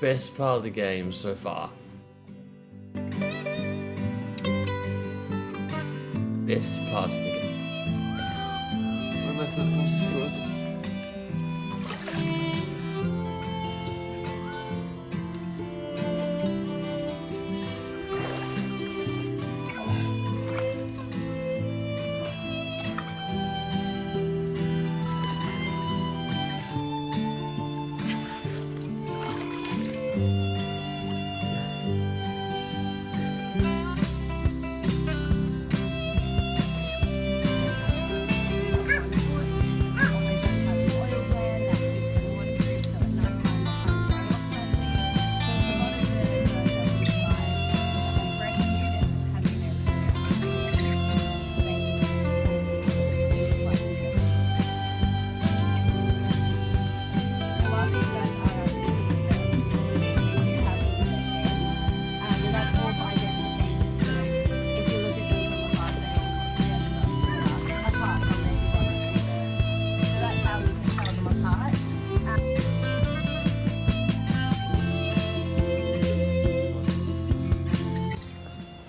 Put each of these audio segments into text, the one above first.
best part of the game so far. Best part of the game. What am I supposed to do?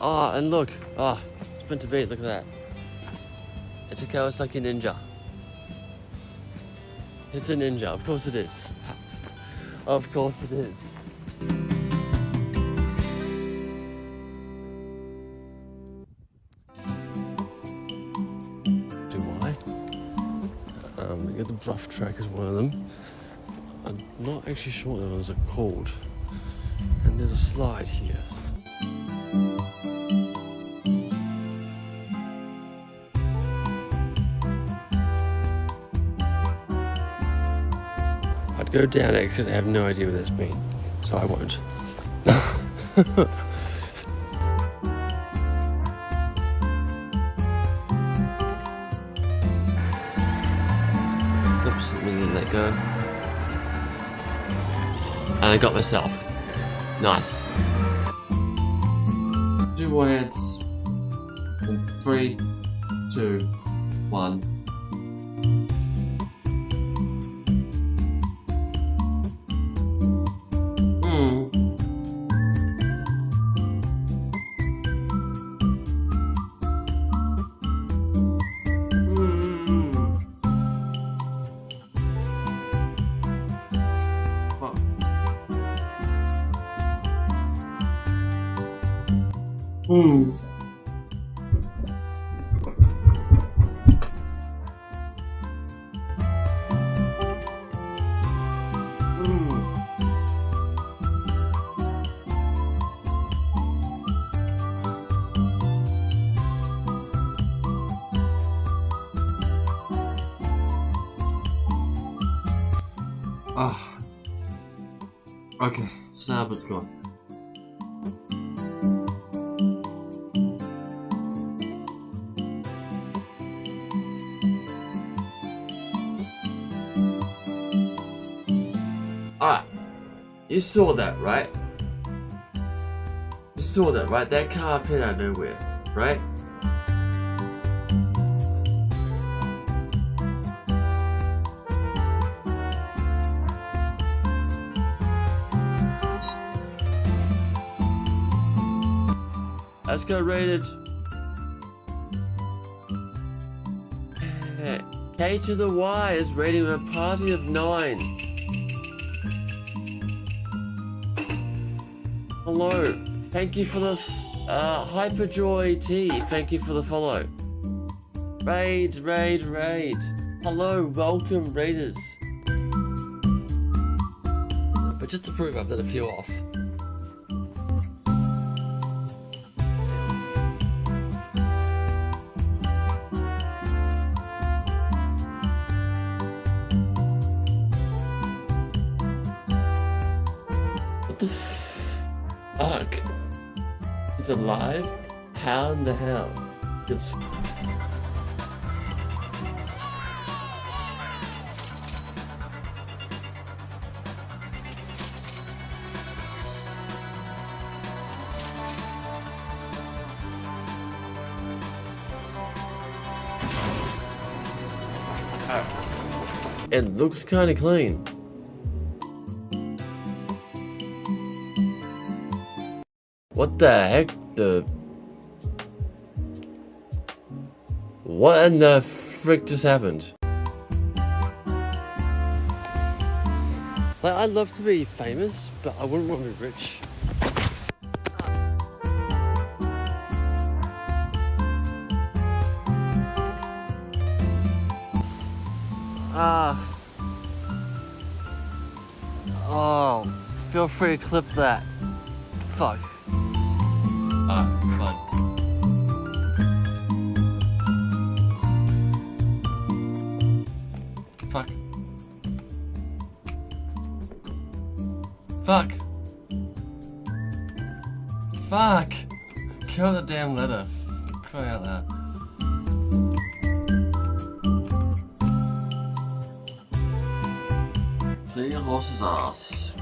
Oh, and look. Oh, it's meant to be. Look at that. It's a Kawasaki Ninja. It's a Ninja. Of course it is. Of course it is. Do I? We get the bluff track as one of them. I'm not actually sure what the ones are called. And there's a slide here. I'd go down it because I have no idea where that's been, so I won't. Oops, let me let go. And I got myself. Nice. Duets. 3, 2, 1. Ah. Okay, Starboard's gone. Alright, you saw that, right? You saw that, right? That car appeared out of nowhere, right? Let's go rated. K to the Y is rating a party of 9. Hello. Thank you for the Hyperjoy T. Thank you for the follow. Raid. Hello, welcome raiders. But just to prove I've done a few off. Fuck. It's alive? How in the hell? It's... It looks kind of clean. What the heck? What in the frick just happened? Like, I'd love to be famous, but I wouldn't want to be rich. Oh, feel free to clip that. Fuck. Fine. Fuck. Fuck. Fuck. Kill the damn letter. Cry out loud. Clear your horse's ass.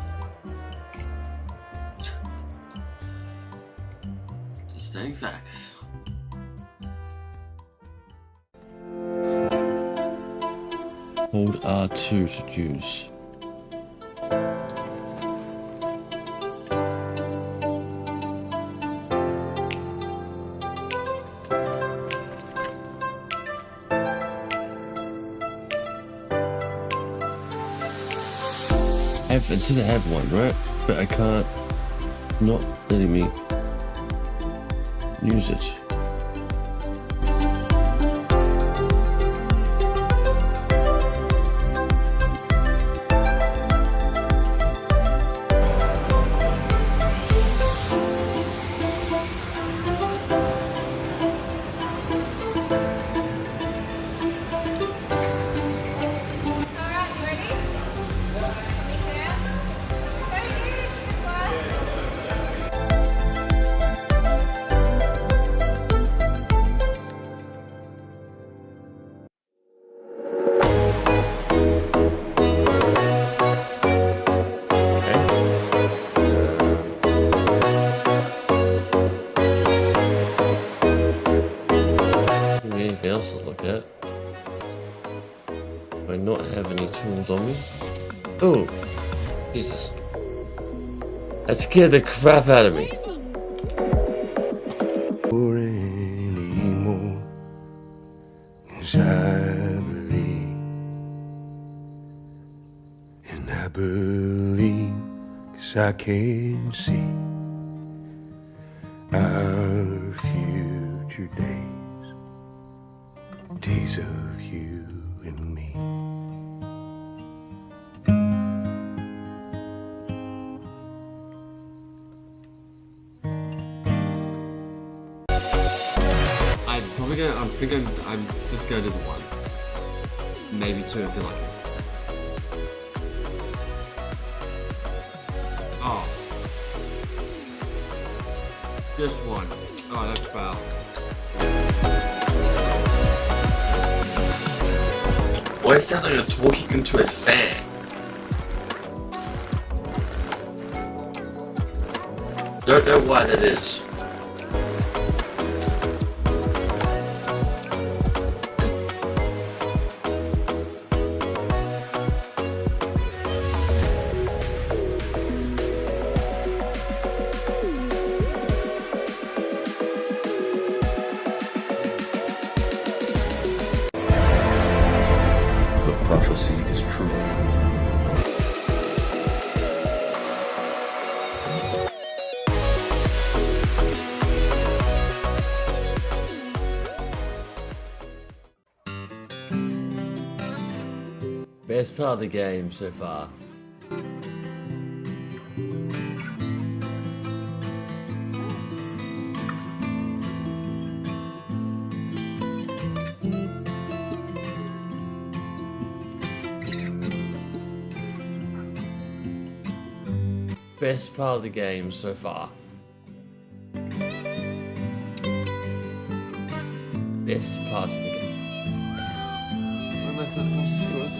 Just stating facts. Hold R2 to use. It says I have one, right? But I can't, not letting me use it. Anything else to look at? Do I not have any tools on me? Oh, Jesus. That scared the crap out of me. Anymore, 'cause I believe, and I believe 'cause I can see our future days, days of you and me. I'm just gonna do the one. Maybe two if you like it. Oh. Just one. Oh, that's foul. Voice sounds like you're talking into a fan. Don't know why that is. Prophecy is true. Best part of the game so far. Best part of the game so far. Best part of the game. Where am I supposed to look?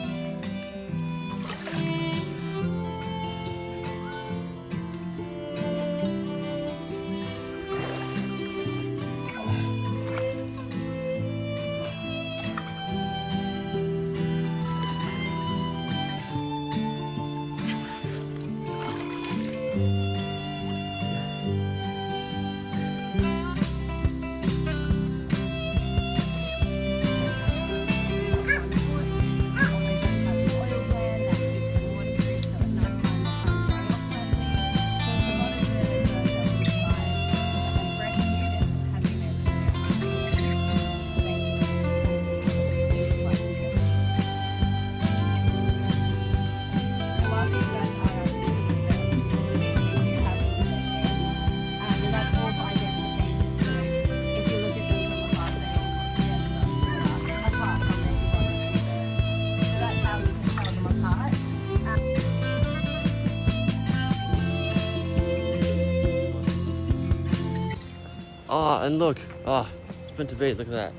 and look. Oh, it's meant to be. Look at that.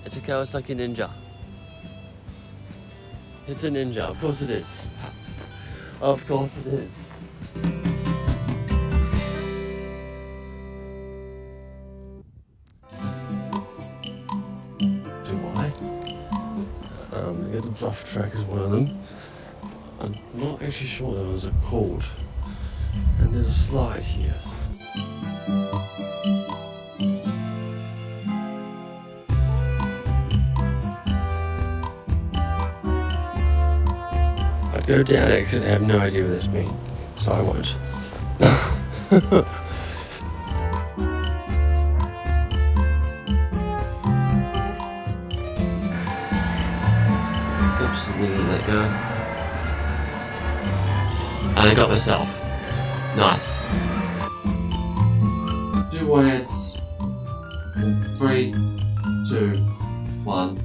It's a Kawasaki Ninja. It's a ninja. Of course it is. Of course it is. Do I? I'm gonna get the bluff track as one of them. I'm not actually sure there was a chord. And there's a slide here. I'd go down it because I have no idea what this means, so I won't. Oops, I'm gonna let go. And I got myself. Nice. Duets. 3, 2, 1.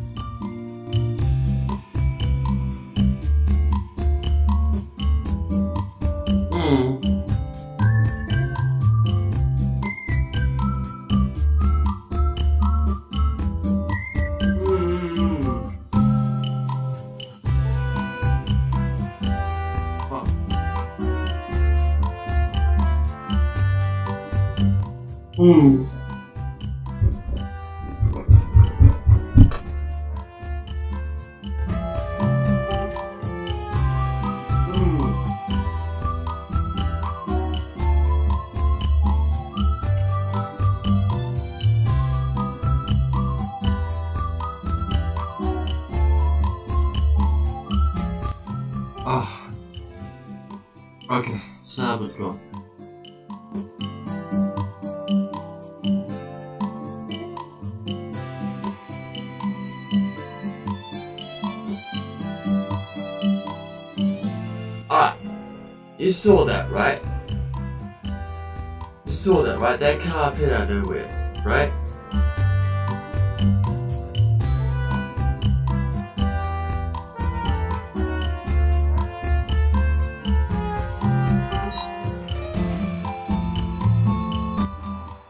Okay, so now let's go. You saw that, right? You saw that, right? That car appeared out of nowhere, right?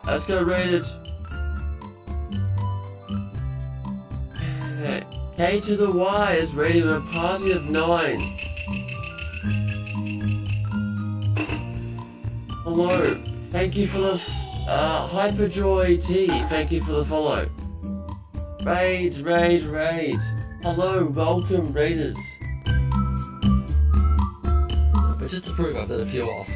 Let's go rated. K to the Y is rating a party of 9. Hello, thank you for the Hyperjoy T, thank you for the follow. Raid. Hello, welcome raiders. But just to prove I've done a few off.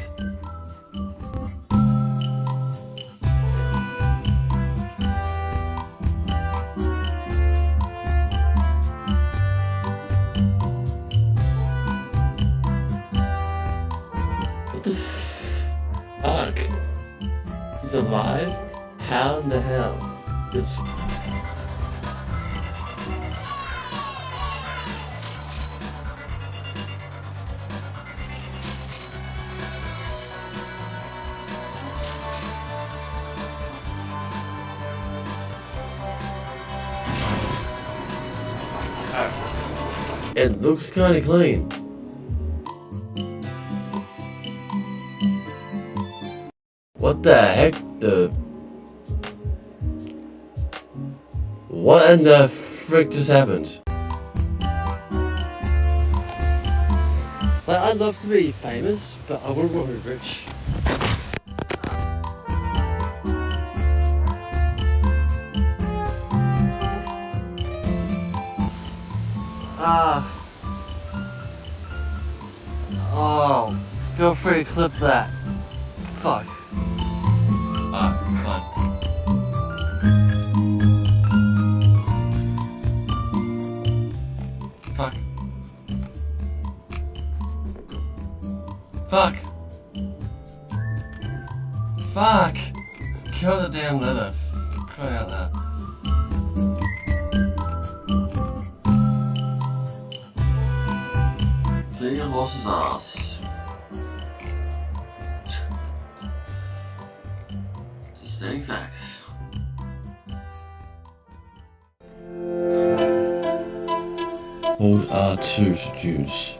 Fuck. He's alive? How in the hell? It's... It looks kinda clean. What the heck? What in the frick just happened? Like, I'd love to be famous, but I wouldn't want to be rich. Oh, feel free to clip that. Fuck. Fine. Fuck. Fuck. Fuck. Kill the damn leather. Cry out loud. Clean your horse's ass. Just stating facts. Hold R2 to choose.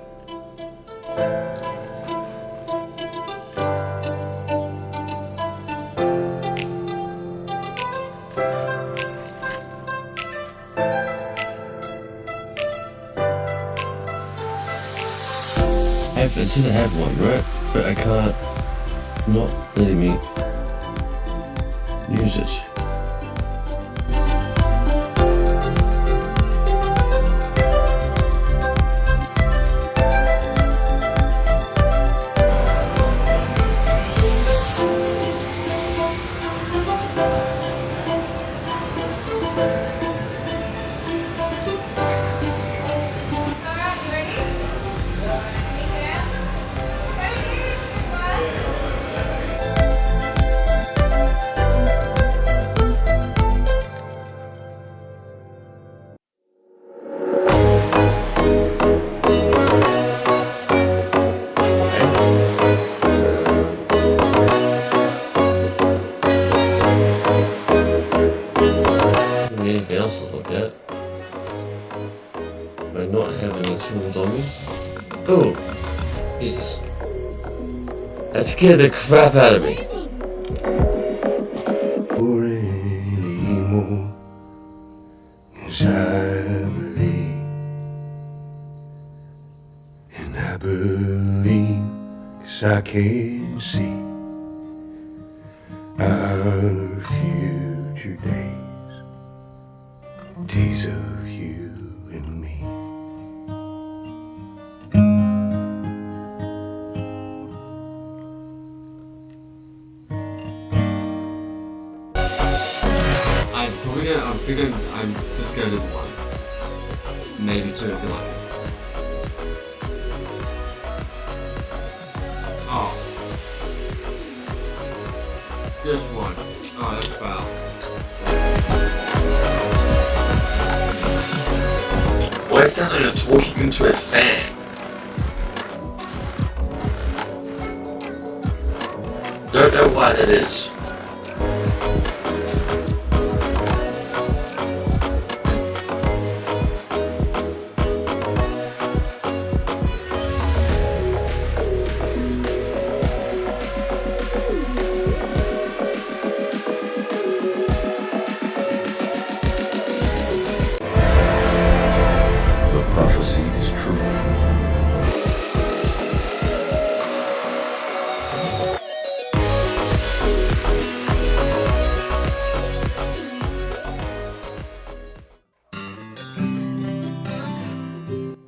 it said I had one, right? But I can't, not letting me use it. Anything else to look at? Do I not have any tools on me? Oh, Jesus. That scared the crap out of me. For anymore as I believe, and I believe 'cause I can see our future days of you and me. I'm figuring I'm just going to do one. Maybe two if you like. Oh. Just one. Oh, that's foul. Voice sounds like you're talking into a fan. Don't know why that is. Prophecy is true.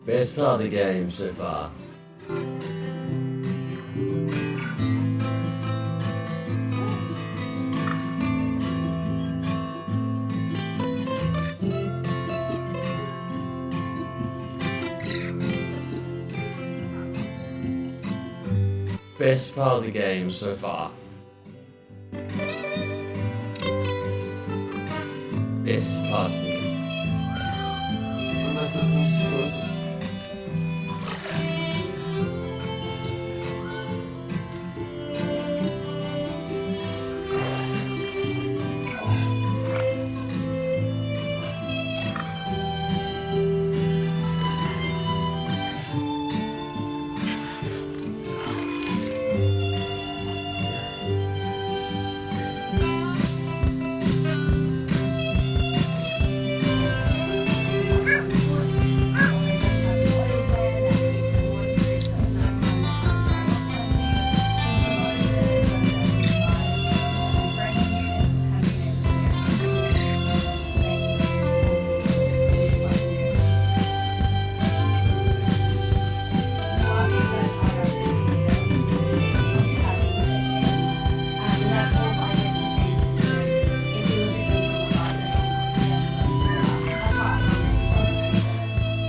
Best part of the game so far. Best part of the game so far. Best part of the game.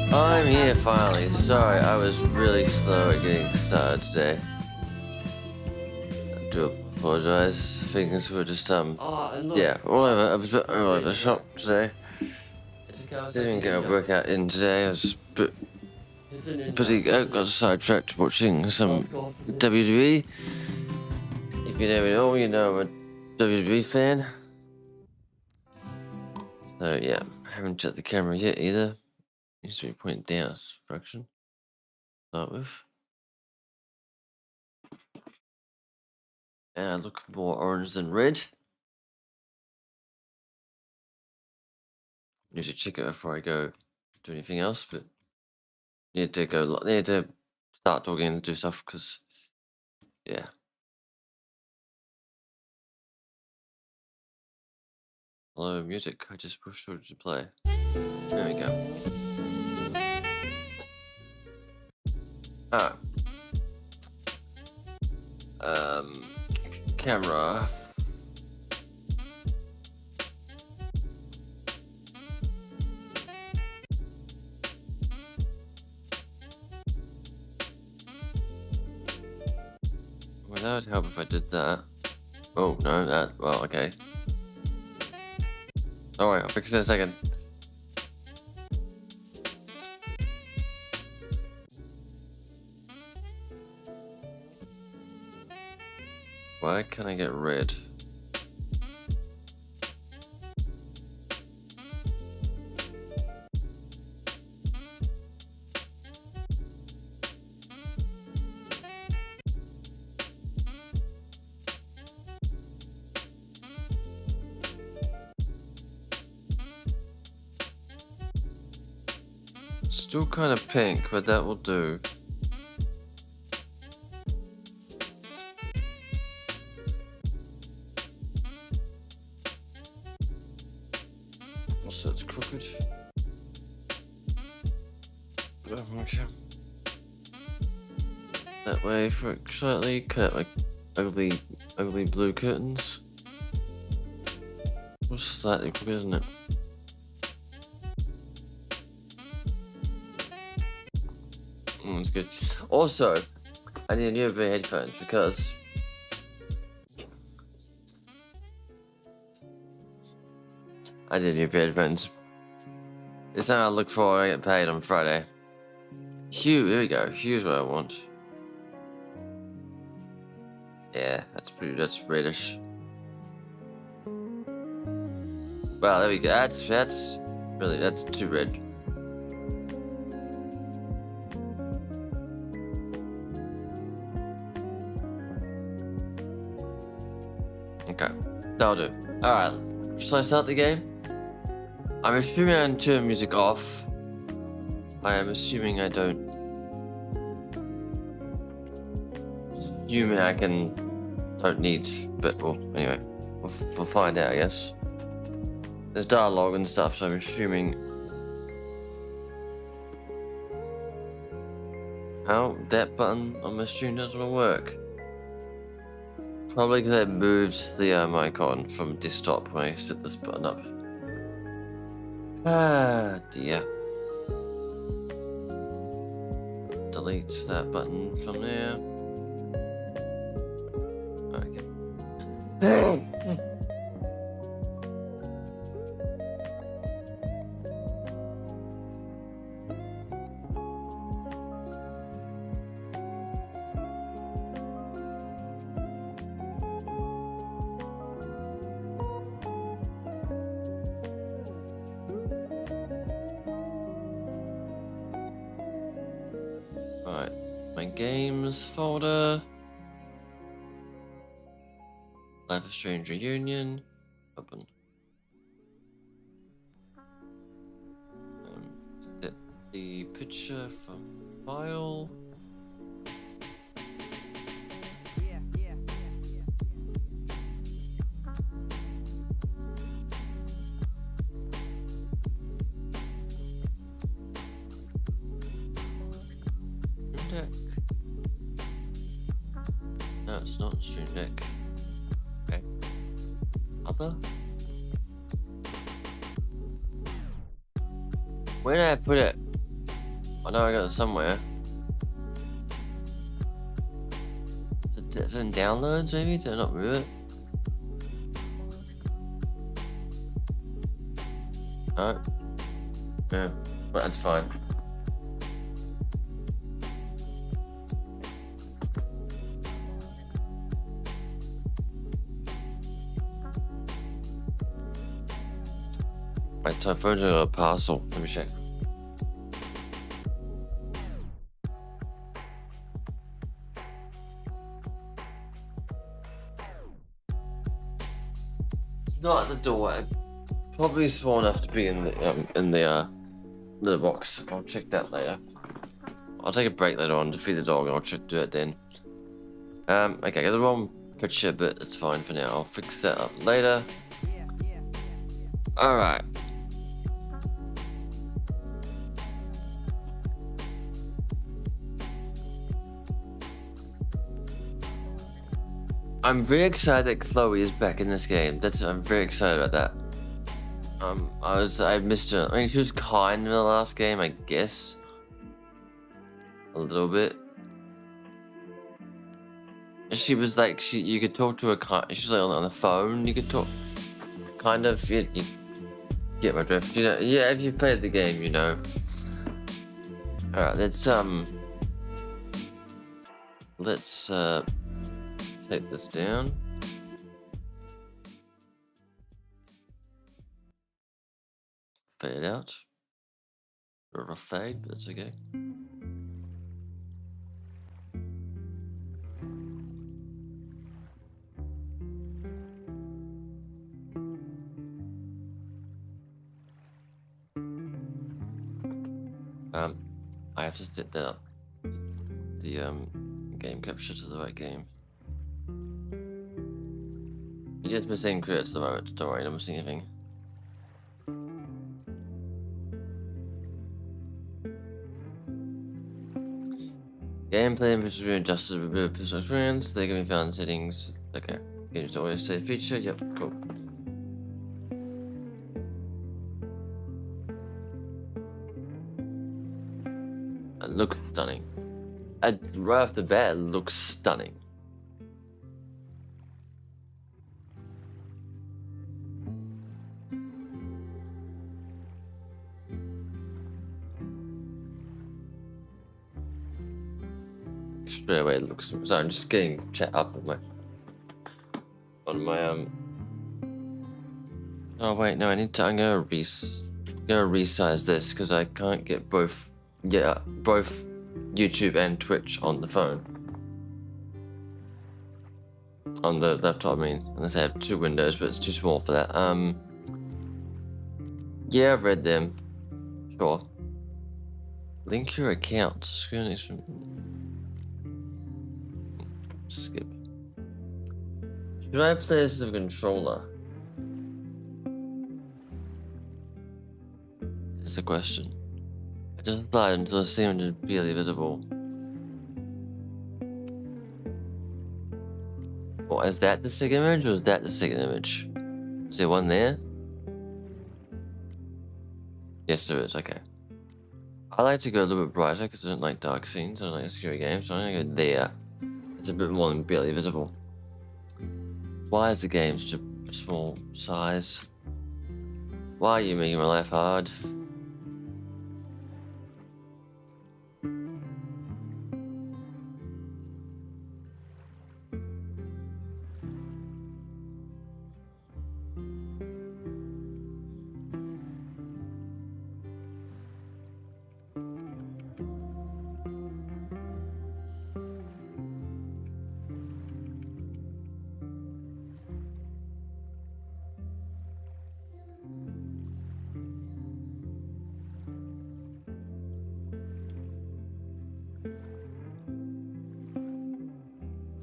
I'm here finally. Sorry, I was really slow at getting started today. I do apologize. Things were just yeah, all over the shop today. Didn't get a workout in today. I was a bit busy. Got sidetracked watching some WWE. If you never know, you know I'm a WWE fan. So yeah, I haven't checked the camera yet either. Needs to be pointing down this direction. Start with. And look more orange than red. Usually check it before I go do anything else, but need to start talking and do stuff, because, yeah. Hello, music. I just pushed through to play. There we go. Ah. Camera. Well, that would help if I did that. Oh, no, that, well, okay. Alright, I'll fix it in a second. Why can't I get red? Still kind of pink, but that will do. Also, it's crooked. Okay. That way for it slightly, cut like ugly blue curtains. Well, slightly crooked, isn't it? That's good. Also, I need a new pair of headphones because I need a new pair of headphones. It's something I look for when I get paid on Friday. Hue, here we go. Hue's what I want. Yeah, that's British. Wow, there we go. That's too red. Okay, that'll do. Alright, shall I start the game? I'm assuming I can turn music off. I am assuming I don't. Assuming I don't need, but well, anyway, we'll find out, I guess. There's dialogue and stuff, so I'm assuming. How that button on my stream doesn't want to work. Probably because it moves the icon from desktop when I set this button up. Ah dear. Delete that button from there. Okay. Right, my games folder. Life is Strange Reunion. Open. Set the picture from file. Deck. No, it's not Stream Deck. Okay. Other? Where did I put it? I know I got it somewhere. Is it in downloads maybe? Did I not move it? No. Yeah, but that's fine. My phone's got a parcel. Let me check. It's not at the door. Probably small enough to be in the little box. I'll check that later. I'll take a break later on to feed the dog and I'll try to do it then. Okay, I got the wrong picture, but it's fine for now. I'll fix that up later. Alright. I'm very excited that Chloe is back in this game. I'm very excited about that. I missed her. I mean, she was kind in the last game, I guess. A little bit. She was like, you could talk to her, she was like on the phone, you could talk, kind of, you get my drift, you know, yeah, if you played the game, you know. Alright, let's take this down. Fade out. Or a fade, but it's okay. I have to set that up. The game capture to the right game. You just missing credits at the moment. Don't worry, I'm not missing anything. Gameplay and visual adjusted with personal experience. They can be found in settings. Okay. Game to always save feature. Yep, cool. It looks stunning. Right off the bat, it looks stunning. Straight away it looks. So I'm just getting chat up on my Oh wait, no, I'm gonna resize this because I can't get both YouTube and Twitch on the phone. On the laptop, I mean, unless I have two windows, but it's too small for that. Yeah, I've read them. Sure. Link your account. Screen from. Skip. Should I play this as a controller? Is the question. I just applied until it seemed to be barely visible. Well, is that the second image or is that the second image? Is there one there? Yes, there is. Okay. I like to go a little bit brighter because I don't like dark scenes. I don't like scary games, so I'm gonna go there. It's a bit more than barely visible. Why is the game such a small size? Why are you making my life hard?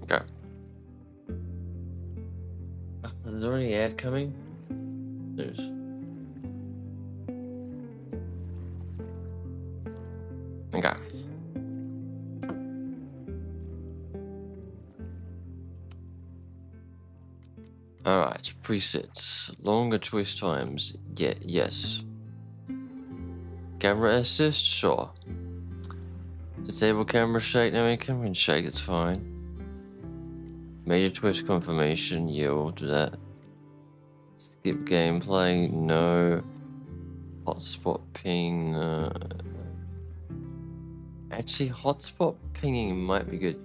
Okay. Is there any ad coming? There's. Okay. Alright, presets. Longer choice times. Yeah, yes. Camera assist? Sure. Disable camera shake? No, I mean, camera can shake, it's fine. Major twist confirmation, yeah, we'll do that. Skip gameplay, no. Hotspot ping, no. Actually, hotspot pinging might be good.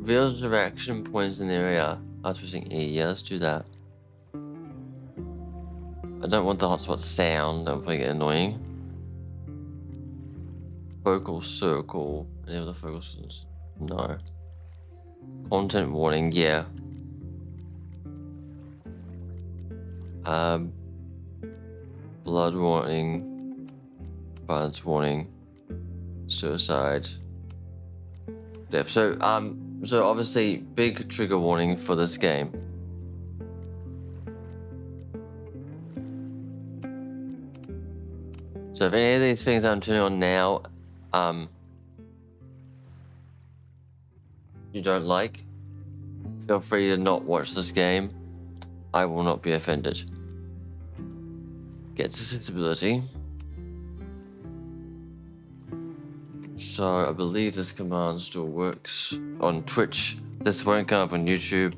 Reveals direction points in the area after pressing E, yeah, let's do that. I don't want the hotspot sound, I'm finding it annoying. Focal circle, any other focal circles? No. Content warning, yeah. Blood warning, violence warning, suicide, death. So obviously, big trigger warning for this game. So if any of these things I'm turning on now, you don't like, feel free to not watch this game. I will not be offended. Get to sensibility. So I believe this command still works on Twitch. This won't come up on YouTube,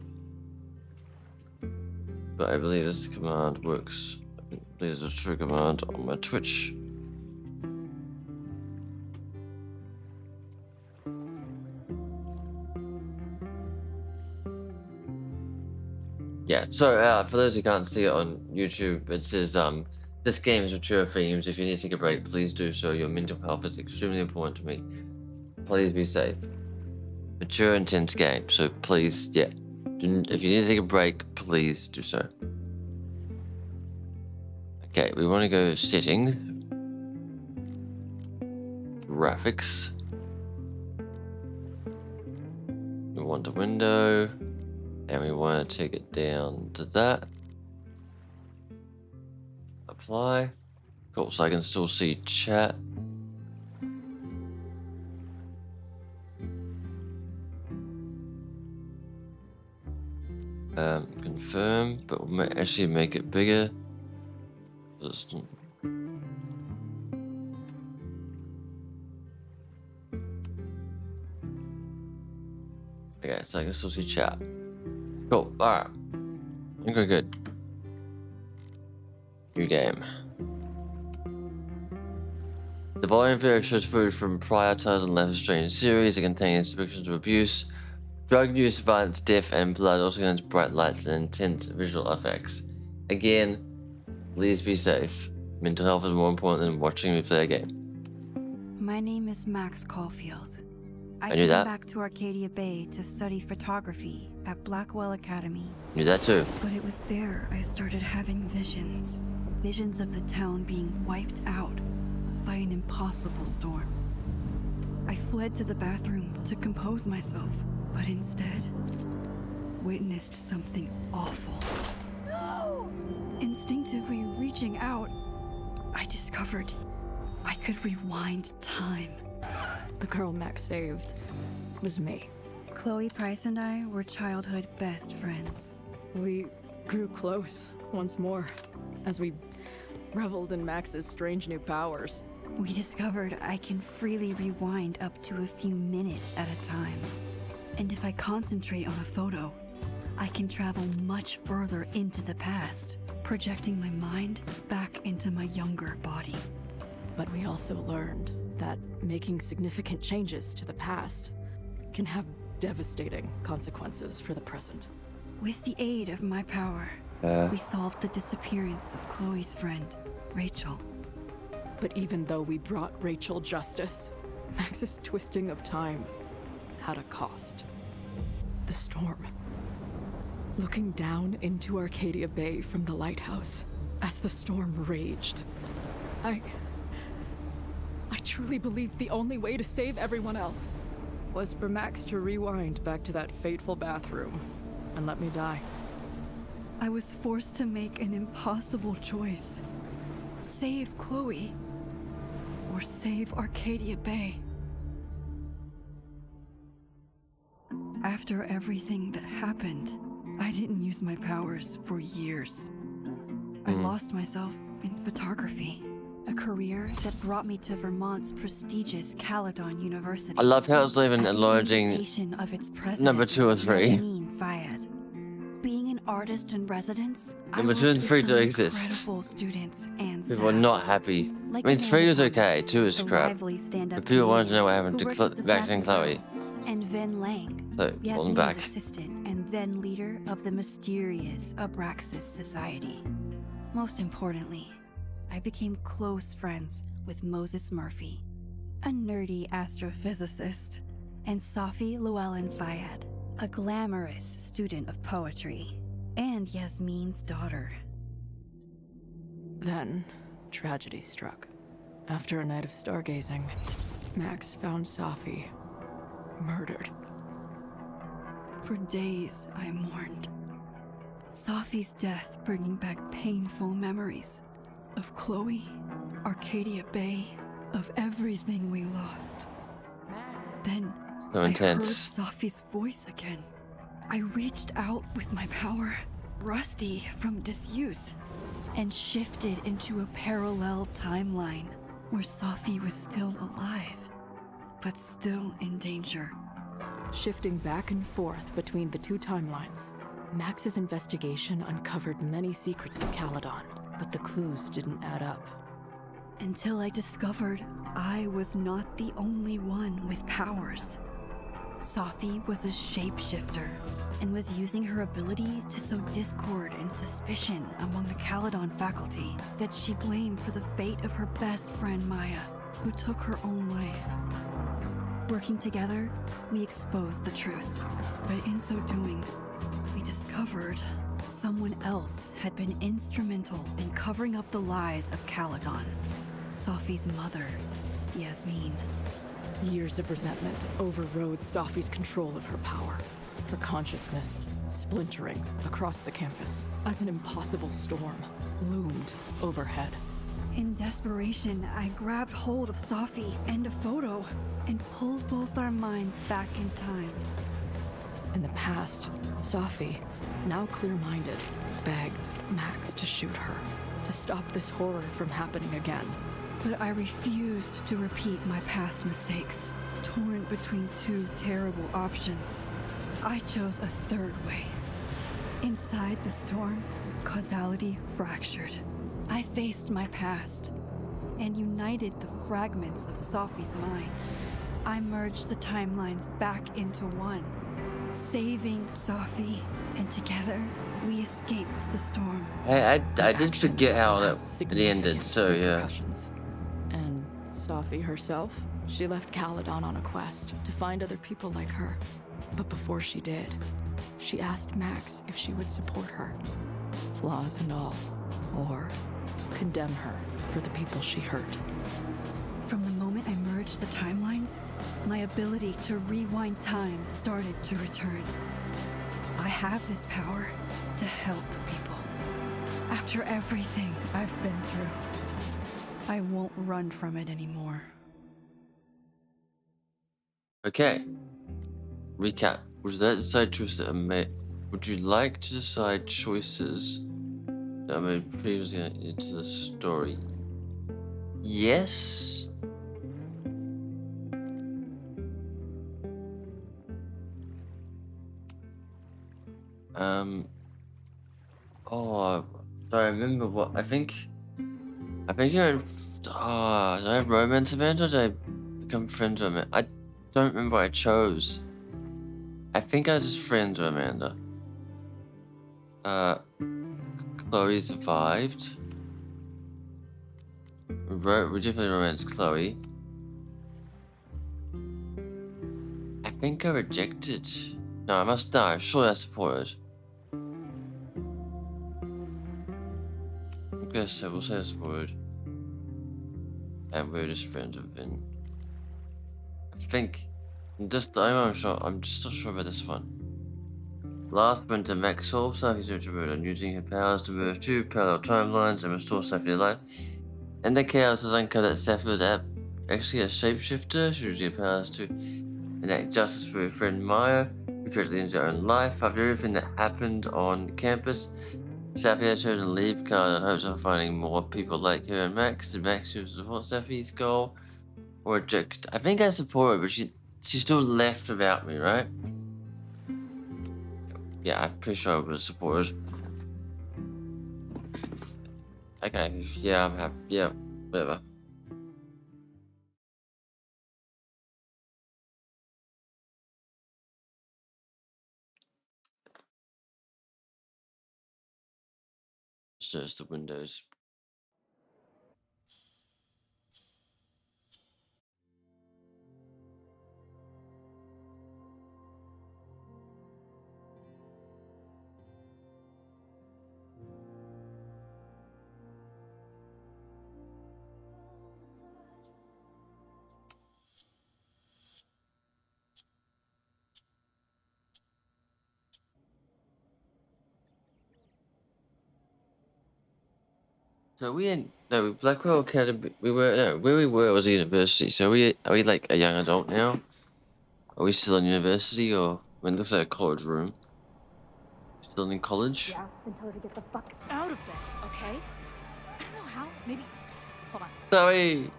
but I believe this command works. I believe there's a true command on my Twitch. Yeah, so for those who can't see it on YouTube, it says, this game is mature themes. If you need to take a break, please do so. Your mental health is extremely important to me. Please be safe. Mature, intense game, so please, yeah. If you need to take a break, please do so. Okay, we want to go settings. Graphics. We want a window. And we want to take it down to that. Apply. Cool, so I can still see chat. Confirm, but we'll actually make it bigger. Okay, so I can still see chat. Cool, alright. Okay, good. New game. The volume video shows footage from prior titled and Life is Strange series that contains depictions of abuse, drug use, violence, death, and blood, also contains bright lights and intense visual effects. Again, please be safe. Mental health is more important than watching me play a game. My name is Max Caulfield. I knew came that. back to Arcadia Bay to study photography at Blackwell Academy. Knew that too. But it was there I started having visions. Visions of the town being wiped out by an impossible storm. I fled to the bathroom to compose myself, but instead witnessed something awful. No! Instinctively reaching out, I discovered I could rewind time. The girl Max saved was me. Chloe Price and I were childhood best friends. We grew close once more as we reveled in Max's strange new powers. We discovered I can freely rewind up to a few minutes at a time. And if I concentrate on a photo, I can travel much further into the past, projecting my mind back into my younger body. But we also learned that making significant changes to the past can have devastating consequences for the present. With the aid of my power, we solved the disappearance of Chloe's friend, Rachel. But even though we brought Rachel justice, Max's twisting of time had a cost. The storm. Looking down into Arcadia Bay from the lighthouse as the storm raged, I truly believed the only way to save everyone else was for Max to rewind back to that fateful bathroom and let me die. I was forced to make an impossible choice. Save Chloe, or save Arcadia Bay. After everything that happened, I didn't use my powers for years. I lost myself in photography. A career that brought me to Vermont's prestigious Caledon University. I love how it's even acknowledging number 2 or 3. Fayed. Being an artist in residence, Number 2 and 3 don't exist. incredible students and People are not happy. I mean, 3 was okay, 2 is crap. But people wanted to know what happened to Max and Chloe. And Vin Lang, So, wasn't Yasmin's back. assistant and then leader of the mysterious Abraxas Society. Most importantly, I became close friends with Moses Murphy, a nerdy astrophysicist, and Safi Llewellyn Fayed, a glamorous student of poetry, and Yasmin's daughter. Then, tragedy struck. After a night of stargazing, Max found Safi murdered. For days, I mourned. Sophie's death bringing back painful memories of Chloe, Arcadia Bay, of everything we lost. Then So I heard intense. Sophie's voice again. I reached out with my power, rusty from disuse, and shifted into a parallel timeline where Sophie was still alive, but still in danger. Shifting back and forth between the two timelines, Max's investigation uncovered many secrets of Caledon, but the clues didn't add up. Until I discovered I was not the only one with powers. Sophie was a shapeshifter and was using her ability to sow discord and suspicion among the Caledon faculty that she blamed for the fate of her best friend Maya, who took her own life. Working together, we exposed the truth, but in so doing, we discovered someone else had been instrumental in covering up the lies of Caledon. Sophie's mother, Yasmin. Years of resentment overrode Sophie's control of her power, her consciousness splintering across the campus as an impossible storm loomed overhead. In desperation, I grabbed hold of Sophie and a photo and pulled both our minds back in time. In the past, Sophie, now clear-minded, begged Max to shoot her, to stop this horror from happening again. But I refused to repeat my past mistakes, torn between two terrible options. I chose a third way. Inside the storm, causality fractured. I faced my past and united the fragments of Sophie's mind. I merged the timelines back into one, saving Sophie, and together we escaped the storm. I did forget how that it ended, so yeah. Repercussions. And Sophie herself, she left Caledon on a quest to find other people like her. But before she did, she asked Max if she would support her, flaws and all, or condemn her for the people she hurt. From the moment I merged the timelines, my ability to rewind time started to return. I have this power to help people. After everything I've been through, I won't run from it anymore. Okay. Recap. Was that decide choices that are made? Would you like to decide choices that are made previously into the story? Yes. Oh, do I remember what? I think you're in. Did I have romance Amanda or did I become friends with Amanda? I don't remember what I chose. I think I was just friends with Amanda. Chloe survived. We definitely romanced Chloe. I think I rejected. No, I must die. Surely I supported. I guess so. We'll say I supported. And we're just friends with Ben. I think. I'm just not sure about this one. Last winter, Max solved Sophie's murder using her powers to move two parallel timelines and restore Sophie to life. And the chaos has uncovered that Sophie was actually a shapeshifter. She used her powers to enact justice for her friend Maya, who tragically ended her own life. After everything that happened on campus, Sophie had chosen to leave Carl in hopes of finding more people like her and Max. Did Max choose to support Sophie's goal or reject? I think I support her, but she still left without me, right? Yeah, I'm pretty sure I would have supported. Okay, yeah, I'm happy. Yeah, whatever. It's just the windows. So we in no Blackwell Academy. We were no where we were was a university. So are we like a young adult now? Are we still in university or? I mean, it looks like a college room. Still in college? Yeah, then tell her to get the fuck out of bed, okay? I don't know how. Maybe. Hold on. Sorry.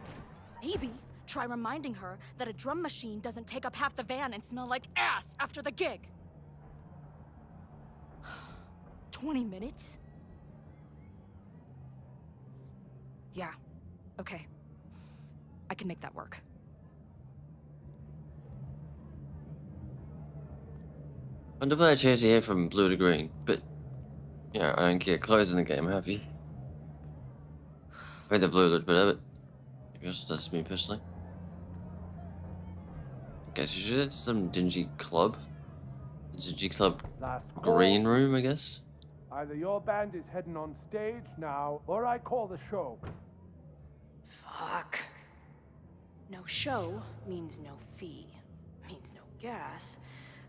Maybe try reminding her that a drum machine doesn't take up half the van and smell like ass after the gig. 20 minutes? Yeah. Okay. I can make that work. Wonder if I changed here from blue to green, but yeah, I don't get clothes in the game, have you? I made the blue a little bit of it. I guess that's me personally. I guess you should have some dingy club. Dingy club Last green call. room, I guess. Either your band is heading on stage now, or I call the show. Fuck. No show means no fee. Means no gas.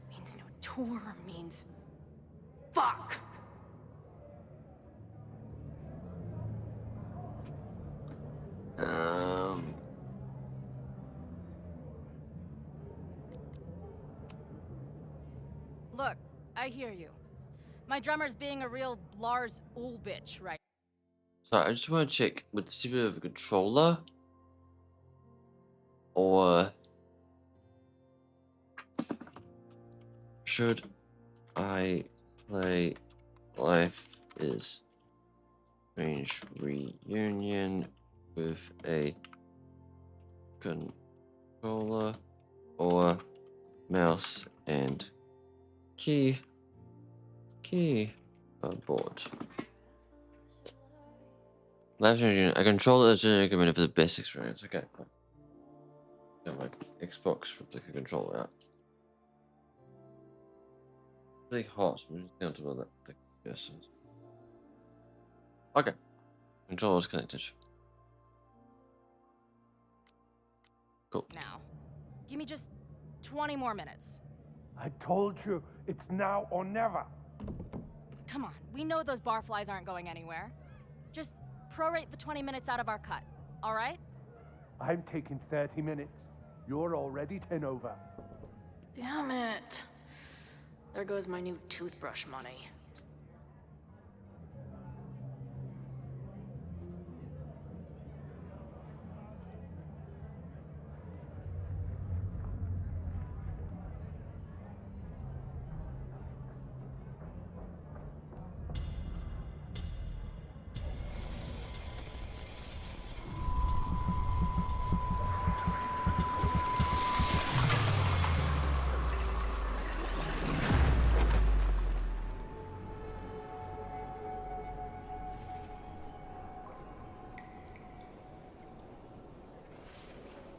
Means no tour. Means... Fuck! Look, I hear you. My drummer's being a real Lars Ul bitch, right? Sorry, I just want to check with the stupid of a controller or should I play Life is Strange Reunion with a controller or mouse and keyboard? Life Reunion, a controller is generally recommended for the best experience. Okay, cool. Got my Xbox replica controller out. Really hot. I'm just down to that. Yes. Okay. Controller's connected. Cool. Now, give me just 20 more minutes. I told you, it's now or never. Come on, we know those barflies aren't going anywhere. Just prorate the 20 minutes out of our cut, all right? I'm taking 30 minutes. You're already 10 over. Damn it. There goes my new toothbrush money.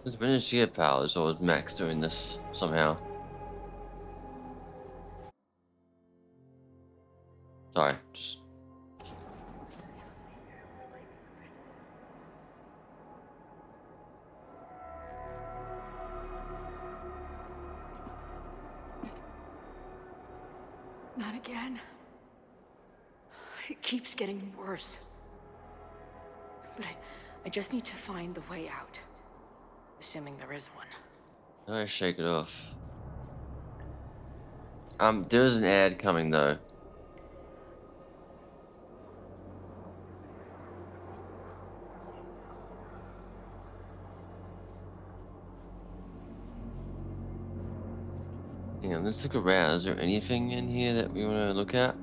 Since when did she get powers, or is Max doing this somehow? Sorry, just... Not again. It keeps getting worse. But I just need to find the way out. Assuming there is one. How do I shake it off? There's an ad coming though. Hang on, let's look around. Is there anything in here that we want to look at?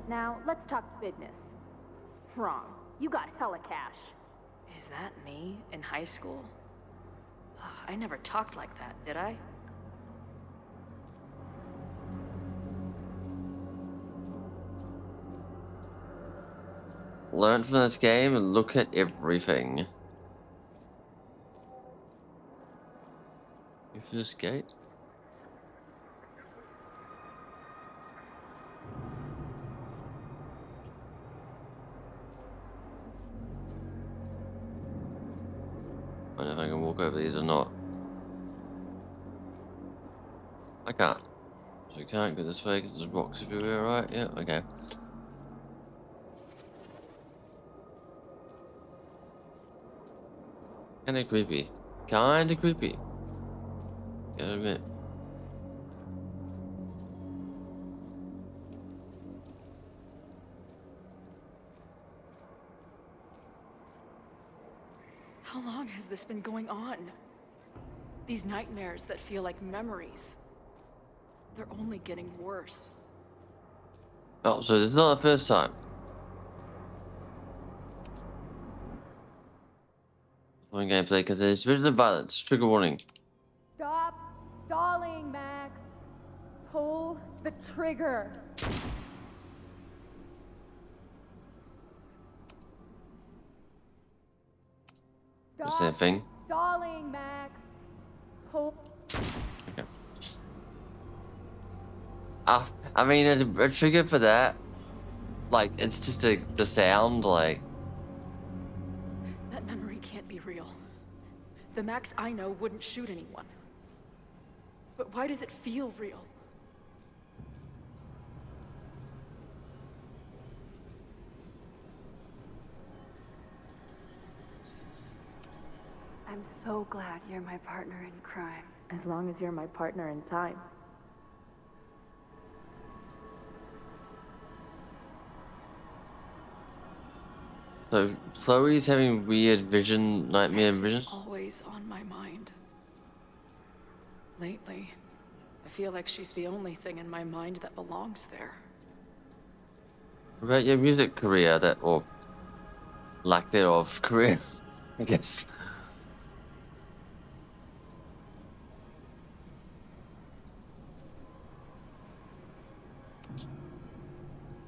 Now, let's talk business. Wrong. You got hella cash. Is that me in high school? I never talked like that, did I? Learn from this game and look at everything. You for this gate? I don't know if I can walk over these or not. I can't. we can't go this way because there's rocks everywhere, right? Yeah, okay. Kinda creepy. Kinda creepy. Gotta admit. How long has this been going on? These nightmares that feel like memories. They're only getting worse. Oh, so this is not the first time. One gameplay because there's a bit of violence. Trigger warning. Stop stalling, Max. Pull the trigger. What's that thing? Stalling, Max. Pull. Okay. I mean, a trigger for that, like, it's just the sound, like. That memory can't be real. The Max I know wouldn't shoot anyone. But why does it feel real? I'm so glad you're my partner in crime. As long as you're my partner in time. So Chloe's having weird nightmare Max visions. is always on my mind. Lately, I feel like she's the only thing in my mind that belongs there. What about your music career, or lack thereof career, I guess.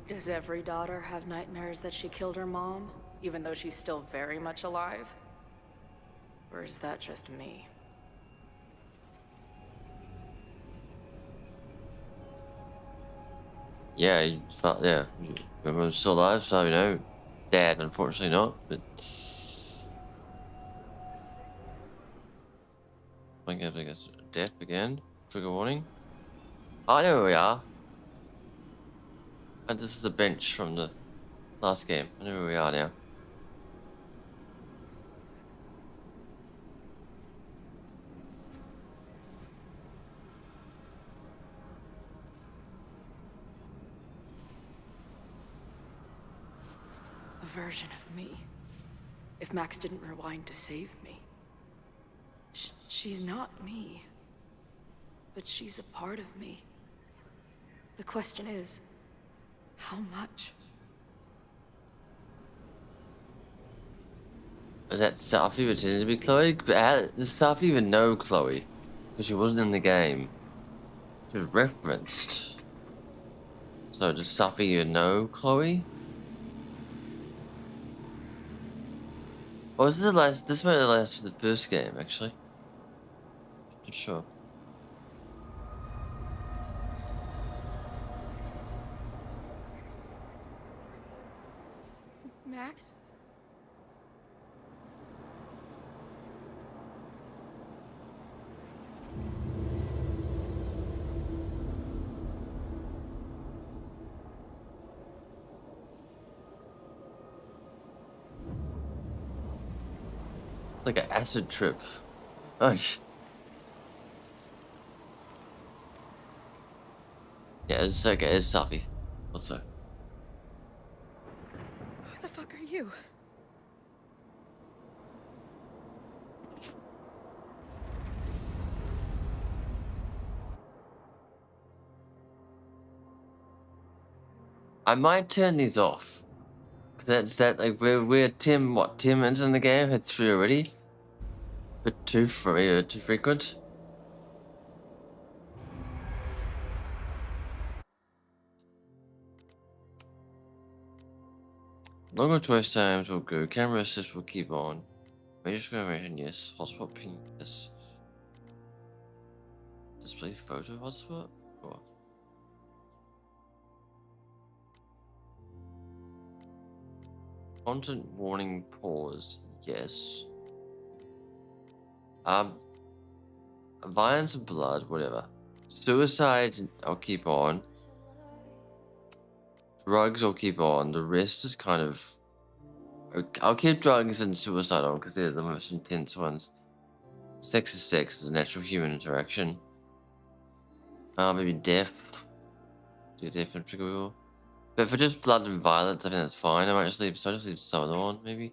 Does every daughter have nightmares that she killed her mom, even though she's still very much alive? Or is that just me? Yeah, you felt, yeah. Everyone's still alive, so you know. Dad, unfortunately not, but. I guess death again. Trigger warning. Oh, I know where we are. And this is the bench from the last game. I know where we are now. A version of me. If Max didn't rewind to save me. She's not me. But she's a part of me. The question is, how much? Is that Safi pretending to be Chloe? But how does Safi even know Chloe? Because she wasn't in the game. She was referenced. So does Safi even know Chloe? Or is this the last? This might be the last for the first game, actually. Not sure. Max? It's like an acid trip. Oh, yeah, it's okay. It's Safi. What's that? Who the fuck are you? I might turn these off. Cause that's like we're Tim. What, Tim is in the game? Had 3 already. But too frequent. Longer choice times will go. Camera assist will keep on. Major screen animation, yes. Hotspot ping, yes. Display photo hotspot? Or content warning pause, yes. Violence and blood, whatever. Suicide, I'll keep on. Drugs, I'll keep on. The rest is kind of... I'll keep drugs and suicide on because they're the most intense ones. Sex is sex. It's a natural human interaction. Maybe death. Do death and trigger wheel. But for just blood and violence, I think that's fine. I might just leave some of them on, maybe.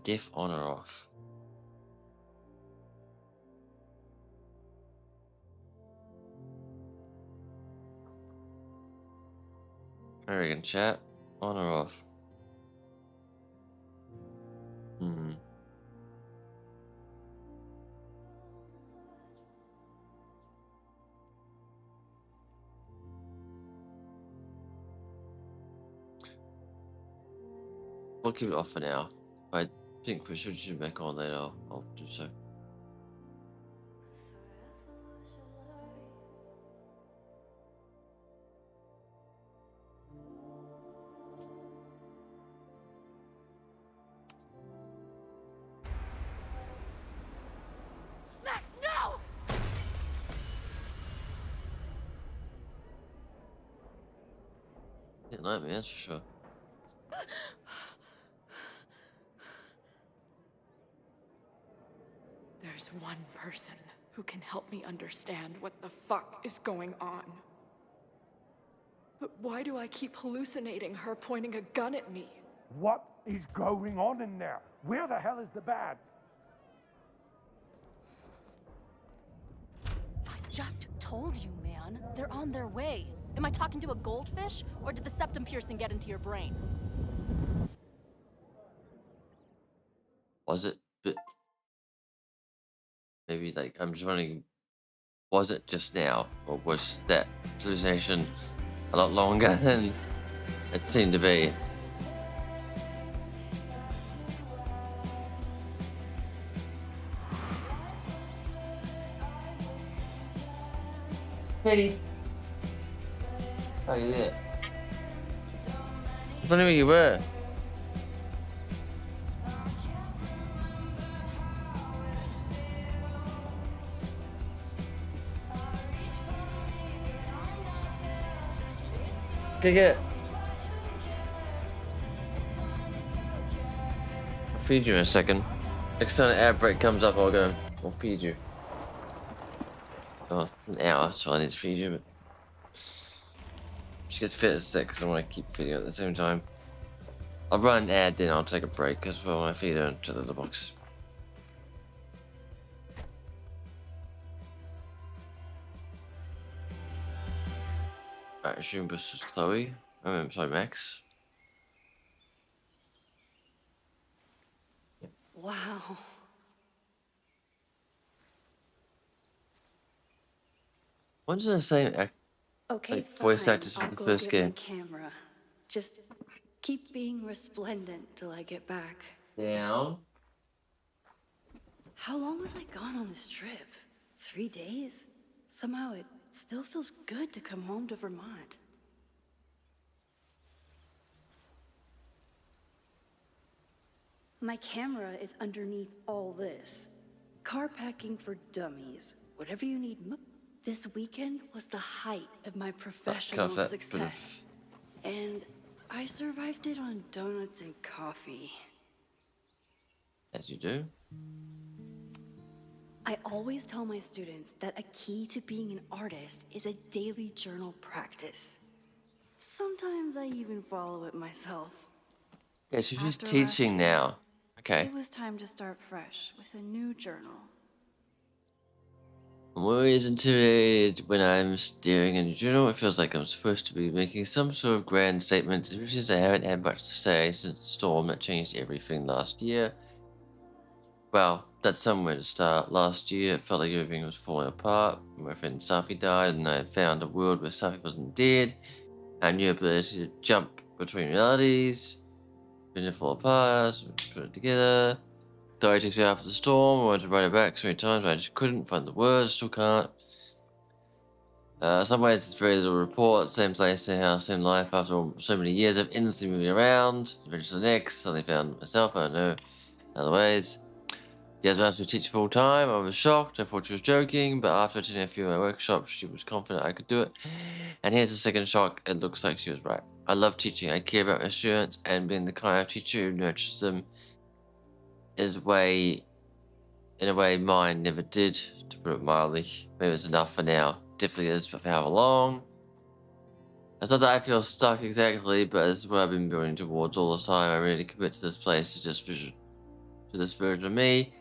Death on or off. I reckon chat. On or off? We'll keep it off for now. I think we should shoot back on later. I'll do so. Max, no! Yeah, nightmare, that's for sure. There's one person who can help me understand what the fuck is going on. But why do I keep hallucinating her pointing a gun at me? What is going on in there? Where the hell is the bad? I just told you, man. They're on their way. Am I talking to a goldfish, or did the septum piercing get into your brain? Was it? But maybe like I'm just wondering, was it just now, or was that hallucination a lot longer than it seemed to be? Teddy, how are you there? I was wondering where you were. Go get it. I'll feed you in a second. Next time an ad break comes up, I'll feed you. Oh, an hour, so I need to feed you, but she gets fit at 6, so I want to keep feeding her at the same time. I'll run an ad, then I'll take a break, because I want to feed her into the little box. I assume this is Chloe. I'm sorry, Max. Wow. When's the same Okay, like voice fine. actors for I'll the go first get game? my camera. Just keep being resplendent till I get back. Down. How long was I gone on this trip? 3 days? Somehow it still feels good to come home to Vermont. My camera is underneath all this. Car packing for dummies. Whatever you need. This weekend was the height of my professional success. And I survived it on donuts and coffee. As you do. I always tell my students that a key to being an artist is a daily journal practice. Sometimes I even follow it myself. Yeah, so she's After last teaching year, now. Okay. It was time to start fresh with a new journal. I'm always intimidated when I'm staring in a journal. It feels like I'm supposed to be making some sort of grand statement, especially since I haven't had much to say since the storm that changed everything last year. Well, that's somewhere to start. Last year, it felt like everything was falling apart. My friend Safi died, and I found a world where Safi wasn't dead. I knew ability to jump between realities. When it fall apart, so we put it together. Though it takes me after the storm, I wanted to write it back so many times, but I just couldn't find the words, still can't. Some ways it's very little report, same place, same house, same life. After so many years of endlessly moving around, eventually the next, suddenly found myself, I don't know, other ways. She has managed to teach full time. I was shocked. I thought she was joking, but after attending a few of my workshops, she was confident I could do it. And here's the second shock. It looks like she was right. I love teaching. I care about my students, and being the kind of teacher who nurtures them in a way mine never did, to put it mildly. Maybe it's enough for now. Definitely is, but for how long? It's not that I feel stuck exactly, but it's what I've been building towards all this time. I really commit to this place, to this version of me.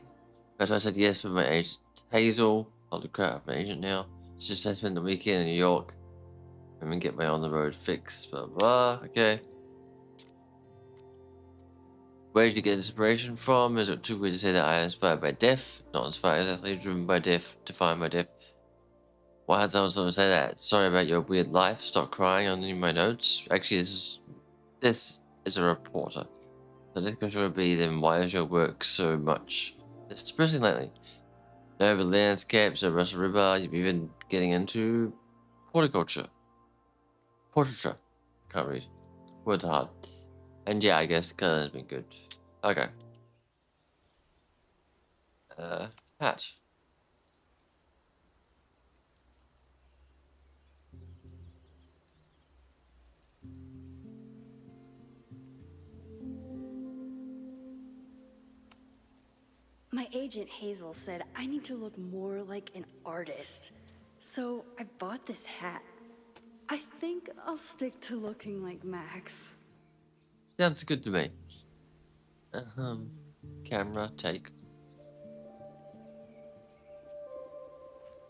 That's why I said yes with my agent Hazel. Holy crap, I'm an agent now. She just has spent the weekend in New York. I'm gonna get my on the road fix, blah blah. Okay. Where did you get inspiration from? Is it too weird to say that I am inspired by death? Not inspired exactly, driven by death, defined by death. Why had someone say that? Sorry about your weird life. Stop crying on any of my notes. Actually, this is a reporter. The next question would be, then why is your work so much? It's depressing lately. No, but landscapes, no Russell River, you've even getting into horticulture. Portraiture. Can't read. Words are hard. And yeah, I guess color has been good. Okay. Hat. My agent Hazel said I need to look more like an artist. So I bought this hat. I think I'll stick to looking like Max. Sounds good to me. Camera, take.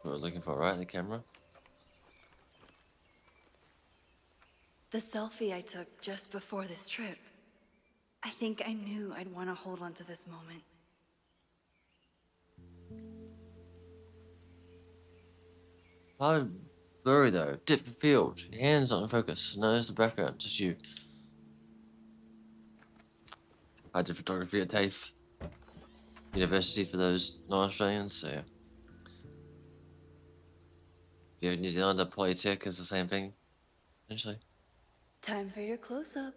What we're looking for, right? The camera. The selfie I took just before this trip. I think I knew I'd want to hold on to this moment. How blurry though. Depth of field. Your hands not in focus. Nose the background. Just you. I did photography at TAFE University for those non-Australians, so yeah. If you're New Zealander, Polytech is the same thing, essentially. Time for your close-up.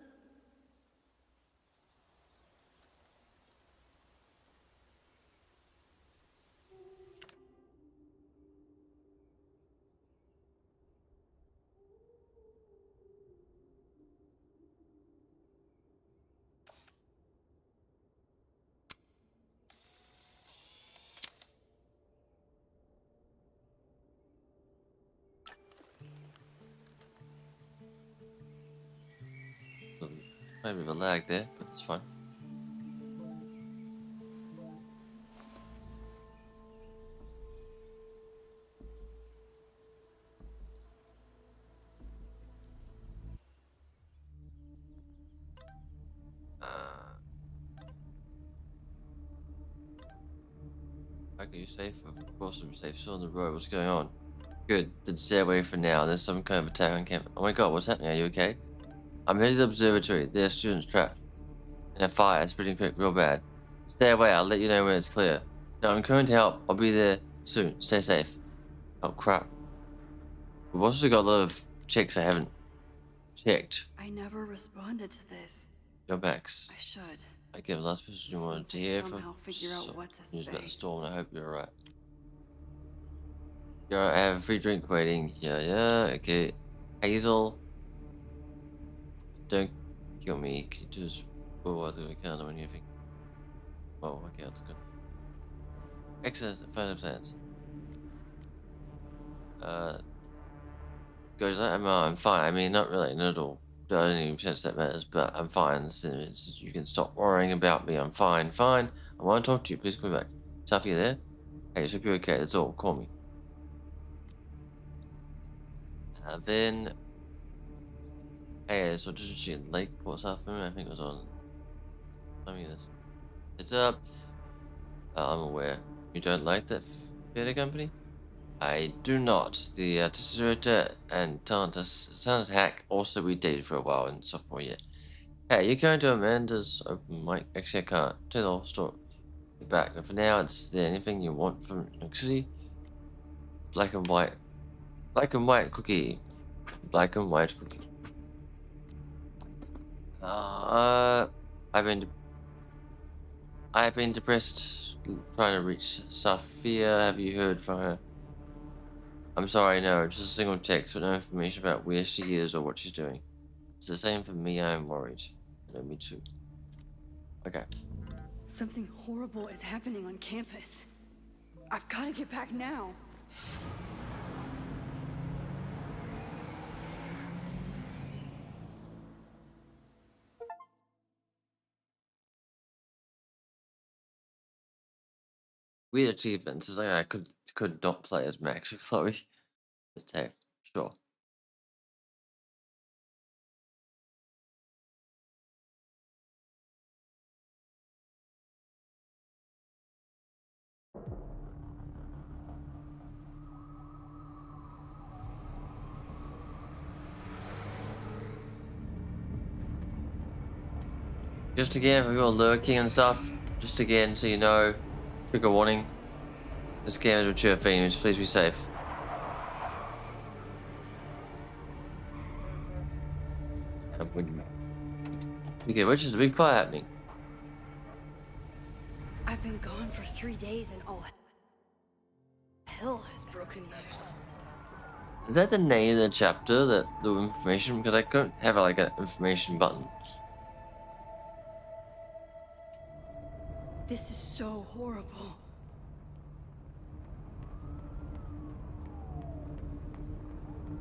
Maybe a lag there, but it's fine. Okay, you safe? Of course I'm safe. Still on the road. What's going on? Good. Then stay away for now. There's some kind of attack on campus. Oh my god, what's happening? Are you okay? I'm headed to the observatory. There are students trapped in a fire. It's spreading quick, real bad. Stay away. I'll let you know when it's clear. No, I'm going to help. I'll be there soon. Stay safe. Oh crap. We've also got a lot of checks I haven't checked. I never responded to this. Your Max. I should. I gave the last person you wanted Once to I hear somehow from. figure out what to News about the say. storm. I hope you're alright. You're alright. I have a free drink waiting. Yeah. Okay. Hazel. Don't kill me. Can you just. Oh, I think I can't do anything. Oh, okay, that's good. Excellent. 5%. Goes. I'm fine. I mean, not really, not at all. I don't even sense that matters, but I'm fine. So you can stop worrying about me. I'm fine. I want to talk to you. Please call me back. Tuffy, you there? Hey, should be okay. That's all. Call me. Then. Hey, so just she in Lakeport, South Africa. I think it was on. Tell me this. It's up. I'm aware. You don't like that theater company? I do not. The artistic director and talent hack. Also, we dated for a while in sophomore year. Hey, you're going to Amanda's open mic? Actually, I can't. Tell the whole story. Get back. And for now, it's there anything you want from New York City? Black and white. Black and white cookie. Black and white cookie. I've been. I've been depressed, trying to reach Sophia. Have you heard from her? I'm sorry, no, just a single text with no information about where she is or what she's doing. It's the same for me, I'm worried. Me too. Okay. Something horrible is happening on campus. I've got to get back now. Weird achievements. It's like I could not play as Max with Chloe. But hey, sure. Just again, for people lurking and stuff, just again, so you know, trigger warning. This game is mature themes, please be safe. Okay, which is the big fire happening? I've been gone for 3 days and all hell has broken loose. Is that the name of the chapter, the information? Because I couldn't have like an information button. This is so horrible.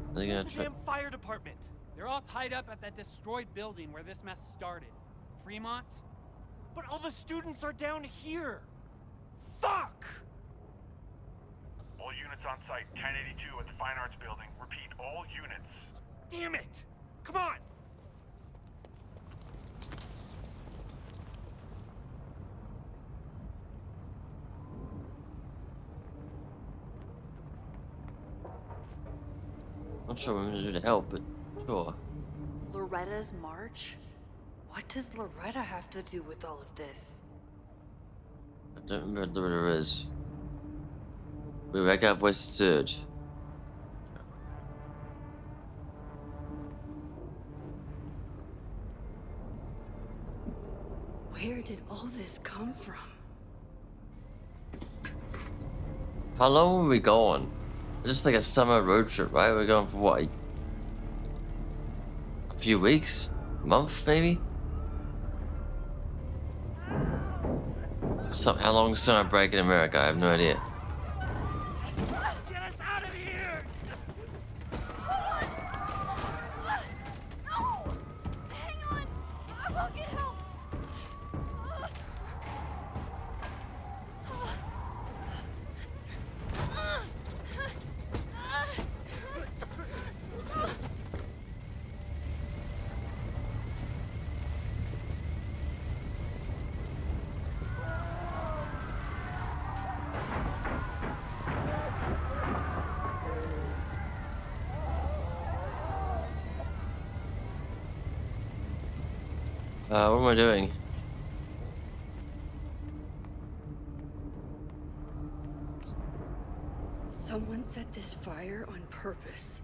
Are they gonna The try? damn fire department. They're all tied up at that destroyed building where this mess started. Fremont? But all the students are down here. Fuck! All units on site, 1082 at the Fine Arts Building. Repeat, all units. Damn it! Come on! Not sure what I'm gonna do to help, but sure. Loretta's march? What does Loretta have to do with all of this? I don't remember what Loretta is. We back up West Third. Where did all this come from? How long were we going? Just like a summer road trip, right? We're going for what? A few weeks? A month, maybe? How long is summer break in America? I have no idea. Get us out of here! No! Hang on! I will get help! What am I doing? Someone set this fire on purpose.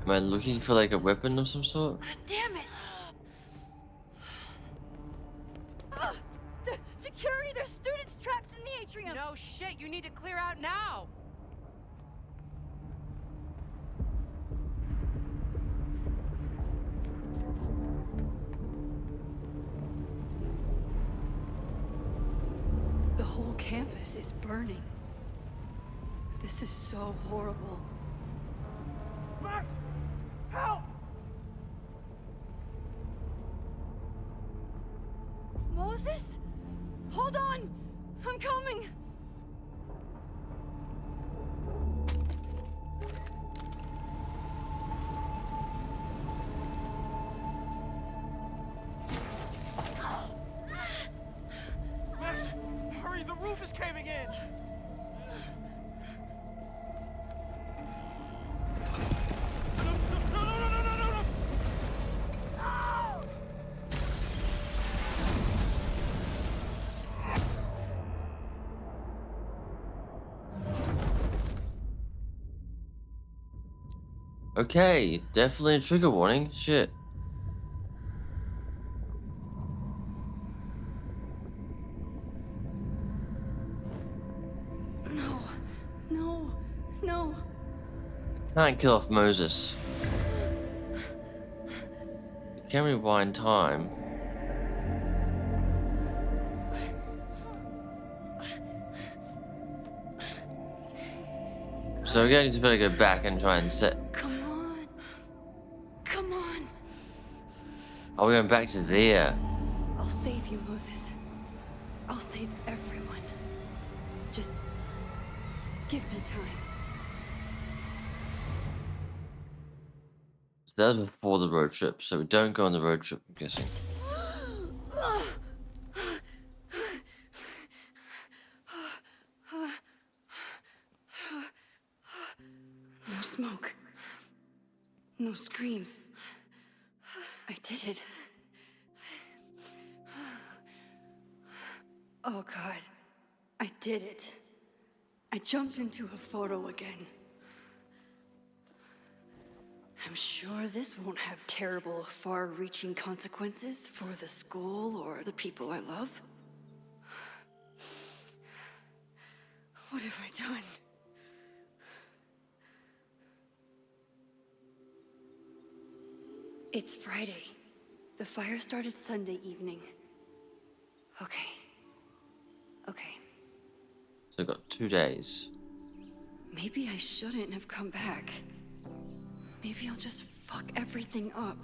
Am I looking for like a weapon of some sort? Damn it! The security! There's students trapped in the atrium! No shit, you need to clear out now! The whole campus is burning. This is so horrible. Max! Help! Moses? Hold on! I'm coming! Max! Hurry, the roof is caving in! No! Okay, definitely a trigger warning. Shit. No, no, no. Can't kill off Moses. You can rewind time. So again, you just better go back and try and set. Come on. Come on. Are we going back to there? I'll save you, Moses. I'll save everyone. Just give me time. So that was before the road trip, so we don't go on the road trip, I'm guessing. No smoke. No screams. I did it. Oh God. I did it. I jumped into a photo again. I'm sure this won't have terrible, far-reaching consequences for the school or the people I love. What have I done? It's Friday. The fire started Sunday evening. Okay. Okay. So we've got 2 days. Maybe I shouldn't have come back. Maybe I'll just fuck everything up.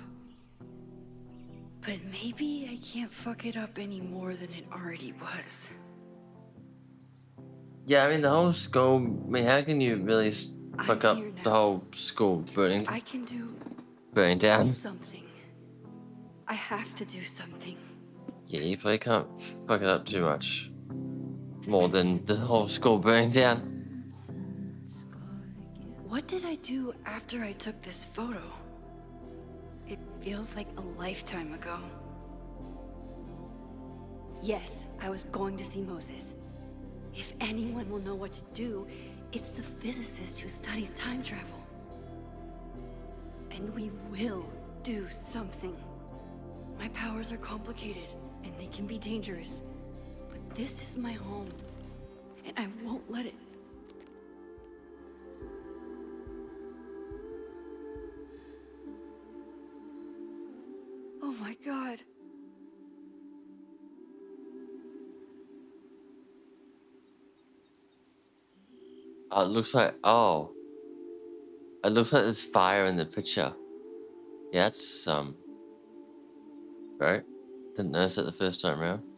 But maybe I can't fuck it up any more than it already was. Yeah, I mean, the whole school, I mean, how can you really fuck up here the now. whole school burning I can do down? something. I have to do something. Yeah, you probably can't fuck it up too much. More than the whole school burning down. What did I do after I took this photo? It feels like a lifetime ago. Yes, I was going to see Moses. If anyone will know what to do, it's the physicist who studies time travel. And we will do something. My powers are complicated, and they can be dangerous. But this is my home, and I won't let it. Oh my God. Oh, it looks like, oh. It looks like there's fire in the picture. Yeah, that's, right? Didn't notice it the first time around.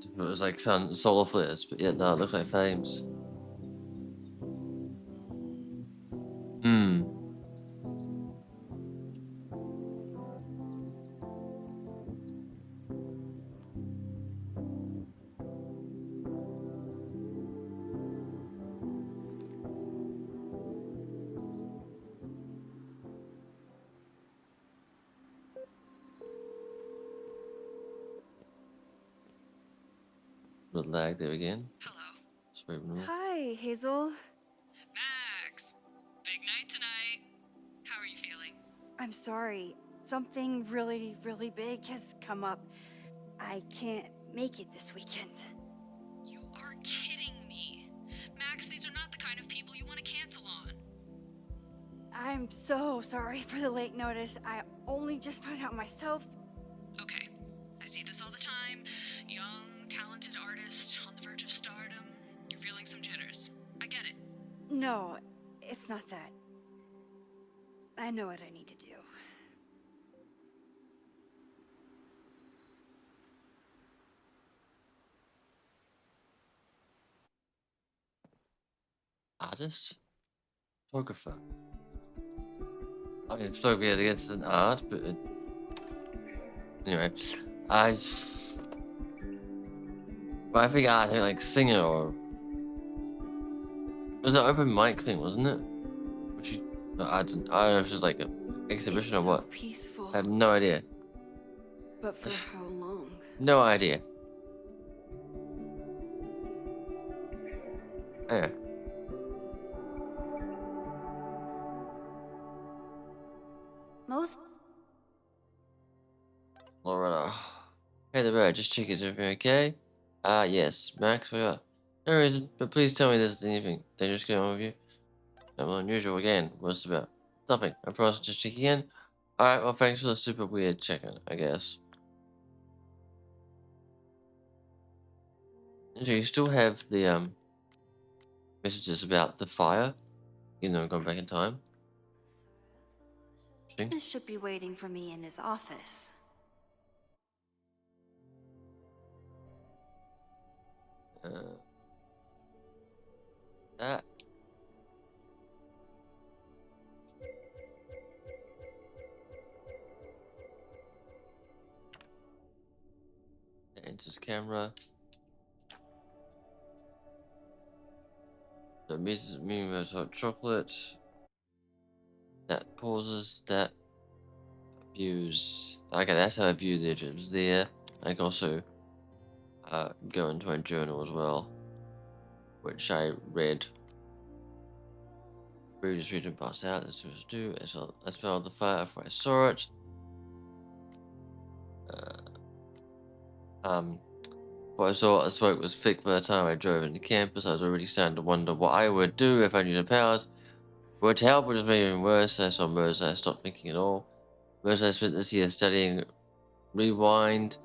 It was like solar flares, but yeah, no, it looks like flames. Hmm. Little lag there again. Hello. It's very minimal. Hi, Hazel. Max! Big night tonight. How are you feeling? I'm sorry. Something really, really big has come up. I can't make it this weekend. You are kidding me. Max, these are not the kind of people you want to cancel on. I'm so sorry for the late notice. I only just found out myself. Okay. I see this all the time. Young, talented artist on the verge of stardom. You're feeling some jitters. I get it. No, it's not that. I know what I need to do. Artist? Photographer. I mean, photography, I guess, is an art, but anyway, but I think art, I think like singer or it was an open mic thing, wasn't it? Which no, I don't know if it's just like an exhibition It's or what. so peaceful. I have no idea. But for how long? No idea. Yeah. Hey there, just check is everything okay? Yes. Max, we are. No reason, but please tell me there's anything dangerous going on with you. I'm unusual again. What's it about? Nothing. I promise just checking in. Alright, well thanks for the super weird check-in, I guess. So you still have the messages about the fire, even though I'm going back in time. Interesting. This should be waiting for me in his office. That. Enters camera. So Mrs. Mimi's hot chocolate. That pauses. That views. Okay, that's how I view the items there. I can also go into my journal as well, which I read. Just read and pass out. This was due. I smelled the fire before I saw it. What I saw, the smoke was thick by the time I drove into campus. I was already starting to wonder what I would do if I knew the powers would help, which made it even worse. I saw Mercer. I stopped thinking at all. Mercer, I spent this year studying Rewind.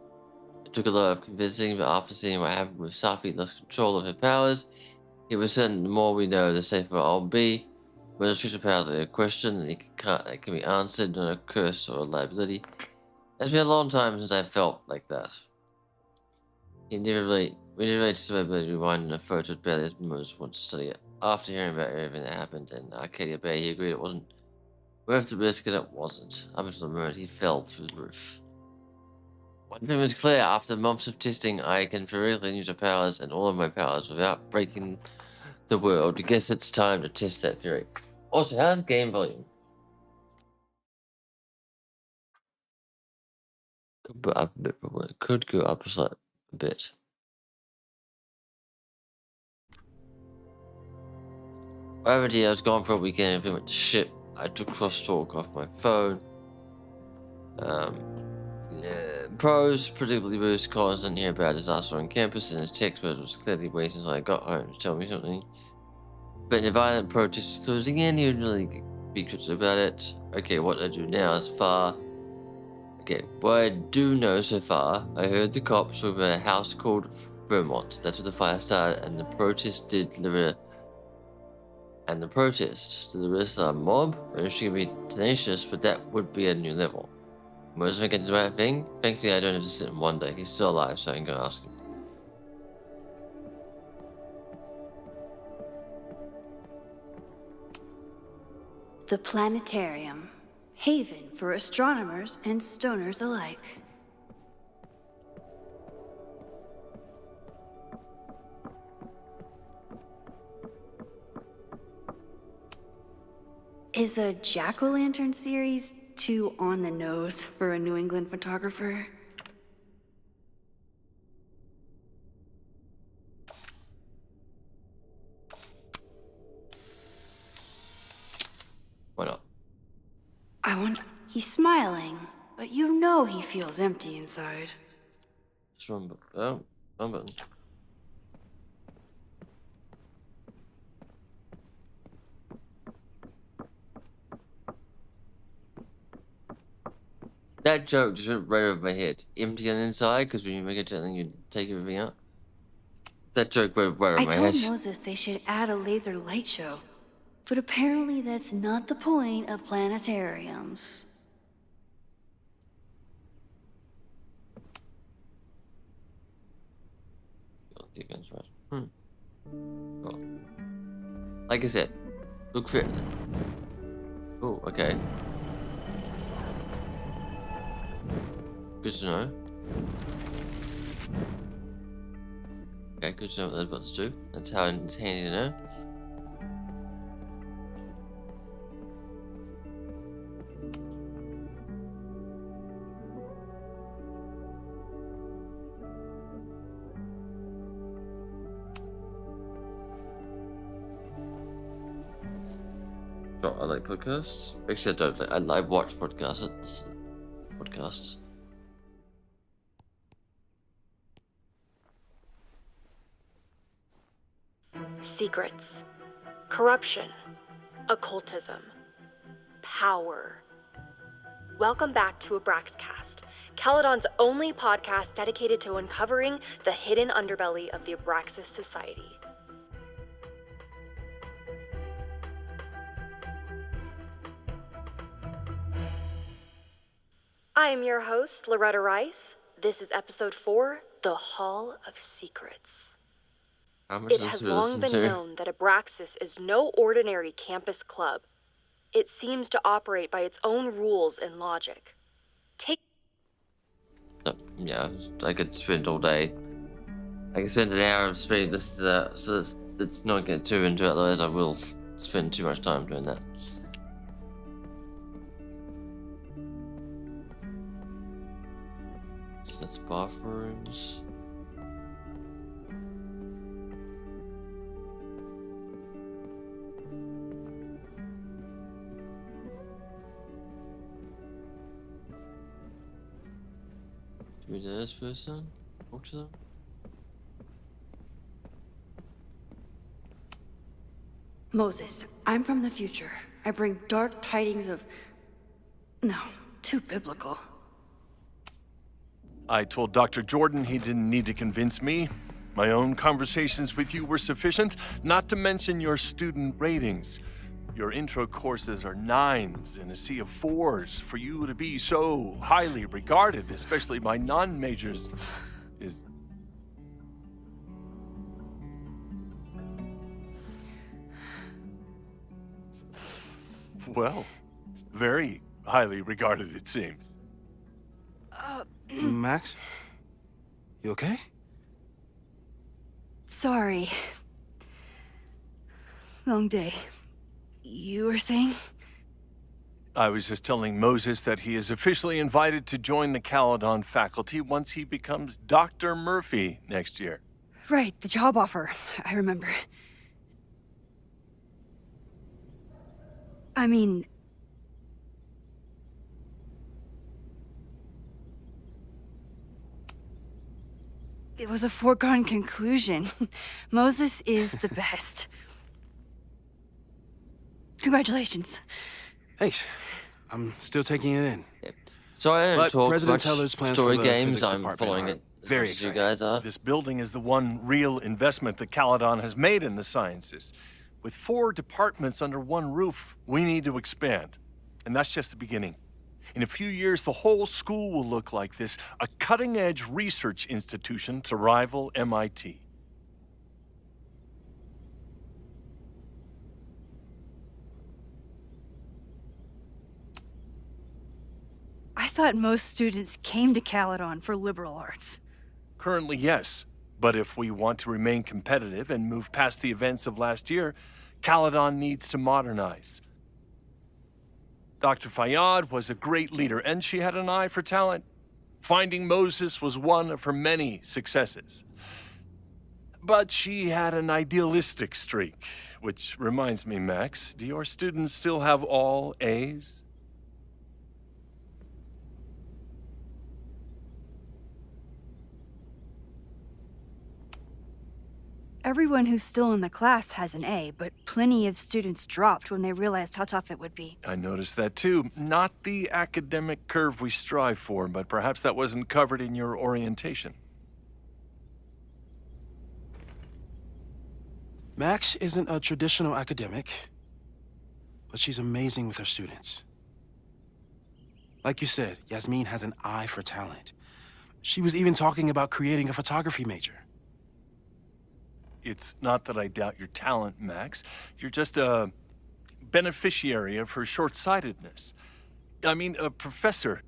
It took a lot of convincing, but after seeing what happened with Safi lost control of her powers, it was certain the more we know, the safer I'll be. Mercer's future powers are a question that can be answered, not a curse or a liability. It's been a long time since I felt like that. We never really discovered ability to rewind in a photo as barely as most want to study it. After hearing about everything that happened in Arcadia Bay, he agreed it wasn't worth the risk, and it wasn't. Up until the moment he fell through the roof. One thing was clear: after months of testing, I can theoretically use my powers and all of my powers without breaking the world. I guess it's time to test that theory. Also, how's game volume? Could go up a bit, probably. Could go up a bit. Already, I was gone for a weekend. Everything went to shit. I took crosstalk off my phone. Pros, predictably boost, cons didn't hear about disaster on campus, and his text message was clearly waiting until I got home to tell me something. But a violent protest was closing in, he would really be critical about it. Okay, what I do now is far. Okay, what I do know so far, I heard the cops were at a house called Vermont. That's where the fire started, and the protest did deliver. And the protest to the rest of the mob, she can be tenacious, but that would be a new level. Most think it's the right thing. Thankfully, I don't have to sit and wonder. He's still alive, so I can go ask him. The planetarium, haven for astronomers and stoners alike. Is a jack-o'-lantern series too on the nose for a New England photographer? Why not? I wonder. He's smiling, but you know he feels empty inside. Strong, oh, button. That joke just went right over my head. Empty on the inside, because when you make it something, you take everything out. That joke went right over my head. I told Moses they should add a laser light show, but apparently that's not the point of planetariums. Well, like I said, look fit. Oh, okay. Good to know. Okay, good to know what those buttons do. That's how it's handy to know. Oh, I like podcasts. Actually, I don't. I watch podcasts. Podcasts. Secrets. Corruption. Occultism. Power. Welcome back to Abraxcast, Caledon's only podcast dedicated to uncovering the hidden underbelly of the Abraxas Society. I am your host, Loretta Rice. This is episode 4, The Hall of Secrets. How much It has long been known that Abraxas is no ordinary campus club. It seems to operate by its own rules and logic. Yeah, I could spend all day. I could spend an hour of streaming this, so let's not get too into it, otherwise I will spend too much time doing that. So that's bathrooms. Do we do this person? Talk to them? Moses, I'm from the future. I bring dark tidings of... No, too biblical. I told Dr. Jordan he didn't need to convince me. My own conversations with you were sufficient, not to mention your student ratings. Your intro courses are 9s in a sea of 4s. For you to be so highly regarded, especially by non-majors, is... Well, very highly regarded, it seems. Max? You okay? Sorry. Long day. You were saying? I was just telling Moses that he is officially invited to join the Caledon faculty once he becomes Dr. Murphy next year. Right, the job offer. I remember. I mean... It was a foregone conclusion. Moses is the best. Congratulations. Thanks. I'm still taking it in. Yep. So I don't talk President much Teller's plans story for the games, physics I'm department following are it as very much as you exciting. guys are. This building is the one real investment that Caledon has made in the sciences. With 4 departments under one roof, we need to expand. And that's just the beginning. In a few years, the whole school will look like this, a cutting-edge research institution to rival MIT. I thought most students came to Caledon for liberal arts. Currently, yes. But if we want to remain competitive and move past the events of last year, Caledon needs to modernize. Dr. Fayyad was a great leader, and she had an eye for talent. Finding Moses was one of her many successes. But she had an idealistic streak, which reminds me, Max, do your students still have all A's? Everyone who's still in the class has an A, but plenty of students dropped when they realized how tough it would be. I noticed that too. Not the academic curve we strive for, but perhaps that wasn't covered in your orientation. Max isn't a traditional academic, but she's amazing with her students. Like you said, Yasmin has an eye for talent. She was even talking about creating a photography major. It's not that I doubt your talent, Max. You're just a beneficiary of her short-sightedness. I mean, a professor,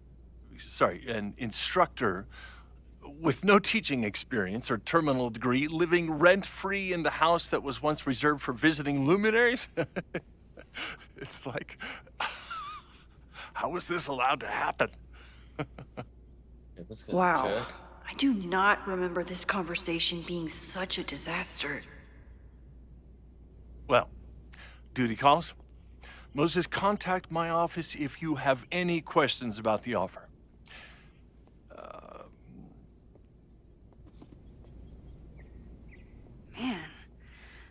an instructor with no teaching experience or terminal degree, living rent-free in the house that was once reserved for visiting luminaries? It's like, how was this allowed to happen? Wow. I do not remember this conversation being such a disaster. Well, duty calls. Moses, contact my office if you have any questions about the offer. Man,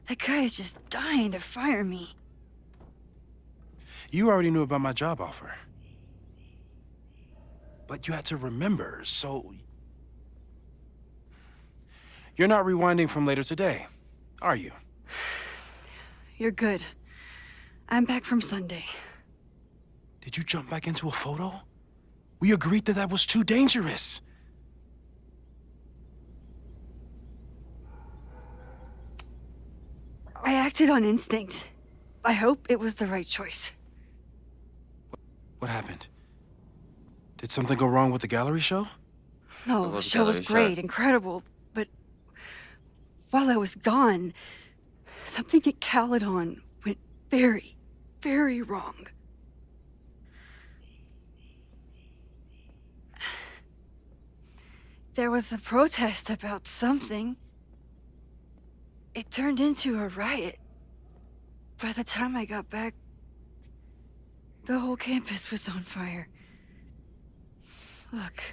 That guy is just dying to fire me. You already knew about my job offer. But you had to remember, so... You're not rewinding from later today, are you? You're good. I'm back from Sunday. Did you jump back into a photo? We agreed that that was too dangerous. I acted on instinct. I hope it was the right choice. What happened? Did something go wrong with the gallery show? No, the show was great, incredible, but while I was gone, something at Caledon went very, very wrong. There was a protest about something. It turned into a riot. By the time I got back, the whole campus was on fire. Look.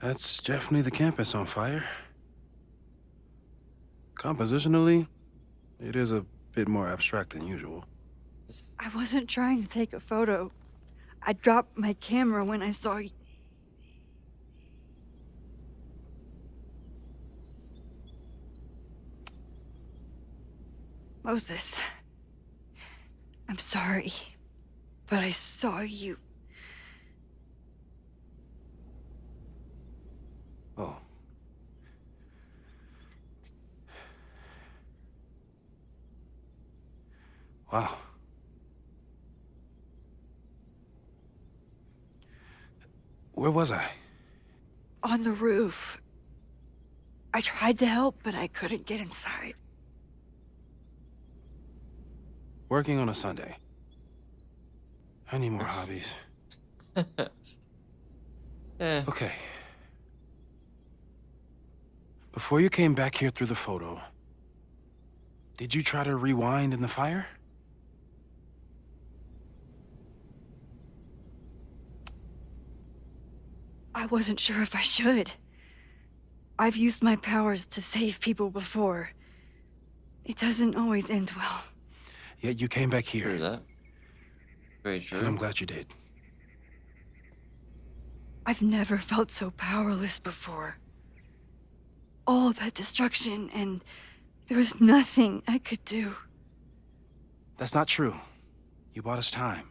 That's definitely the campus on fire. Compositionally, it is a bit more abstract than usual. I wasn't trying to take a photo. I dropped my camera when I saw you. Moses, I'm sorry, but I saw you. Oh. Wow. Where was I? On the roof. I tried to help, but I couldn't get inside. Working on a Sunday. I need more hobbies. Okay. Before you came back here through the photo, did you try to rewind in the fire? I wasn't sure if I should. I've used my powers to save people before. It doesn't always end well. Yet you came back here. True that. Very true. And I'm glad you did. I've never felt so powerless before. All that destruction, and there was nothing I could do. That's not true. You bought us time.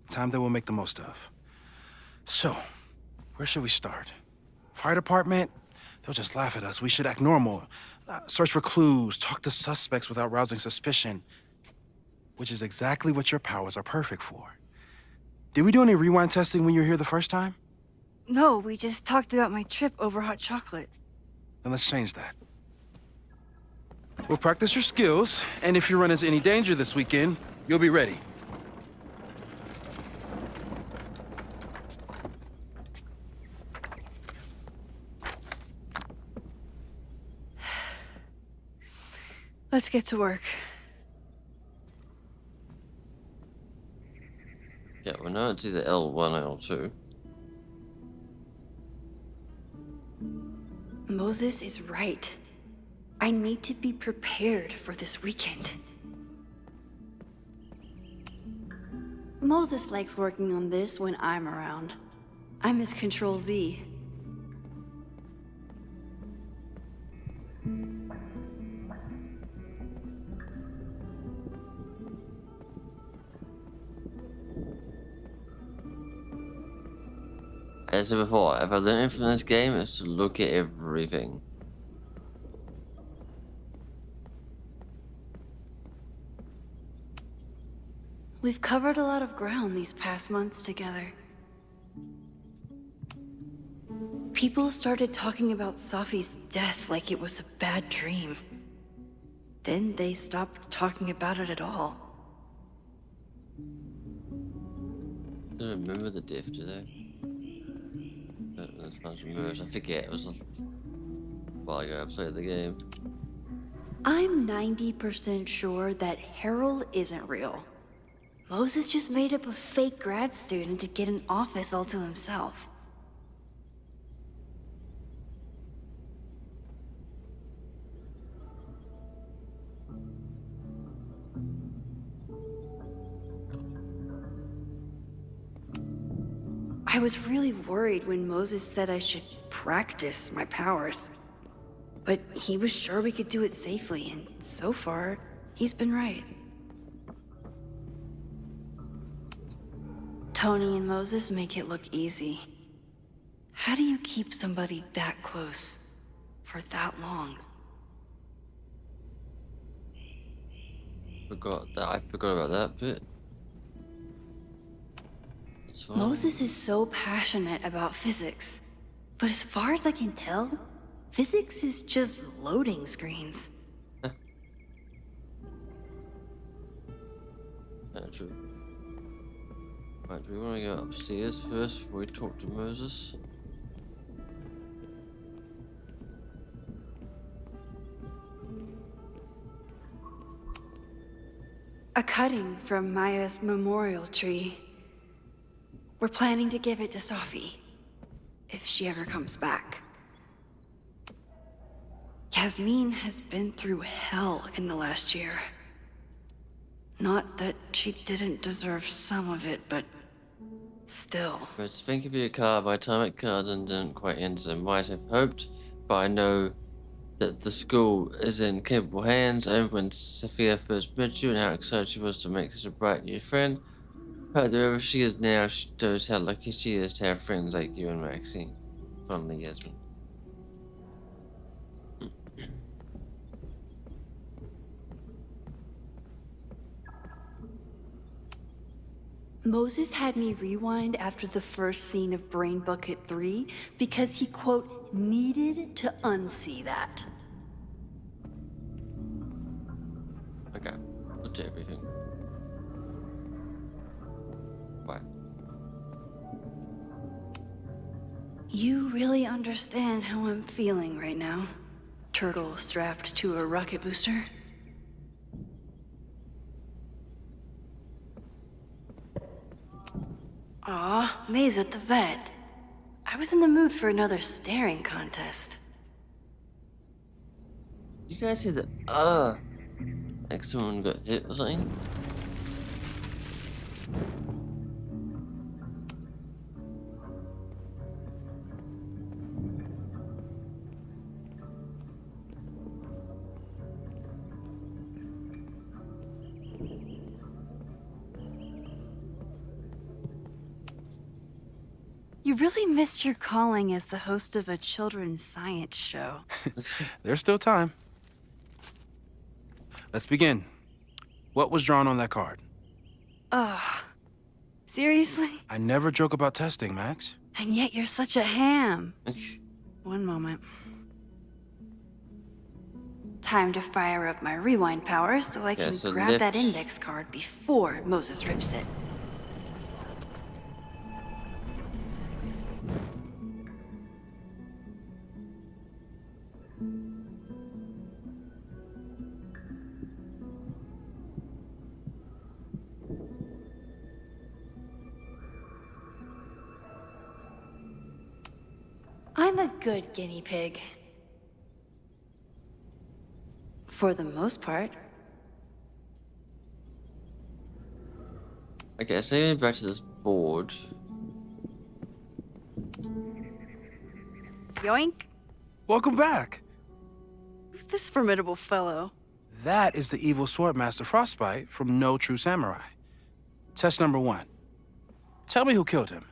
Time that we'll make the most of. So, where should we start? Fire department? They'll just laugh at us. We should act normal. Search for clues, talk to suspects without rousing suspicion. Which is exactly what your powers are perfect for. Did we do any rewind testing when you were here the first time? No, we just talked about my trip over hot chocolate. Then let's change that. We'll practice your skills, and if you run into any danger this weekend, you'll be ready. Let's get to work. Yeah, we know it's either L1 or L2. Moses is right. I need to be prepared for this weekend. Moses likes working on this when I'm around. I'm his Control Z. As I said before, if I learn anything from this game, it's to look at everything. We've covered a lot of ground these past months together. People started talking about Safi's death like it was a bad dream. Then they stopped talking about it at all. I don't remember the death, do they? I forget, it was a while ago I played the game. I'm 90% sure that Harold isn't real. Moses just made up a fake grad student to get an office all to himself. I was really worried when Moses said I should practice my powers. But he was sure we could do it safely, and so far, he's been right. Tony and Moses make it look easy. How do you keep somebody that close for that long? I forgot about that bit. Moses is so passionate about physics, but as far as I can tell, physics is just loading screens. True. Right, do we want to go upstairs first before we talk to Moses? A cutting from Maya's memorial tree. We're planning to give it to Sophie, if she ever comes back. Yasmin has been through hell in the last year. Not that she didn't deserve some of it, but still. Let's think of your card. My atomic card didn't quite enter. Might have hoped, but I know that the school is in capable hands. And when Sophia first met you and how excited she was to make such a bright new friend, but wherever she is now, she knows how lucky she is to have friends like you and Maxine. Fondly, Yasmin. Moses had me rewind after the first scene of Brain Bucket 3 because he, quote, needed to unsee that. Okay, we'll do everything. Why? You really understand how I'm feeling right now. Turtle strapped to a rocket booster. Aw, May's at the vet. I was in the mood for another staring contest. Did you guys hear that? Like someone got hit or something? You really missed your calling as the host of a children's science show. There's still time. Let's begin. What was drawn on that card? Seriously? I never joke about testing, Max. And yet you're such a ham. One moment. Time to fire up my rewind powers so I can grab that index card before Moses rips it. I'm a good guinea pig. For the most part. Okay, so maybe back to this board. Yoink. Welcome back. Who's this formidable fellow? That is the evil swordmaster Frostbite from No True Samurai. Test number 1. Tell me who killed him.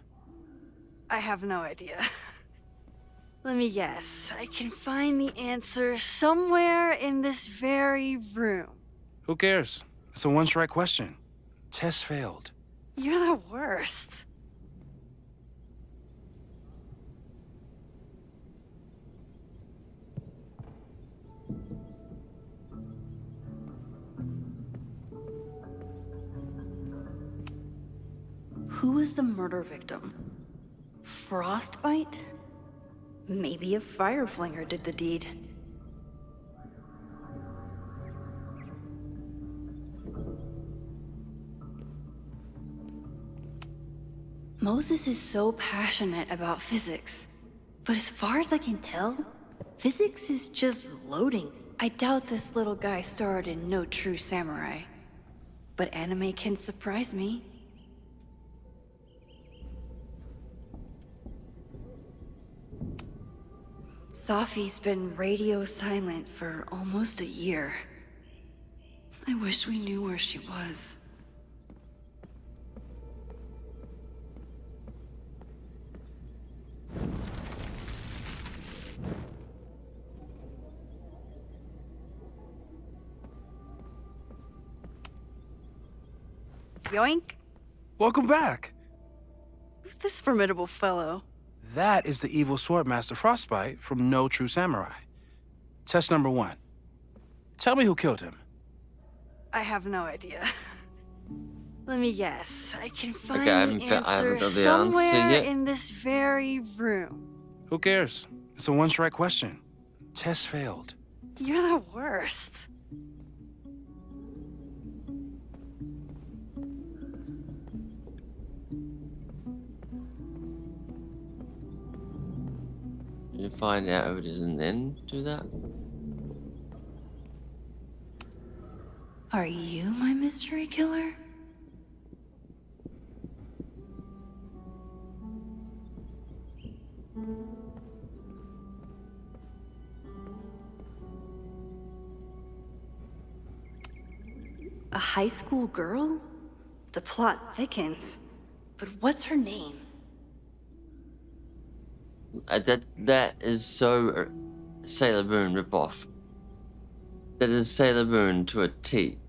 I have no idea. Let me guess. I can find the answer somewhere in this very room. Who cares? It's a one-strike question. Test failed. You're the worst. Who was the murder victim? Frostbite? Maybe a fire flinger did the deed. Moses is so passionate about physics. But as far as I can tell, physics is just loading. I doubt this little guy starred in No True Samurai. But anime can surprise me. Safi's been radio silent for almost a year. I wish we knew where she was. Yoink! Welcome back. Who's this formidable fellow? That is the evil Swordmaster Frostbite from No True Samurai. Test number 1. Tell me who killed him. I have no idea. Let me guess. I can find Okay, I the haven't answer got the somewhere answer yet. in this very room. Who cares? It's a one-strike question. Test failed. You're the worst. You find out who it is and then do that? Are you my mystery killer? A high school girl? The plot thickens. But what's her name? That is so Sailor Moon ripoff. That is Sailor Moon to a T.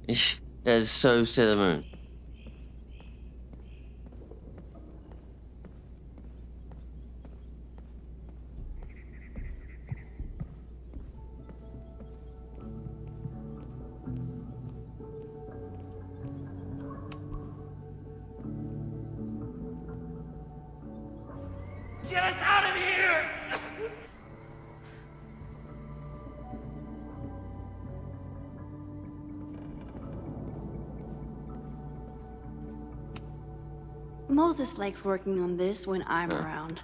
That is so Sailor Moon. Get us out of here! Moses likes working on this when I'm around.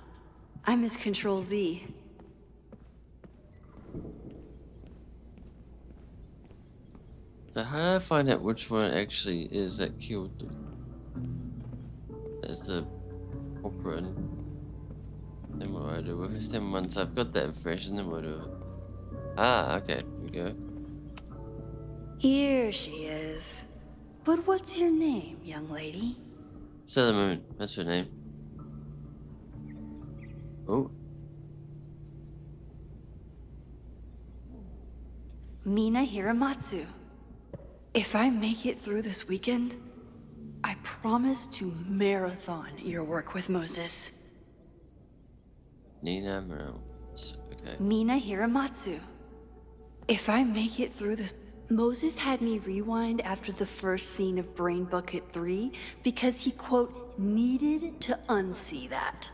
I'm his Control Z. So how do I find out which one actually is that killed them? That's the opera. Then what do I do with it? Then once I've got that information, then what do I do? Ah, okay, here we go. Here she is. But what's your name, young lady? Sailor Moon, that's her name. Oh. Mina Hiramatsu. If I make it through this weekend, I promise to marathon your work with Moses. Nina Morel. Okay. Mina Hiramatsu. If I make it through this... Moses had me rewind after the first scene of Brain Bucket 3 because he, quote, needed to unsee that.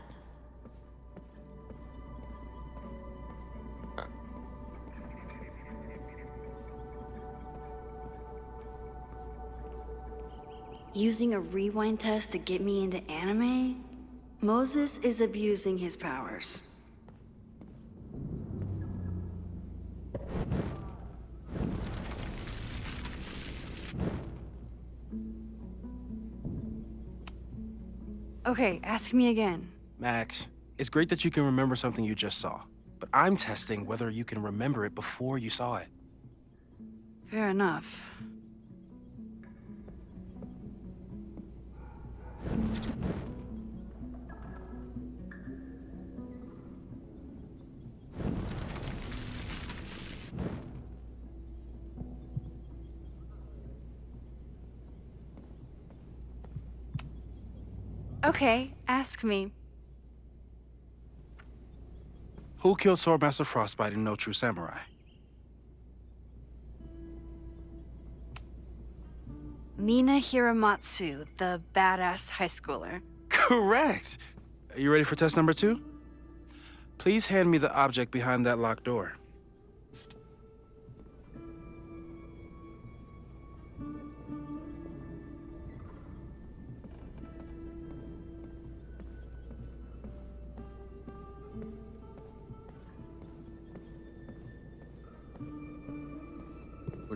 Using a rewind test to get me into anime? Moses is abusing his powers. Okay, ask me again. Max, it's great that you can remember something you just saw, but I'm testing whether you can remember it before you saw it. Fair enough. Okay, ask me. Who killed Swordmaster Frostbite in No True Samurai? Mina Hiramatsu, the badass high schooler. Correct! Are you ready for test number 2? Please hand me the object behind that locked door.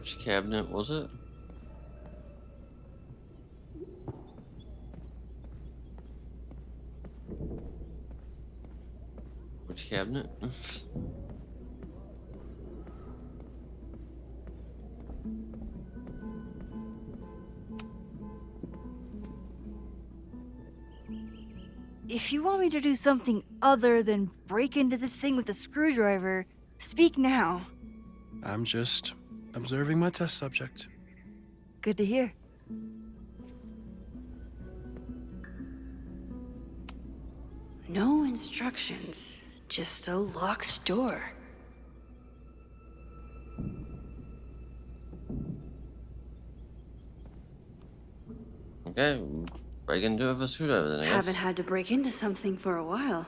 Which cabinet was it? Which cabinet? If you want me to do something other than break into this thing with a screwdriver, speak now. I'm just observing my test subject. Good to hear. No instructions, just a locked door. Okay, break into it with a screwdriver then, I guess. Haven't had to break into something for a while.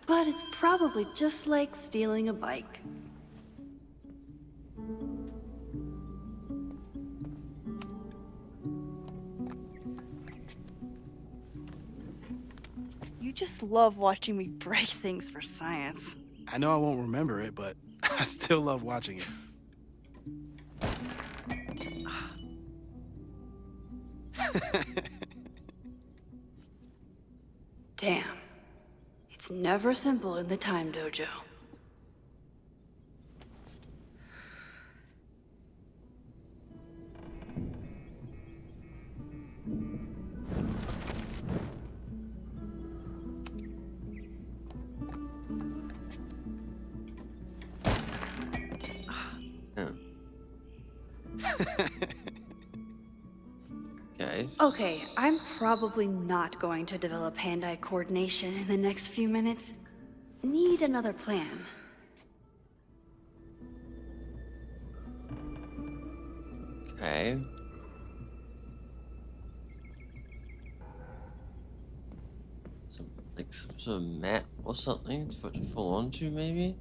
But it's probably just like stealing a bike. You just love watching me break things for science. I know I won't remember it, but I still love watching it. Damn. It's never simple in the time dojo. Okay. Okay, I'm probably not going to develop hand-eye coordination in the next few minutes. Need another plan. Okay. Some sort of map or something for it to fall onto, maybe?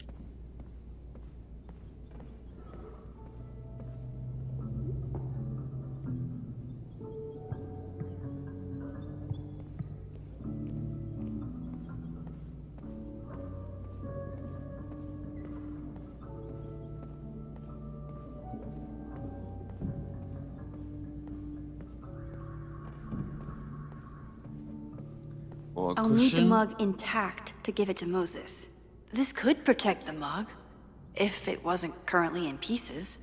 Or a I'll need the cushion? mug intact to give it to Moses. This could protect the mug, if it wasn't currently in pieces.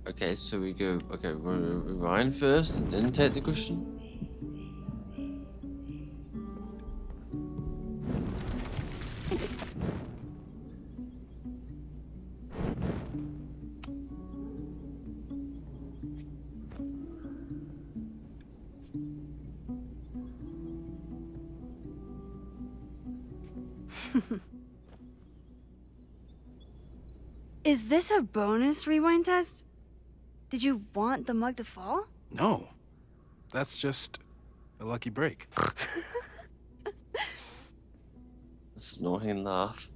Okay, so we go. Okay, we rewind first and then take the cushion. Is this a bonus rewind test? Did you want the mug to fall? No, that's just a lucky break. Snorting laugh.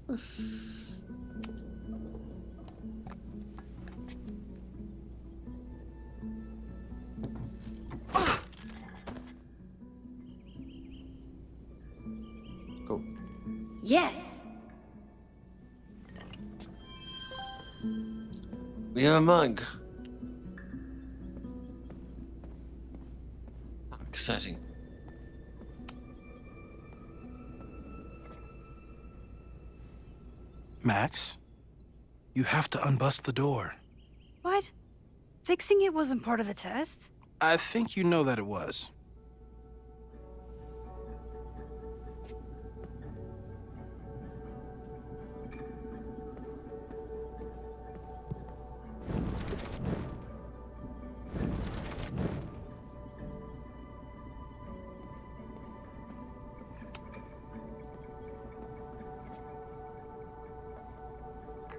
Cool. Yes. We have a mug. How exciting. Max, you have to unbust the door. What? Fixing it wasn't part of the test? I think you know that it was.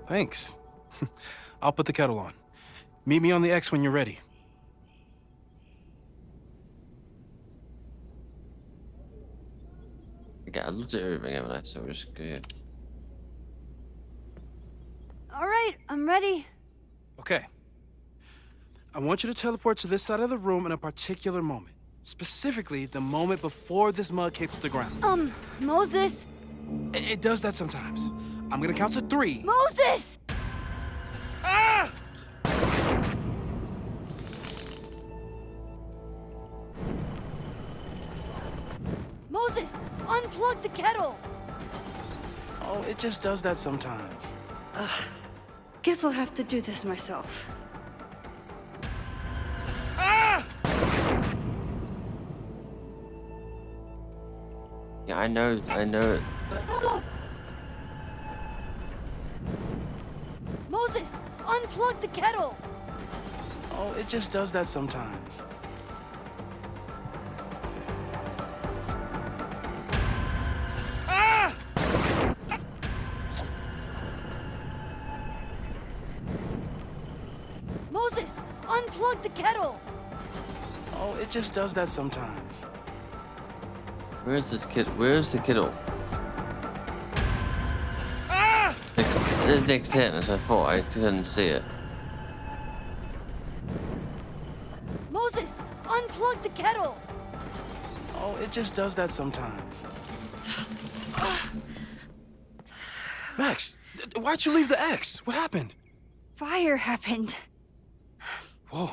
Thanks. I'll put the kettle on. Meet me on the X when you're ready. Okay, I've looked at everything, haven't I? So we're just good. All right, I'm ready. Okay. I want you to teleport to this side of the room in a particular moment. Specifically, the moment before this mug hits the ground. Moses! It does that sometimes. I'm gonna count to 3. Moses! Ah! Moses, unplug the kettle! Oh, it just does that sometimes. Guess I'll have to do this myself. Ah! Yeah, I know it. Moses, unplug the kettle! Oh, it just does that sometimes. Ah! Moses, unplug the kettle! Oh, it just does that sometimes. Where's this kid? Where's the kiddo? Ah! It takes him, as I thought. I couldn't see it. Moses, unplug the kettle! Oh, it just does that sometimes. Max, why'd you leave the X? What happened? Fire happened. Whoa.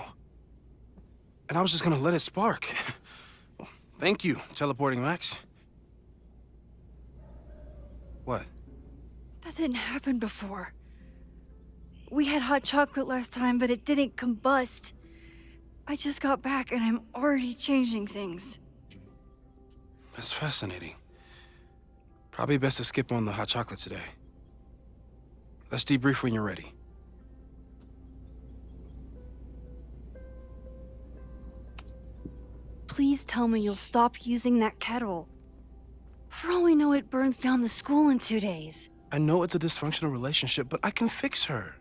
And I was just gonna let it spark. Thank you, teleporting Max. What? That didn't happen before. We had hot chocolate last time, but it didn't combust. I just got back and I'm already changing things. That's fascinating. Probably best to skip on the hot chocolate today. Let's debrief when you're ready. Please tell me you'll stop using that kettle. For all we know, it burns down the school in 2 days. I know it's a dysfunctional relationship, but I can fix her.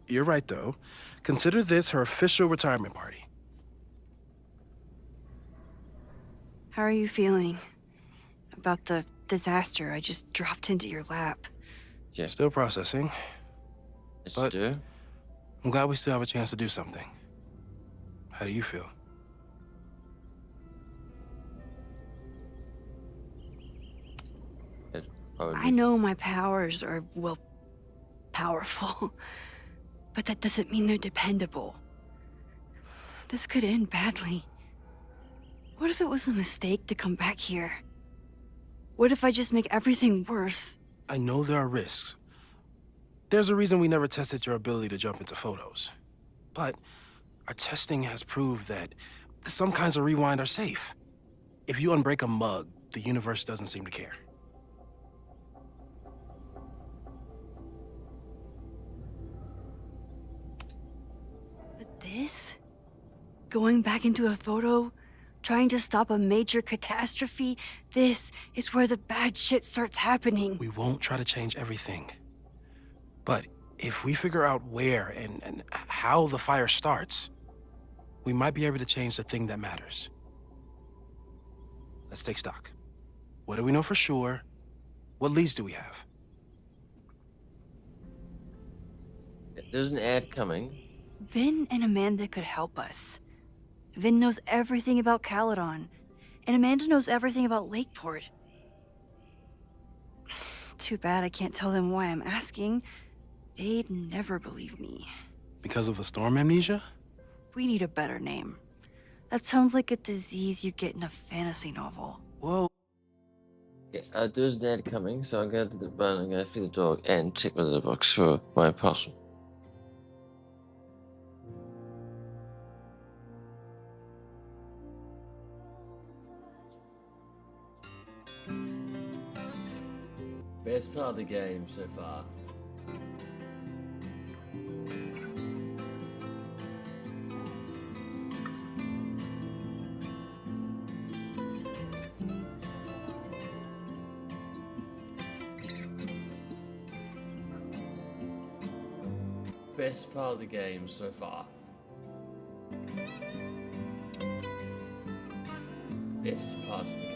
You're right, though. Consider this her official retirement party. How are you feeling about the disaster I just dropped into your lap? Yeah. Still processing. Let's But- do. I'm glad we still have a chance to do something. How do you feel? I know my powers are, well, powerful. But that doesn't mean they're dependable. This could end badly. What if it was a mistake to come back here? What if I just make everything worse? I know there are risks. There's a reason we never tested your ability to jump into photos. But our testing has proved that some kinds of rewind are safe. If you unbreak a mug, the universe doesn't seem to care. But this? Going back into a photo? Trying to stop a major catastrophe? This is where the bad shit starts happening. We won't try to change everything. But if we figure out where and how the fire starts, we might be able to change the thing that matters. Let's take stock. What do we know for sure? What leads do we have? There's an ad coming. Vin and Amanda could help us. Vin knows everything about Caledon, and Amanda knows everything about Lakeport. Too bad I can't tell them why I'm asking. They'd never believe me. Because of the storm amnesia? We need a better name. That sounds like a disease you get in a fantasy novel. Whoa. Yeah, there's an ad coming, so I'm gonna feed the dog and check one of the books for my parcel. Best part of the game so far. Best part of the game so far. Best part of the game.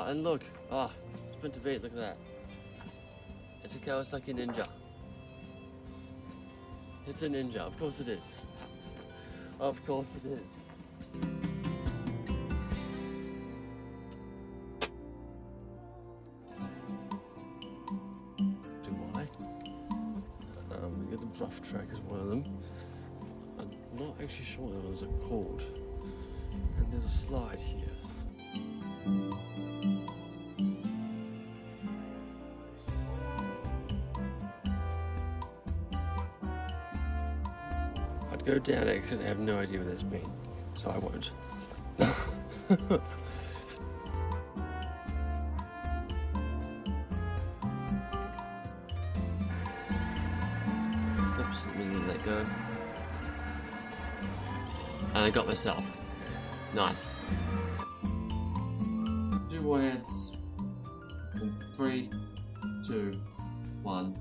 Ah, and look. Ah, sprint to beat. Look at that. It's a Kawasaki Ninja. It's a ninja. Of course it is. Of course it is. Do I? We get the bluff track as one of them. I'm not actually sure what those are called. And there's a slide here. I'd go down it because I have no idea what this means, so I won't. Oops, let me let go. And I got myself. Nice. Duets. 3, 2, 1.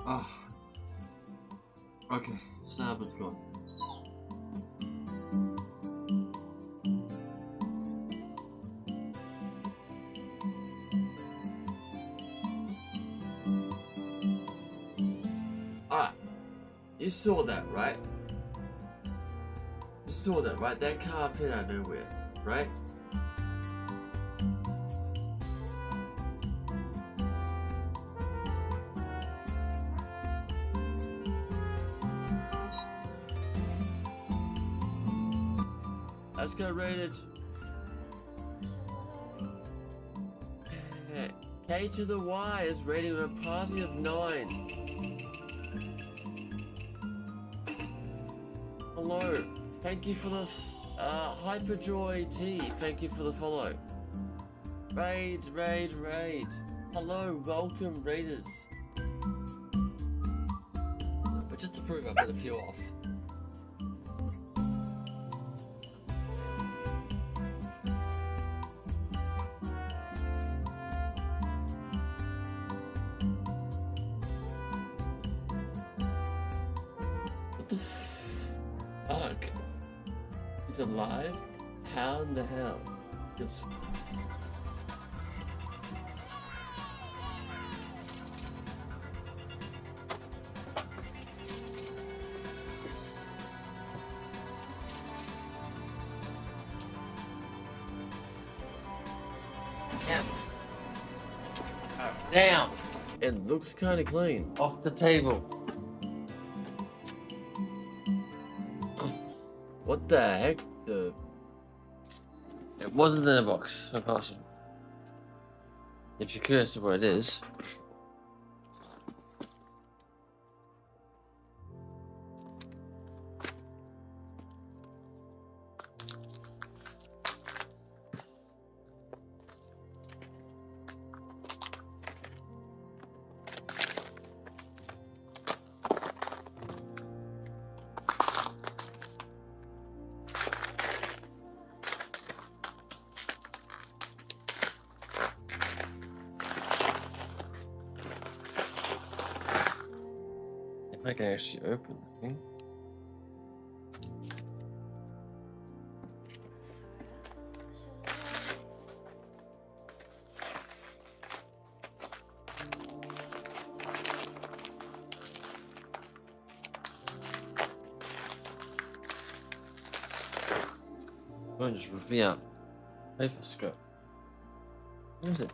Ah. Okay, Starboard's gone. Ah, you saw that, right? You saw that, right? That car appeared out of nowhere, right? Let's go rated. K to the Y is rating a party of 9. Hello. Thank you for the Hyperjoy T. Thank you for the follow. Raid. Hello, welcome raiders. But just to prove I've got a few off. Fuck. He's alive? How in the hell? It's... Down. Down. It looks kind of clean. Off the table. What the heck? It wasn't in a box, so possible. If you're curious of what it is. I can actually open the thing. I'll just review out paper scope. What is it?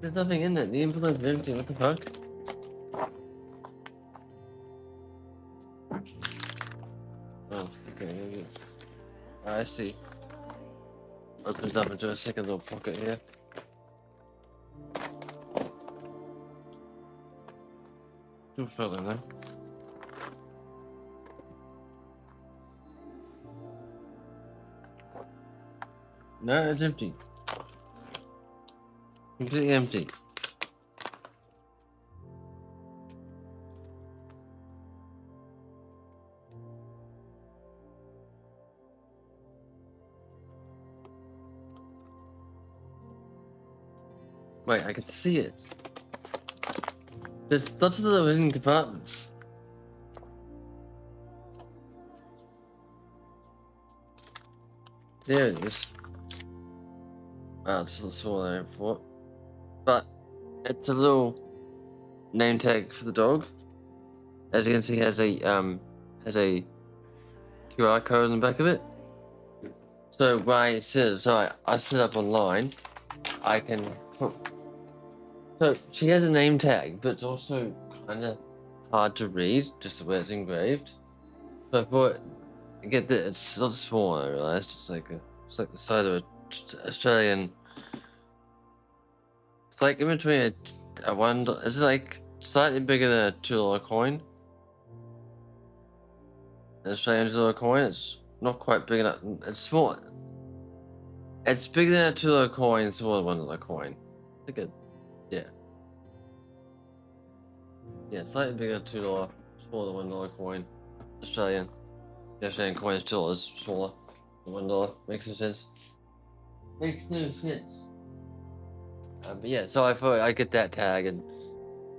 There's nothing in there. The envelope is empty. What the fuck? Oh, okay, maybe it's... I see. Opens up into a second little pocket here. Still struggling though. No, it's empty. Completely empty. Wait, I can see it. There's lots of little hidden compartments. There it is. Wow, it's a small name for it. But it's a little name tag for the dog. As you can see, has a QR code on the back of it. So when I set up online, I can put. So she has a name tag, but it's also kind of hard to read, just the way it's engraved. So I thought, get this, it's not small. I realized it's like the size of an Australian. It's like in between a $1. It's like slightly bigger than a $2 coin. An Australian $2 coin. It's not quite big enough. It's small. It's bigger than a $2 coin, smaller than $1 coin. Like a, yeah. Yeah, slightly bigger than $2, smaller than $1 coin. Australian. The Australian coin still is smaller than $1. Makes no sense. Makes no sense. But yeah, so I thought I'd get that tag, and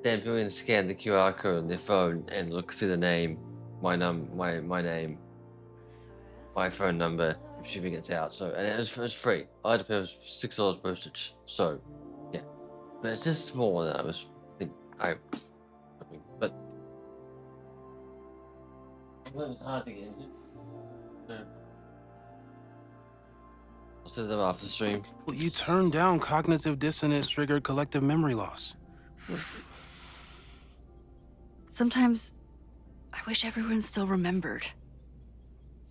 then people can scan the QR code on their phone and see the name, my name, my phone number if shipping gets out. So, and it was free. I had to pay $6 postage. So, yeah, but it's just smaller than I was thinking. But it was hard to get into. So, I'll set them off the stream. Well, you turned down cognitive dissonance triggered collective memory loss. Sometimes I wish everyone still remembered.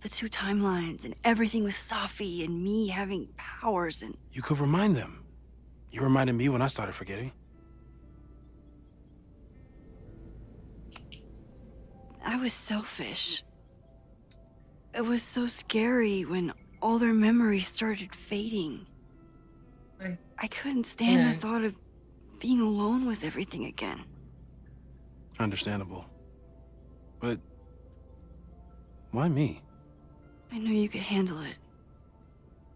The two timelines and everything with Safi and me having powers and... You could remind them. You reminded me when I started forgetting. I was selfish. It was so scary when all their memories started fading. I couldn't stand the thought of being alone with everything again. Understandable. But why me? I know you could handle it.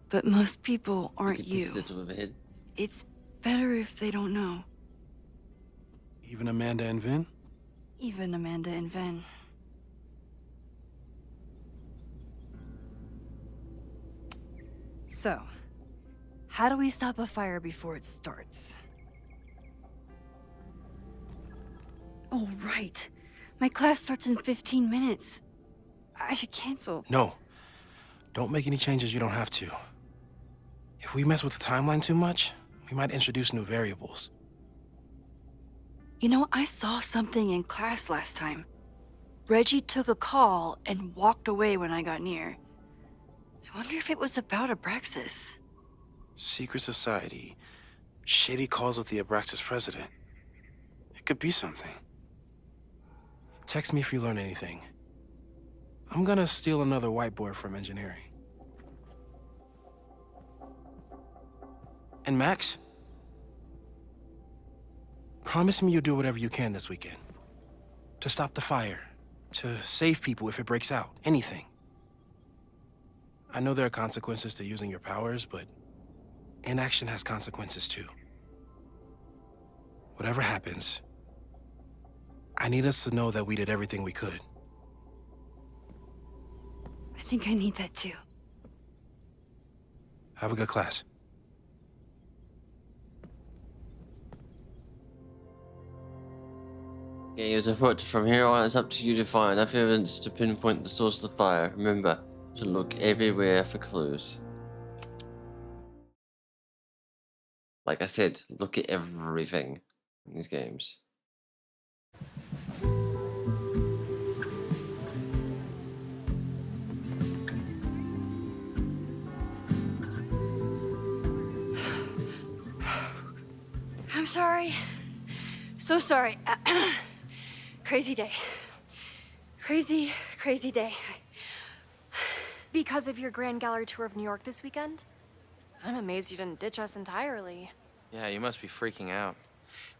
But most people aren't you. It's better if they don't know. Even Amanda and Vin? Even Amanda and Ven. So, how do we stop a fire before it starts? Oh, right. My class starts in 15 minutes. I should cancel. No. Don't make any changes you don't have to. If we mess with the timeline too much, we might introduce new variables. You know, I saw something in class last time. Reggie took a call and walked away when I got near. I wonder if it was about Abraxas. Secret society. Shady calls with the Abraxas president. It could be something. Text me if you learn anything. I'm gonna steal another whiteboard from engineering. And Max? Promise me you'll do whatever you can this weekend. To stop the fire. To save people if it breaks out. Anything. I know there are consequences to using your powers, but inaction has consequences too. Whatever happens, I need us to know that we did everything we could. I think I need that too. Have a good class. Yeah, use a foot. From here on, it's up to you to find enough evidence to pinpoint the source of the fire. Remember to look everywhere for clues. Like I said, look at everything in these games. I'm sorry. So sorry. Crazy day. Crazy, crazy day. Because of your Grand Gallery tour of New York this weekend? I'm amazed you didn't ditch us entirely. Yeah, you must be freaking out.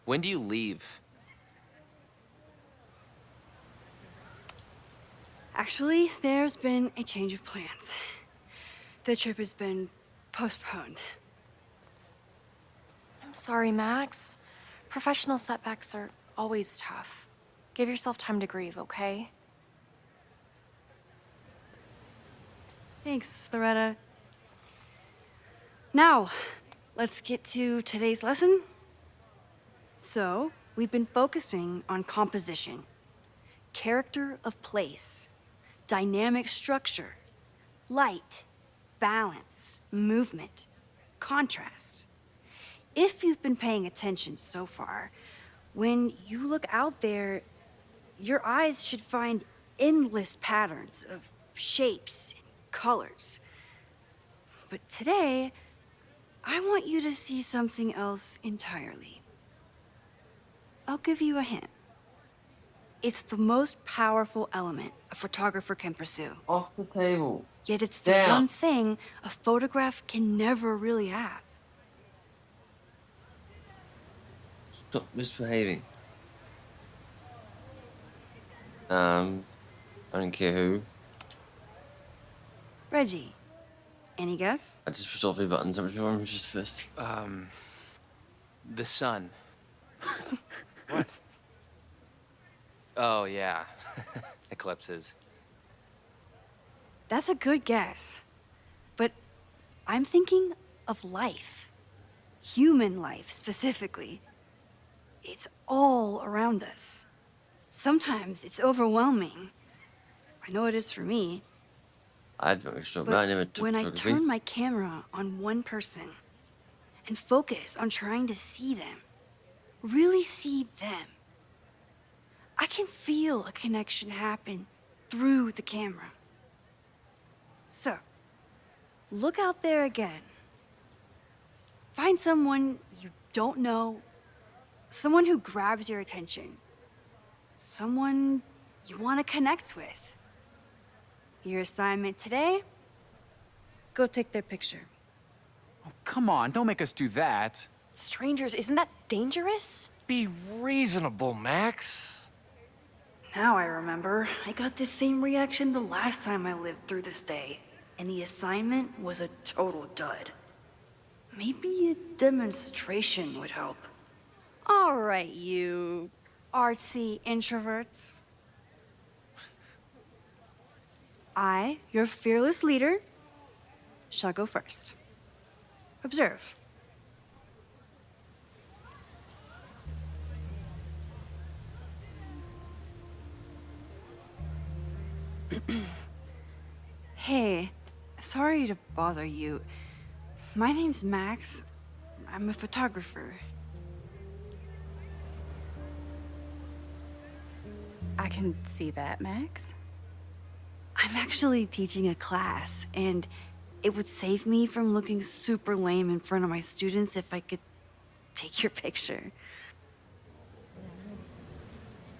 When do you leave? Actually, there's been a change of plans. The trip has been postponed. I'm sorry, Max. Professional setbacks are always tough. Give yourself time to grieve, okay? Thanks, Loretta. Now, let's get to today's lesson. So, we've been focusing on composition, character of place, dynamic structure, light, balance, movement, contrast. If you've been paying attention so far, when you look out there, your eyes should find endless patterns of shapes and colors. But today, I want you to see something else entirely. I'll give you a hint. It's the most powerful element a photographer can pursue. Off the table. Yet it's the Down. one thing a photograph can never really have. Stop misbehaving. I don't care who. Reggie, any guess? I just pushed all 3 buttons. Which one was just first? The sun. What? Oh, yeah. Eclipses. That's a good guess. But I'm thinking of life. Human life, specifically. It's all around us. Sometimes it's overwhelming. I know it is for me. I'd very sure, but But I never took when I photography. turn my camera on one person and focus on trying to see them, really see them, I can feel a connection happen through the camera. So, look out there again. Find someone you don't know, someone who grabs your attention, someone you want to connect with. Your assignment today? Go take their picture. Oh, come on, don't make us do that. Strangers, isn't that dangerous? Be reasonable, Max. Now I remember. I got the same reaction the last time I lived through this day, and the assignment was a total dud. Maybe a demonstration would help. All right, you artsy introverts. I, your fearless leader, shall go first. Observe. Hey, sorry to bother you. My name's Max. I'm a photographer. I can see that, Max. I'm actually teaching a class, and it would save me from looking super lame in front of my students if I could take your picture.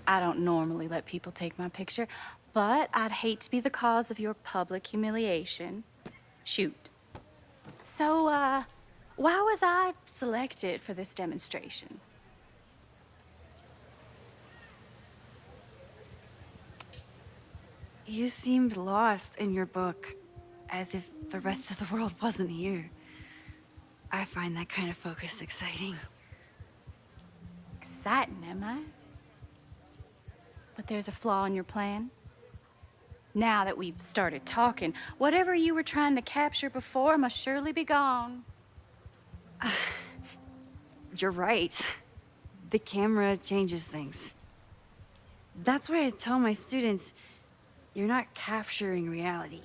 I don't normally let people take my picture, but I'd hate to be the cause of your public humiliation. Shoot. So, why was I selected for this demonstration? You seemed lost in your book, as if the rest of the world wasn't here. I find that kind of focus exciting. Exciting, am I? But there's a flaw in your plan. Now that we've started talking, whatever you were trying to capture before must surely be gone. You're right. The camera changes things. That's why I tell my students, you're not capturing reality.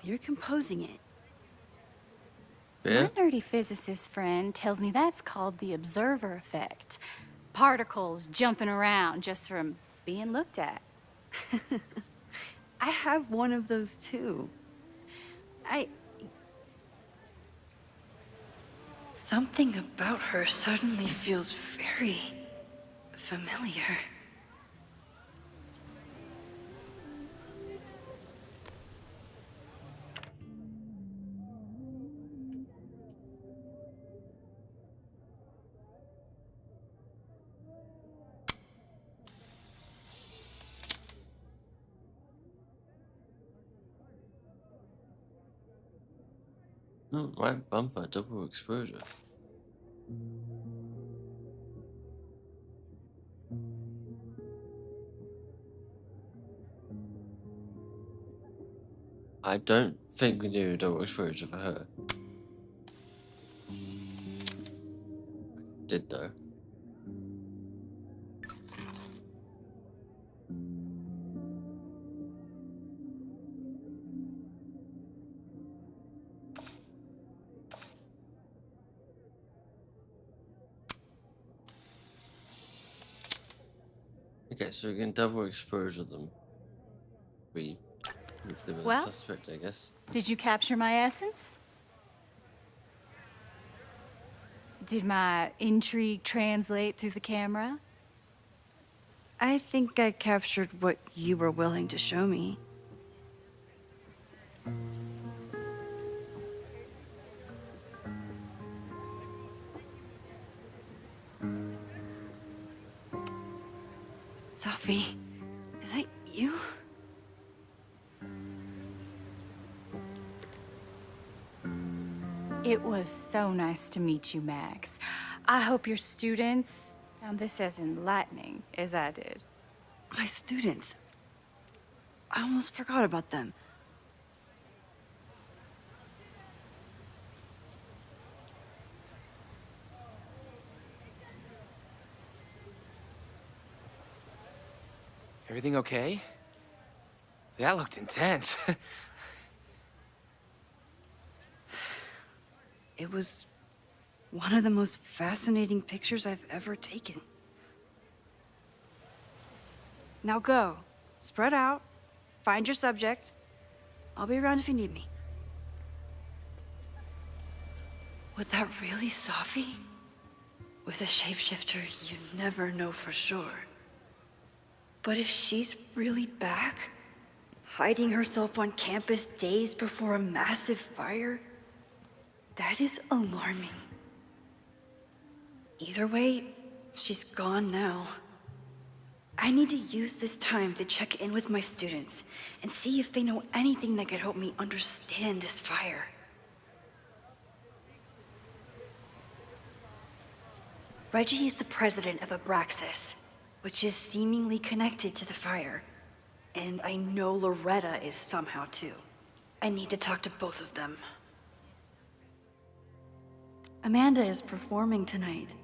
You're composing it. Yeah? My nerdy physicist friend tells me that's called the observer effect. Particles jumping around just from being looked at. I have one of those too. Something about her suddenly feels very familiar. Right bumper, double exposure. I don't think we do double exposure for her. Did though. Okay, so we can double exposure them. We put them in a Well? suspect, I guess. Did you capture my essence? Did my intrigue translate through the camera? I think I captured what you were willing to show me. Sophie, is that you? It was so nice to meet you, Max. I hope your students found this as enlightening as I did. My students. I almost forgot about them. Everything okay? That looked intense. It was one of the most fascinating pictures I've ever taken. Now go. Spread out. Find your subject. I'll be around if you need me. Was that really Sophie? With a shapeshifter, you never know for sure. But if she's really back, hiding herself on campus days before a massive fire, that is alarming. Either way, she's gone now. I need to use this time to check in with my students and see if they know anything that could help me understand this fire. Reggie is the president of Abraxas, which is seemingly connected to the fire. And I know Loretta is somehow too. I need to talk to both of them. Amanda is performing tonight.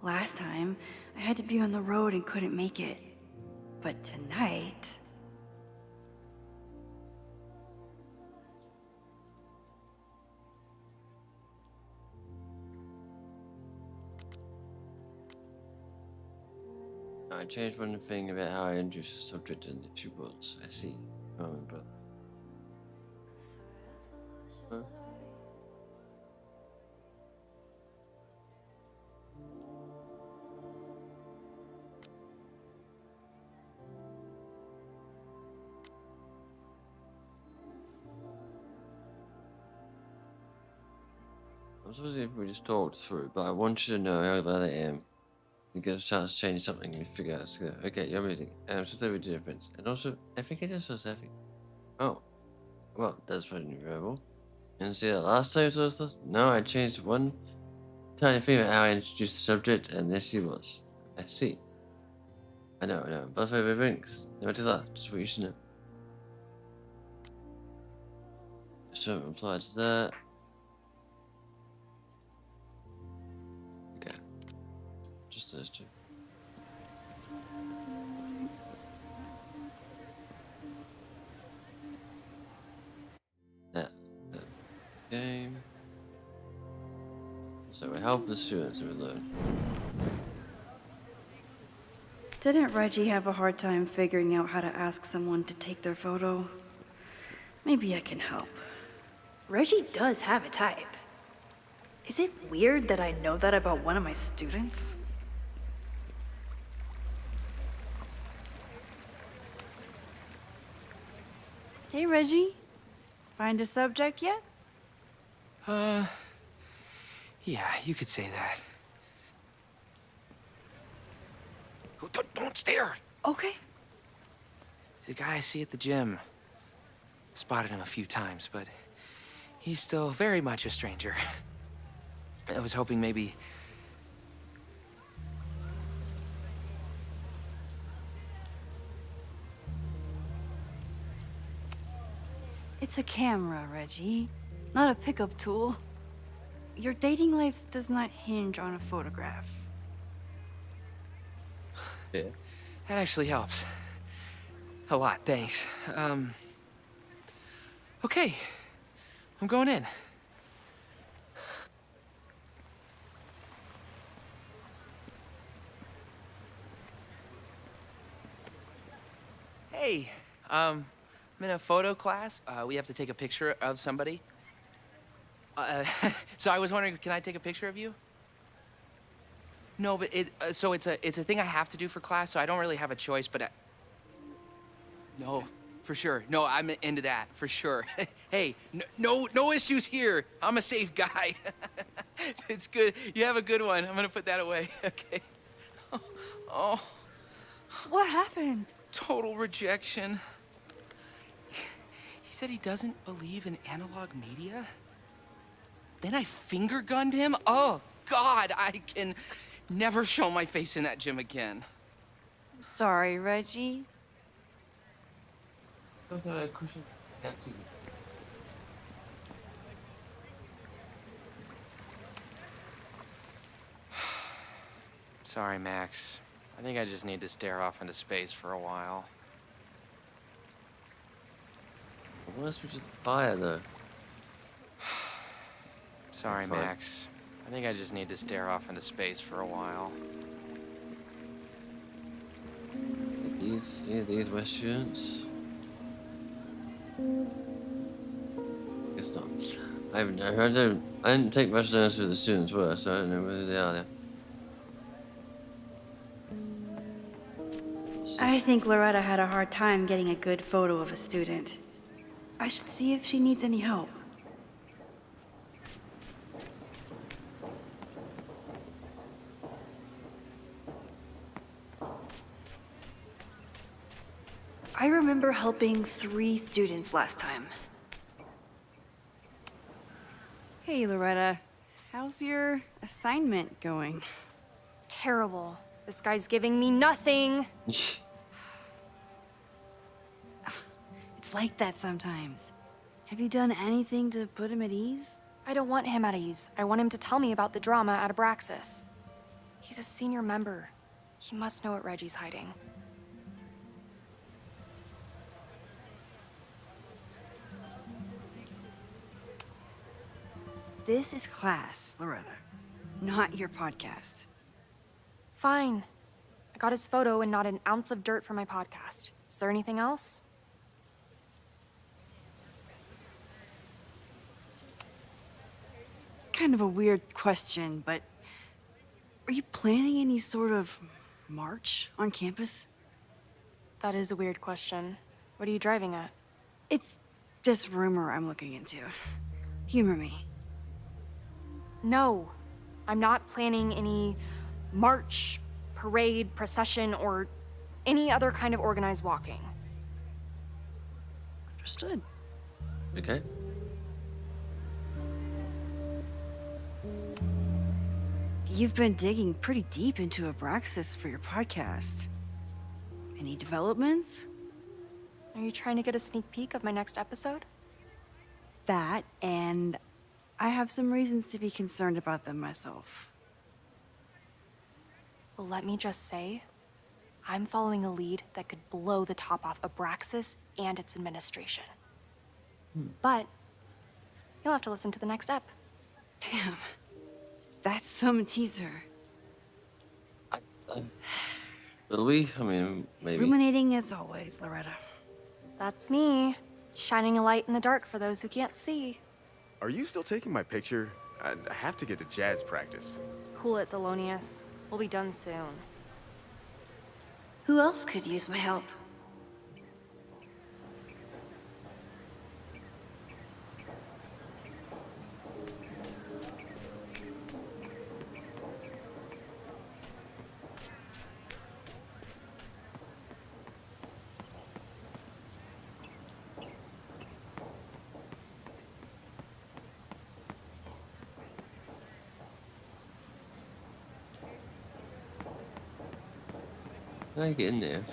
Last time, I had to be on the road and couldn't make it. But tonight... I changed one thing about how I introduced the subject in the two worlds. I see. I remember. Huh? I'm supposed to we just talked through, but I want you to know how glad I am. You get a chance to change something and you figure out together. Okay, you're amazing. So there we do difference. And also, I think I just saw Steffi. Oh. Well, that's pretty incredible. And see that last time you saw this? No, I changed one tiny thing about how I introduced the subject, and there she was. I see. I know. Both favorite rings. No, it is that. Just what you should know. Just don't reply to that. Okay. Just those two. That game. So we help the students if we learn. Didn't Reggie have a hard time figuring out how to ask someone to take their photo? Maybe I can help. Reggie does have a type. Is it weird that I know that about one of my students? Hey, Reggie. Find a subject yet? Yeah, you could say that. Oh, don't stare! Okay. He's a guy I see at the gym. Spotted him a few times, but he's still very much a stranger. I was hoping maybe... It's a camera, Reggie, not a pickup tool. Your dating life does not hinge on a photograph. Yeah. That actually helps. A lot, thanks. Okay. I'm going in. Hey, I'm in a photo class. We have to take a picture of somebody. So I was wondering, can I take a picture of you? No, but so it's a thing I have to do for class, so I don't really have a choice, but no, for sure. No, I'm into that, for sure. Hey, no issues here. I'm a safe guy. It's good. You have a good one. I'm gonna put that away. Okay. Oh. What happened? Total rejection. He said he doesn't believe in analog media. Then I finger gunned him? Oh, God, I can never show my face in that gym again. Sorry, Reggie. Sorry, Max. I think I just need to stare off into space for a while. What else would you buy though? Sorry, Fine. Max. I think I just need to stare off into space for a while. Any of these were students? Guess not. I didn't take much notice who the students were, so I don't know who they are now. I think Loretta had a hard time getting a good photo of a student. I should see if she needs any help. I remember helping 3 students last time. Hey, Loretta. How's your assignment going? Terrible. This guy's giving me nothing. It's like that sometimes. Have you done anything to put him at ease? I don't want him at ease. I want him to tell me about the drama at Abraxas. He's a senior member. He must know what Reggie's hiding. This is class, Loretta, not your podcast. Fine. I got his photo and not an ounce of dirt for my podcast. Is there anything else? Kind of a weird question, but are you planning any sort of march on campus? That is a weird question. What are you driving at? It's just rumor I'm looking into. Humor me. No. I'm not planning any march, parade, procession, or any other kind of organized walking. Understood. Okay. You've been digging pretty deep into Abraxas for your podcast. Any developments? Are you trying to get a sneak peek of my next episode? That, and I have some reasons to be concerned about them myself. Well, let me just say, I'm following a lead that could blow the top off Abraxas and its administration. But you'll have to listen to the next ep. Damn. That's some teaser. Will we? I mean, maybe. Ruminating as always, Loretta. That's me, shining a light in the dark for those who can't see. Are you still taking my picture? I have to get to jazz practice. Cool it, Thelonious. We'll be done soon. Who else could use my help? Can I get in there?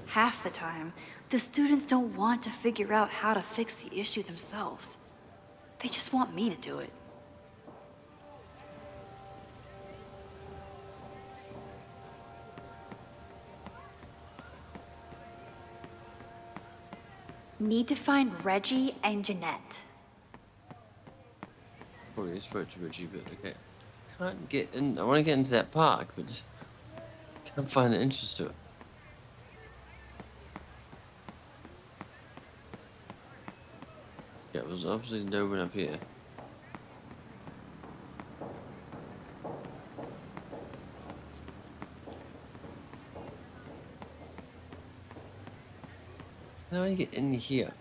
Half the time, the students don't want to figure out how to fix the issue themselves. They just want me to do it. Need to find Reggie and Jeanette. Probably spoke to Reggie, but okay. Can't get in. I want to get into that park, but can't find an interest to it. Yeah, there's obviously no one up here. How do I get in here?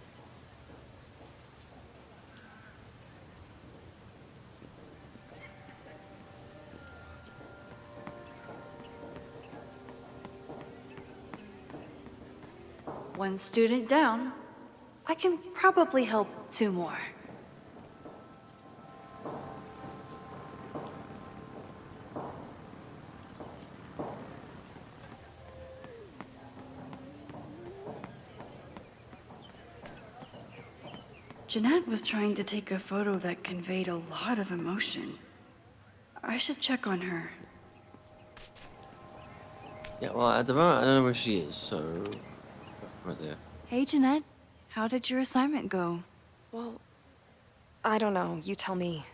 One student down. I can probably help 2 more. Jeanette was trying to take a photo that conveyed a lot of emotion. I should check on her. Yeah, well, at the moment, I don't know where she is, so... Right there. Hey, Jeanette. How did your assignment go? Well, I don't know. You tell me.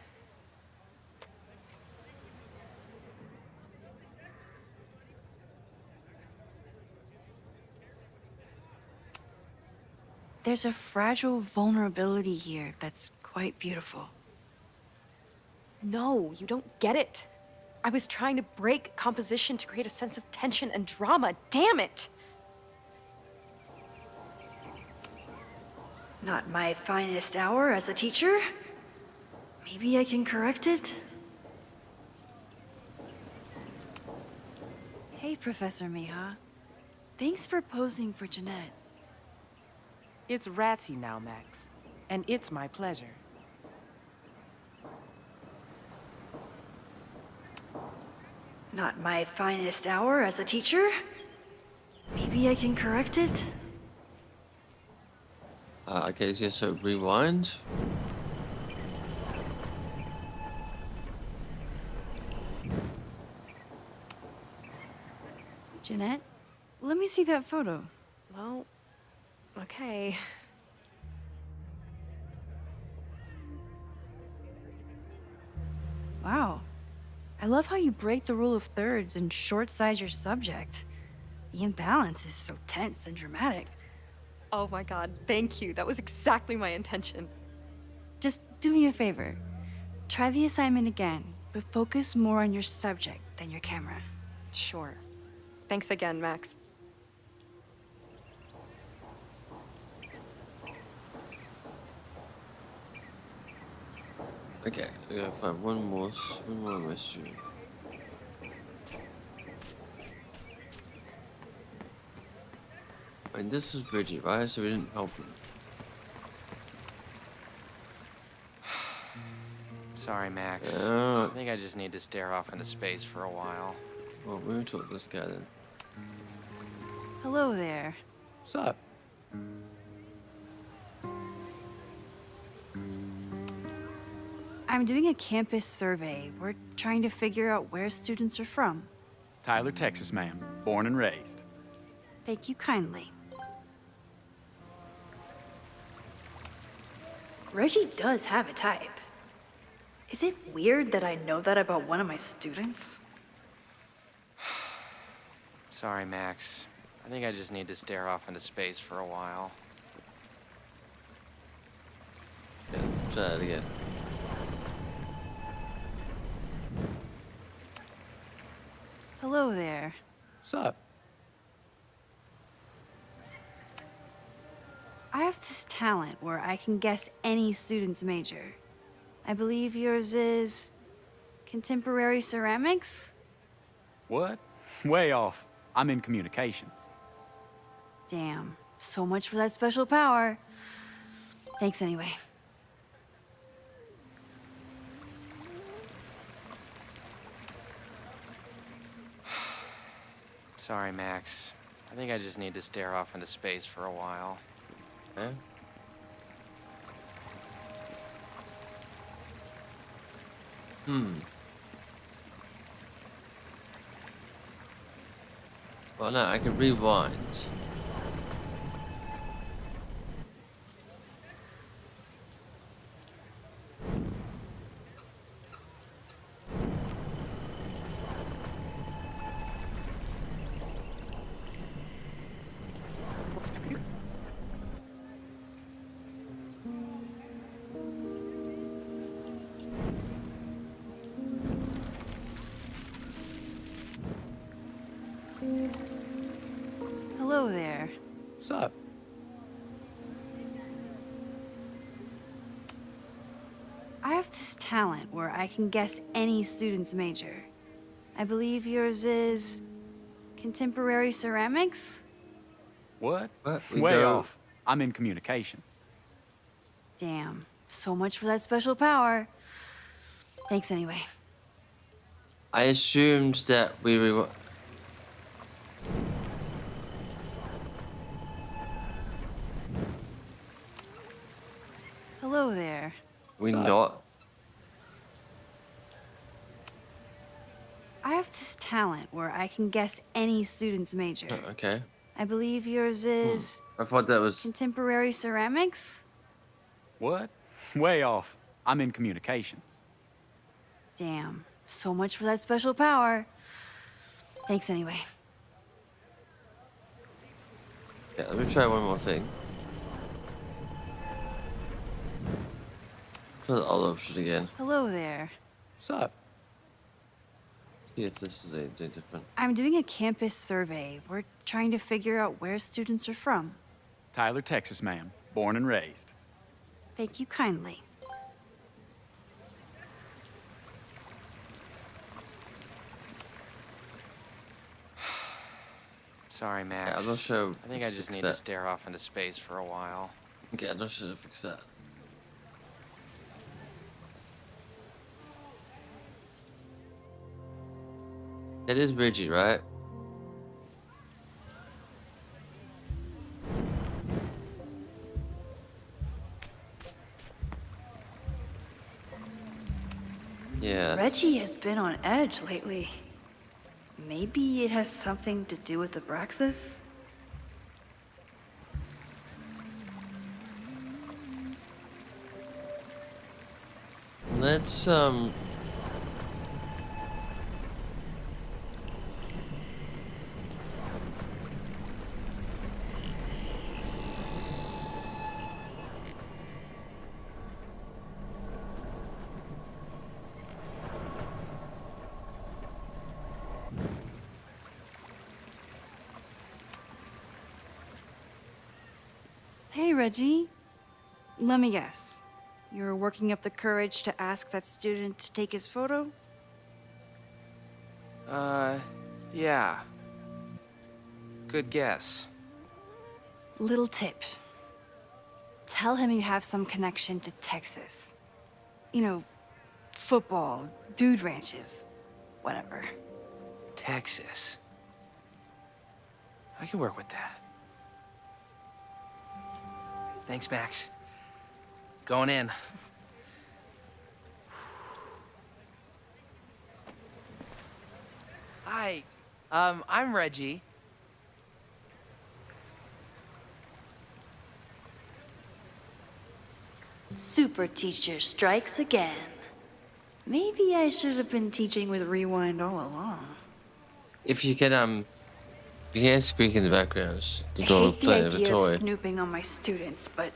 There's a fragile vulnerability here that's quite beautiful. No, you don't get it. I was trying to break composition to create a sense of tension and drama. Damn it! Not my finest hour as a teacher. Maybe I can correct it? Hey, Professor Miha. Thanks for posing for Jeanette. It's Ratty now, Max. And it's my pleasure. Not my finest hour as a teacher. Maybe I can correct it? Okay, yeah, so rewind. Jeanette, let me see that photo. Well, okay. Wow. I love how you break the rule of thirds and short-size your subject. The imbalance is so tense and dramatic. Oh my god, thank you. That was exactly my intention. Just do me a favor. Try the assignment again, but focus more on your subject than your camera. Sure. Thanks again, Max. Okay, I gotta find one more mystery. And this was Reggie, right? So we didn't help him. Sorry, Max. Yeah. I think I just need to stare off into space for a while. Well, we will talk to this guy then. Hello there. What's up? I'm doing a campus survey. We're trying to figure out where students are from. Tyler, Texas, ma'am. Born and raised. Thank you kindly. Reggie does have a type. Is it weird that I know that about one of my students? Sorry, Max. I think I just need to stare off into space for a while. Yeah, try that again. Hello there. What's up? I have this talent where I can guess any student's major. I believe yours is contemporary ceramics? What? Way off. I'm in communications. Damn, so much for that special power. Thanks anyway. Sorry, Max. I think I just need to stare off into space for a while. Yeah. Well, no, I can rewind. Hello there. What's up? I have this talent where I can guess any student's major. I believe yours is contemporary ceramics? What? We Way go- off. I'm in communications. Damn, so much for that special power. Thanks anyway. I assumed that we were. Hello there. We What's up? not. I have this talent where I can guess any student's major. Okay. I believe yours is I thought that was. contemporary ceramics? What? Way off. I'm in communications. Damn, so much for that special power. Thanks anyway. Yeah, let me try one more thing. Try the other option again. Hello there. What's up? See if this is anything different. I'm doing a campus survey. We're trying to figure out where students are from. Tyler, Texas, ma'am. Born and raised. Thank you kindly. Sorry, Max. Yeah, I'm not sure. I think I just need to stare off into space for a while. Okay, I'm not sure to fix that. It is Reggie, right? Yeah. Reggie has been on edge lately. Maybe it has something to do with the Abraxas? Let's Hey, Reggie. Let me guess. You're working up the courage to ask that student to take his photo? Yeah. Good guess. Little tip. Tell him you have some connection to Texas. You know, football, dude ranches, whatever. Texas. I can work with that. Thanks, Max. Going in. Hi. I'm Reggie. Super teacher strikes again. Maybe I should have been teaching with Rewind all along. If you can speak in the background. The I dog hate the playing with a idea of toy. snooping on my students, but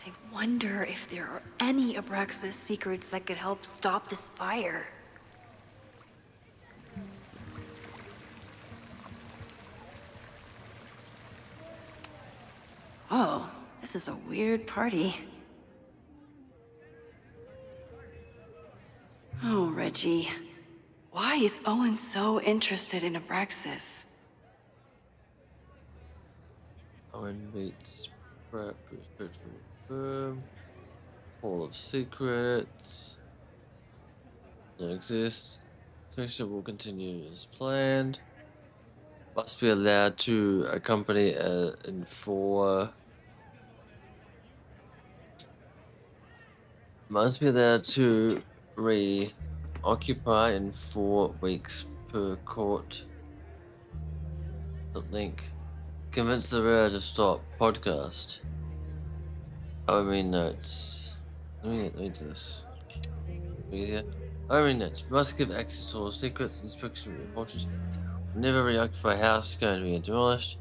I wonder if there are any Abraxas secrets that could help stop this fire. Oh, this is a weird party. Oh, Reggie. Why is Owen so interested in Abraxas? Owen meets Brett, Hall of Secrets. Don't exist. Fiction will continue as planned. Must be allowed to accompany in 4. Must be allowed to reoccupy in 4 weeks per court. Link. Convince the reader to stop. Podcast. I mean notes. Let me do this. Easier. I mean notes. Must give access to all secrets, inspection reports. Never reoccupy house going to be demolished.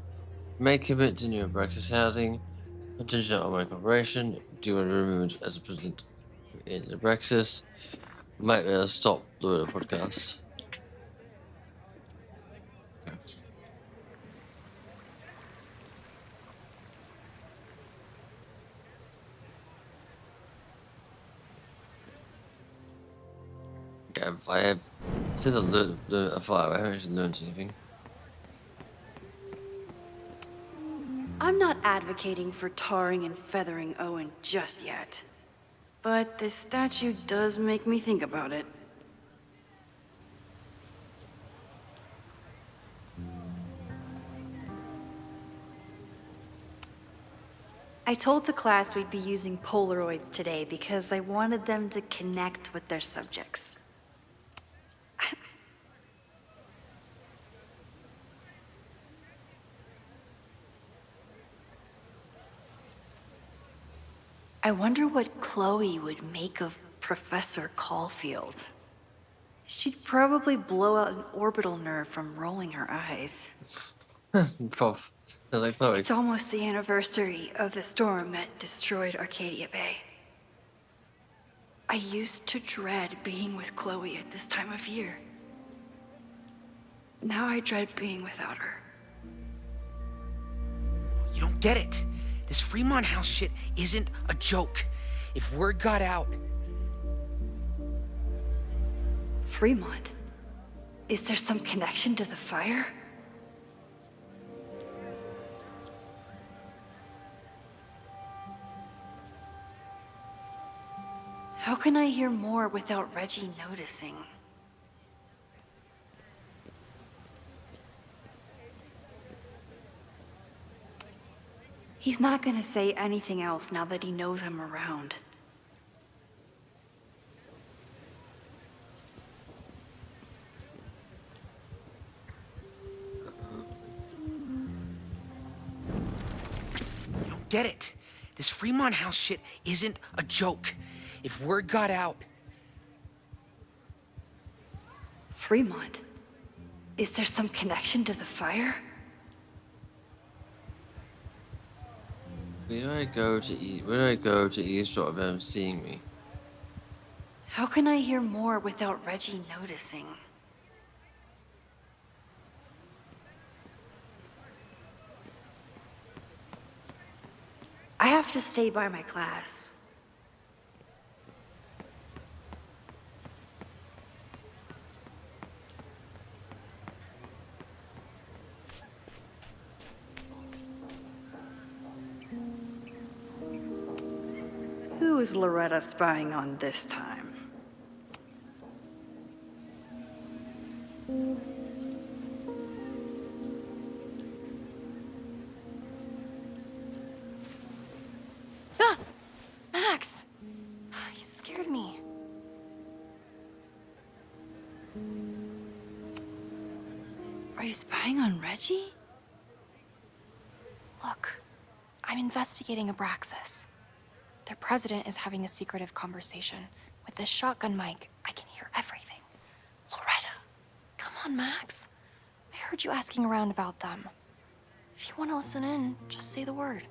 May commit to new Brexit housing. Contingent on my cooperation. Do and removed as a president in the Brexit. Might be able to stop the podcast. Okay, I have said a fire. I haven't actually learned anything. I'm not advocating for tarring and feathering Owen just yet. But this statue does make me think about it. I told the class we'd be using Polaroids today because I wanted them to connect with their subjects. I wonder what Chloe would make of Professor Caulfield. She'd probably blow out an orbital nerve from rolling her eyes. Prof. Like Chloe. It's almost the anniversary of the storm that destroyed Arcadia Bay. I used to dread being with Chloe at this time of year. Now I dread being without her. You don't get it. This Fremont House shit isn't a joke. If word got out... Fremont? Is there some connection to the fire? How can I hear more without Reggie noticing? He's not gonna say anything else now that he knows I'm around. You don't get it. This Fremont House shit isn't a joke. If word got out... Fremont? Is there some connection to the fire? Where do I go to eavesdrop if I'm seeing me? How can I hear more without Reggie noticing? I have to stay by my class. Who is Loretta spying on this time? Ah! Max! You scared me. Are you spying on Reggie? Look, I'm investigating Abraxas. Their president is having a secretive conversation. With this shotgun mic, I can hear everything. Loretta, come on, Max. I heard you asking around about them. If you want to listen in, just say the word.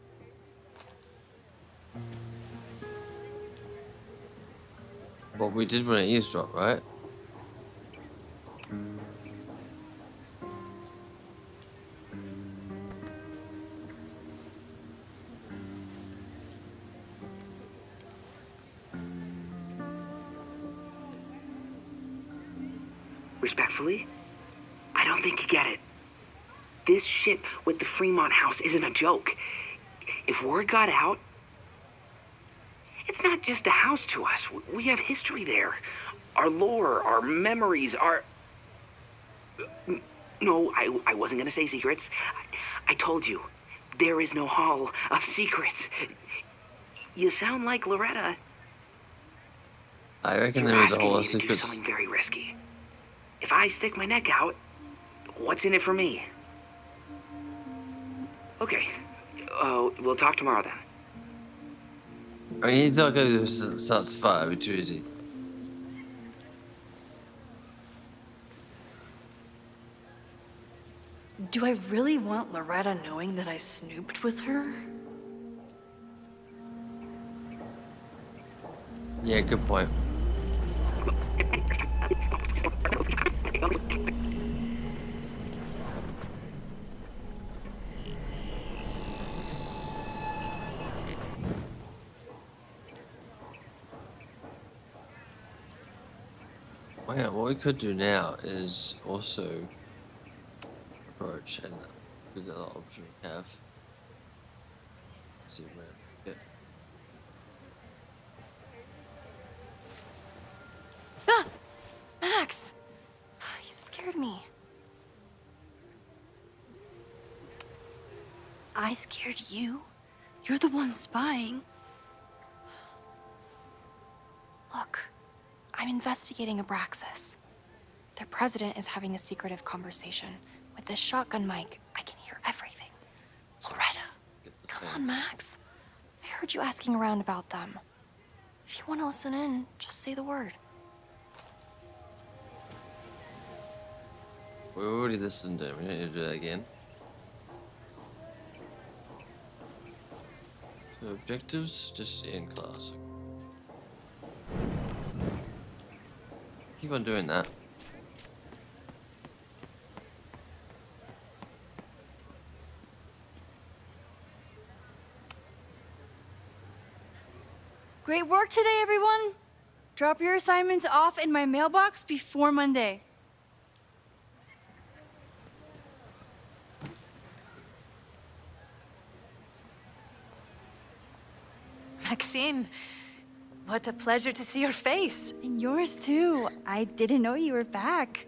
Well, we did want to eavesdrop, right? Respectfully, I don't think you get it. This shit with the Fremont house isn't a joke. If word got out, it's not just a house to us. We have history there. Our lore, our memories, our... No, I wasn't gonna say secrets. I told you, there is no hall of secrets. You sound like Loretta. I reckon You're there is a asking whole lot me of to do secrets. something very risky. If I stick my neck out, what's in it for me? Okay, we'll talk tomorrow then. I mean, you don't go to starts fire, it'd be too easy. Do I really want Loretta knowing that I snooped with her? Yeah, good point. Well, yeah, what we could do now is also approach and do the other option we have. Let's see where we get. Ah! Max! You scared me. I scared you? You're the one spying. Look, I'm investigating Abraxas. Their president is having a secretive conversation. With this shotgun mic, I can hear everything. Loretta, come on, Max. I heard you asking around about them. If you want to listen in, just say the word. We already listened to him, we don't need to do that again. So objectives, just in class. Keep on doing that. Great work today, everyone. Drop your assignments off in my mailbox before Monday. Maxine, what a pleasure to see your face. And yours too. I didn't know you were back.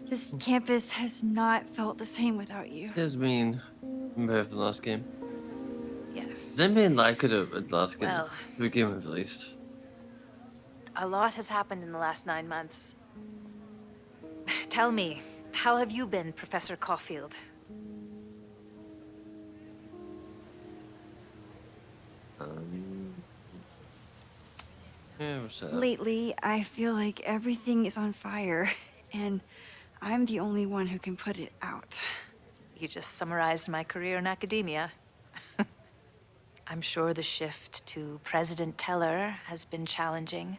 This campus has not felt the same without you. Yasmin, remember from last game? Yes. Didn't mean like it at last game. Well, To begin with, at least. a lot has happened in the last 9 months. Tell me, how have you been, Professor Caulfield? Yeah, what's that? Lately, I feel like everything is on fire, and I'm the only one who can put it out. You just summarized my career in academia. I'm sure the shift to President Teller has been challenging.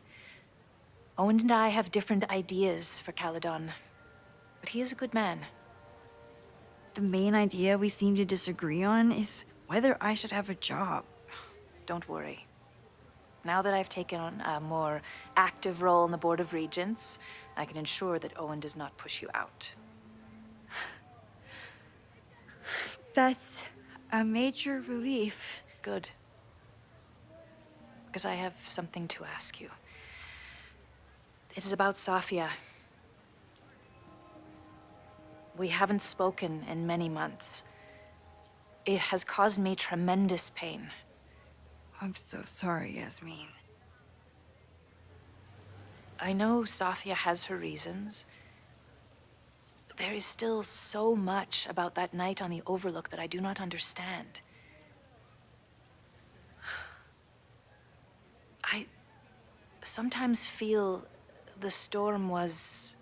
Owen and I have different ideas for Caledon, but he is a good man. The main idea we seem to disagree on is whether I should have a job. Don't worry. Now that I've taken on a more active role in the Board of Regents, I can ensure that Owen does not push you out. That's a major relief. Good. Because I have something to ask you. It is about Safia. We haven't spoken in many months. It has caused me tremendous pain. I'm so sorry, Yasmin. I know Safia has her reasons. There is still so much about that night on the Overlook that I do not understand. I sometimes feel the storm was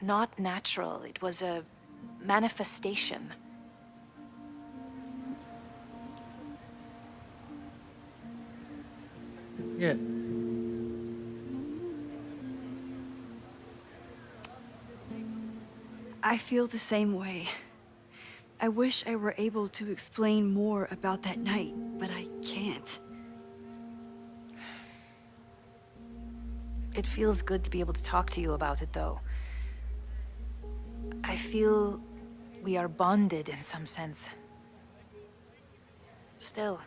not natural. It was a manifestation. Yeah. I feel the same way. I wish I were able to explain more about that night, but I can't. It feels good to be able to talk to you about it, though. I feel we are bonded in some sense. Still,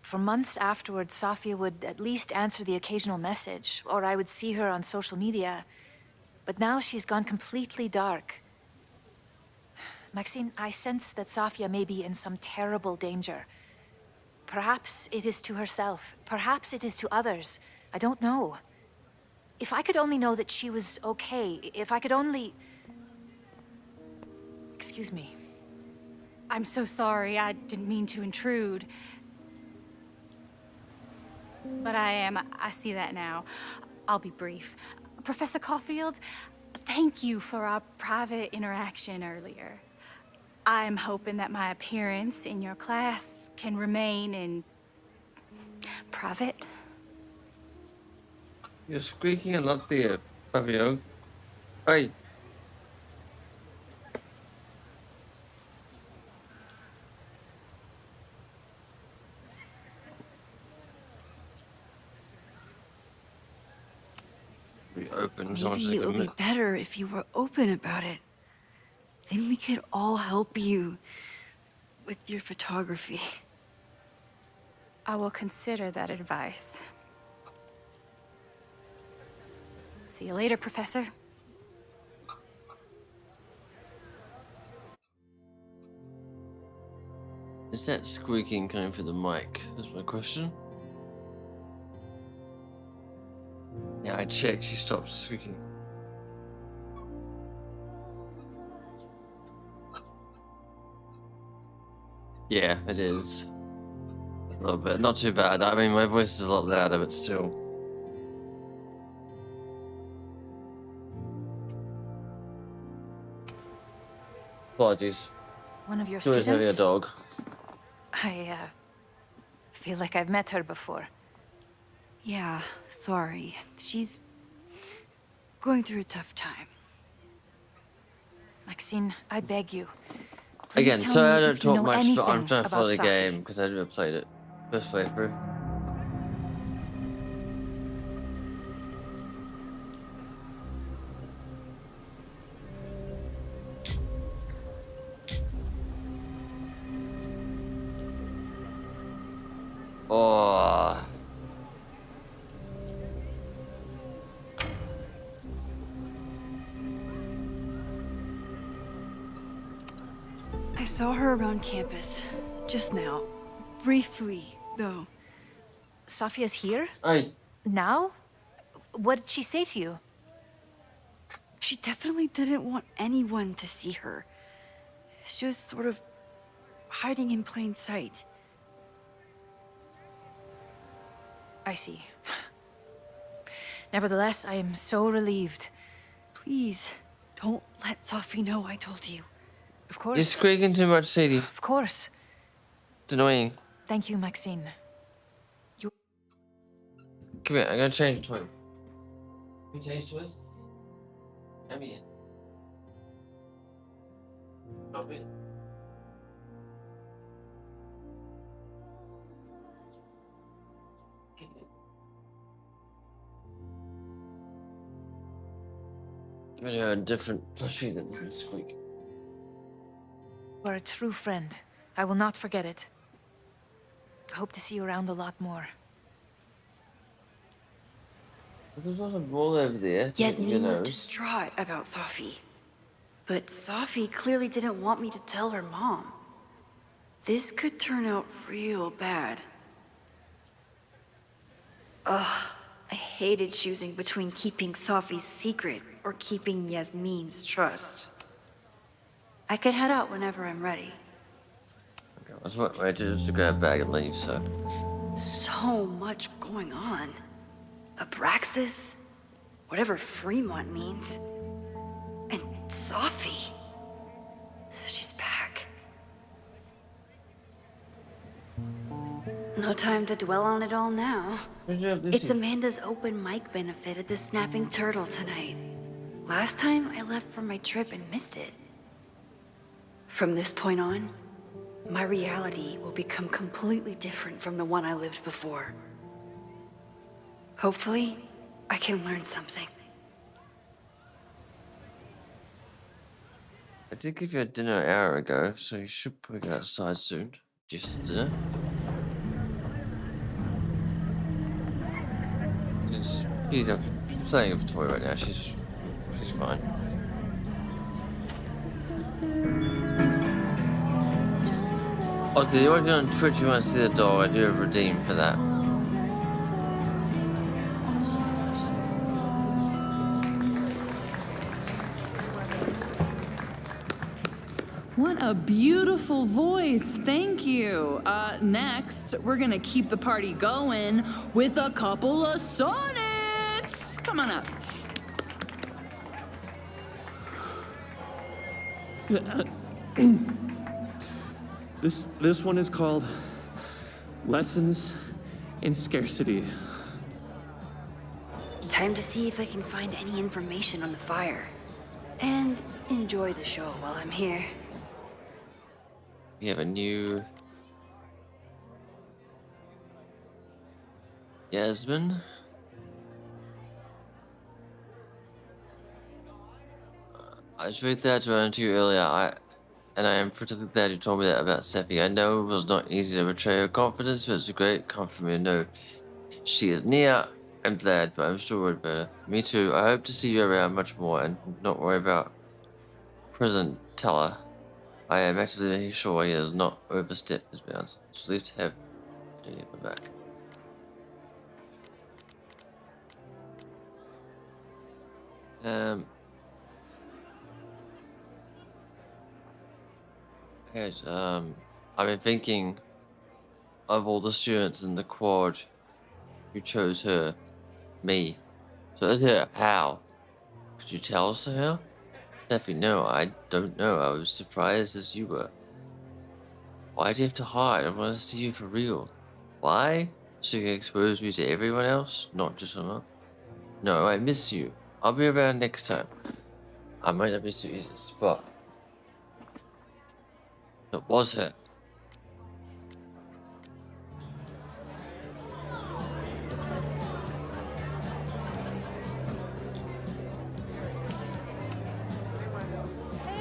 for months afterwards, Sofia would at least answer the occasional message, or I would see her on social media. But now she's gone completely dark. Maxine, I sense that Sofia may be in some terrible danger. Perhaps it is to herself. Perhaps it is to others. I don't know. If I could only know that she was okay, if I could only... Excuse me. I'm so sorry. I didn't mean to intrude. But I see that now. I'll be brief. Professor Caulfield, thank you for our private interaction earlier. I'm hoping that my appearance in your class can remain in private. You're squeaking a lot there, Fabio. Hey. Be open. Maybe it would be better if you were open about it. Then we could all help you with your photography. I will consider that advice. See you later, Professor. Is that squeaking coming through the mic? That's my question. Yeah, I checked. She stopped squeaking. Yeah, it is. A little bit. Not too bad. I mean, my voice is a lot louder, but still. Apologies. One of your Joy's having a students? dog. I, feel like I've met her before. Yeah, sorry. She's going through a tough time. Maxine, I beg you. Please Again, tell so me I don't if you talk know much, but I'm anything trying to follow about the Safi. game because I never played it. First playthrough. Oh. I saw her around campus just now. Briefly, though. Sofia's here? Hey. Now? What did she say to you? She definitely didn't want anyone to see her. She was sort of hiding in plain sight. I see. Nevertheless, I am so relieved. Please, don't let Sophie know I told you. Of course. You're squeaking too much, Sadie. Of course. It's annoying. Thank you, Maxine. Come here, I'm gonna change the toy. Can you change toys? Come here. Stop it. Give me a different plushie that doesn't squeak. You are a true friend. I will not forget it. I hope to see you around a lot more. There's also a ball over there. Yasmin was distraught about Sophie. But Sophie clearly didn't want me to tell her mom. This could turn out real bad. Ugh, I hated choosing between keeping Sophie's secret or keeping Yasmin's trust. I can head out whenever I'm ready. Okay, I was waiting just to grab a bag and leave, so. So much going on. Abraxas, whatever Fremont means, and Sophie. She's back. No time to dwell on it all now. It's Amanda's open mic benefit at the Snapping Turtle tonight. Last time I left for my trip and missed it. From this point on, my reality will become completely different from the one I lived before. Hopefully, I can learn something. I did give you a dinner an hour ago, so you should probably go outside soon. Just dinner. She's playing with a toy right now. She's fine. Oh, if you're watching on Twitch, you want to see the dog, I do have redeem for that. What a beautiful voice. Thank you. Next, we're gonna keep the party going with a couple of sonnets. Come on up. This one is called Lessons in Scarcity. Time to see if I can find any information on the fire. And enjoy the show while I'm here. We have a new Yasmin. I was very glad to run into you earlier. I am particularly glad you told me that about Seppi. I know it was not easy to betray her confidence, but it's a great comfort for me to know she is near. I'm glad, but I'm still worried about her. Me too. I hope to see you around much more and not worry about President Teller. I am actively making sure he does not overstep his bounds. Just leave to have to get my back. I've been thinking of all the students in the quad who chose her, me. So is it how? Could you tell us how? Definitely no, I don't know. I was surprised as you were. Why do you have to hide? I want to see you for real. Why? So you can expose me to everyone else, not just Emma? No, I miss you. I'll be around next time. I might not be so easy to spot. It was her.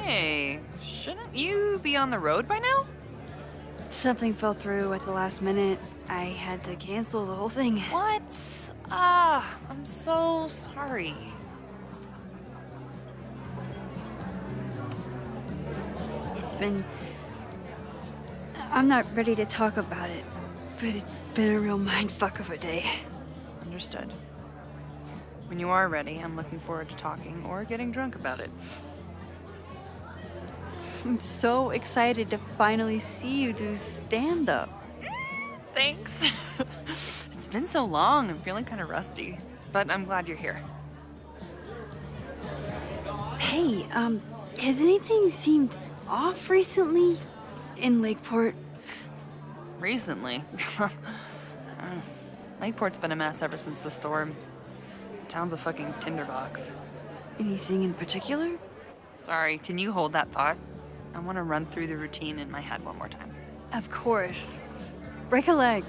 Hey, shouldn't you be on the road by now? Something fell through at the last minute. I had to cancel the whole thing. What? I'm so sorry. It's been... I'm not ready to talk about it, but it's been a real mindfuck of a day. Understood. When you are ready, I'm looking forward to talking or getting drunk about it. I'm so excited to finally see you do stand-up. Thanks. It's been so long, I'm feeling kind of rusty, but I'm glad you're here. Hey, has anything seemed off recently in Lakeport? Recently? Lakeport's been a mess ever since the storm. The town's a fucking tinderbox. Anything in particular? Sorry, can you hold that thought? I want to run through the routine in my head one more time. Of course. Break a leg.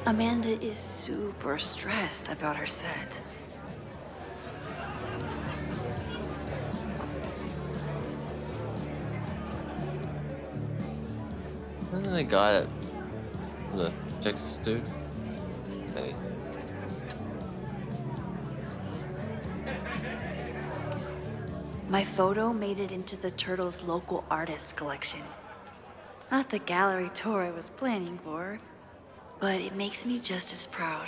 Amanda is super stressed about her set. Isn't the guy that the Texas dude? Maybe. My photo made it into the Turtles' local artist collection. Not the gallery tour I was planning for, but it makes me just as proud.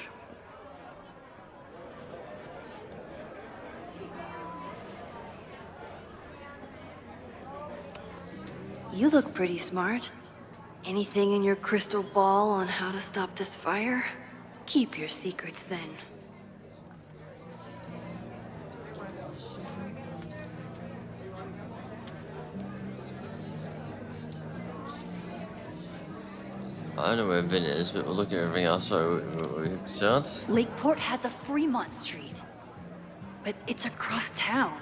You look pretty smart. Anything in your crystal ball on how to stop this fire? Keep your secrets then. I don't know where Vin is, but we'll look at everything else. So, chance? Lakeport has a Fremont Street, but it's across town.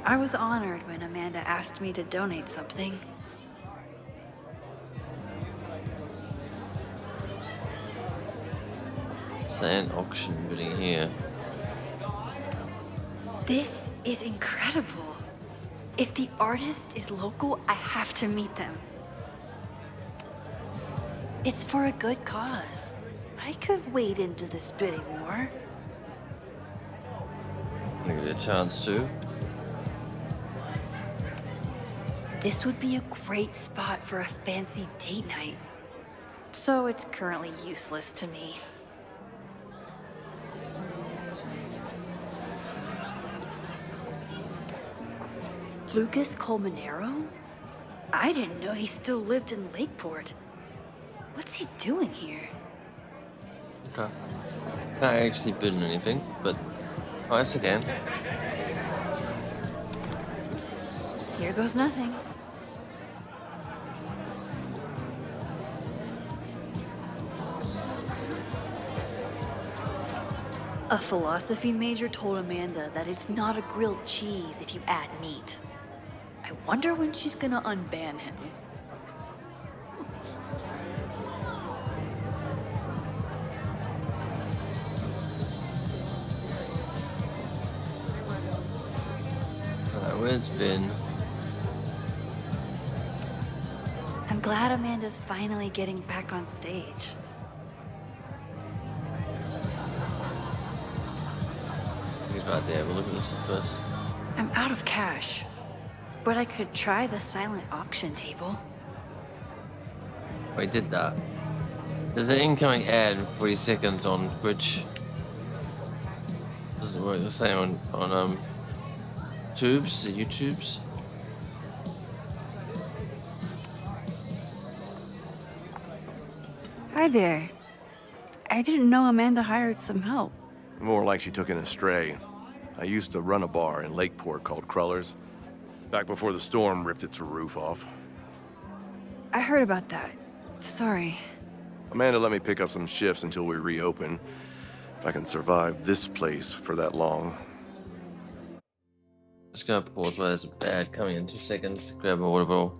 I was honored when Amanda asked me to donate something. Sand auction bidding here. This is incredible. If the artist is local, I have to meet them. It's for a good cause. I could wade into this bidding war. I'll give you a chance too. This would be a great spot for a fancy date night. So it's currently useless to me. Lucas Colmenero? I didn't know he still lived in Lakeport. What's he doing here? Okay. Can't actually bid on anything, but nice again. Here goes nothing. A philosophy major told Amanda that it's not a grilled cheese if you add meat. I wonder when she's gonna unban him. Where's Vin? I'm glad Amanda's finally getting back on stage. He's right there. We'll look at this stuff first. I'm out of cash, but I could try the silent auction table. We did that. There's an incoming ad in 40 seconds on Twitch. Doesn't work the same on tubes, the YouTubes. Hi there. I didn't know Amanda hired some help. More like she took in a stray. I used to run a bar in Lakeport called Crullers, back before the storm ripped its roof off. I heard about that. Sorry. Amanda let me pick up some shifts until we reopen. If I can survive this place for that long. Just gonna pause while there's a ad coming in 2 seconds. Grab a water bottle.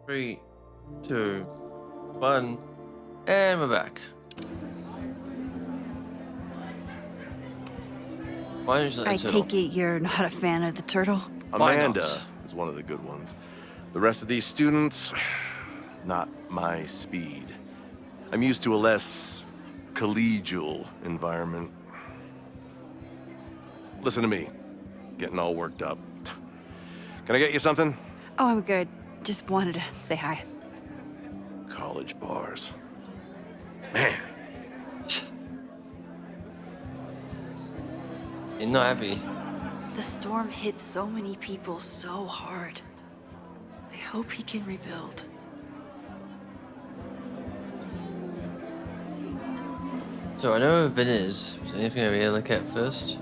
Three, 2, 1, and we're back. Why didn't you let I the turtle? take it you're not a fan of the turtle? Amanda is one of the good ones. The rest of these students, not my speed. I'm used to a less collegial environment. Listen to me, getting all worked up. Can I get you something? Oh, I'm good. Just wanted to say hi. College bars. Man. You're not happy. The storm hit so many people so hard. I hope he can rebuild. So I know where Ben is. Is there anything over here to look at first?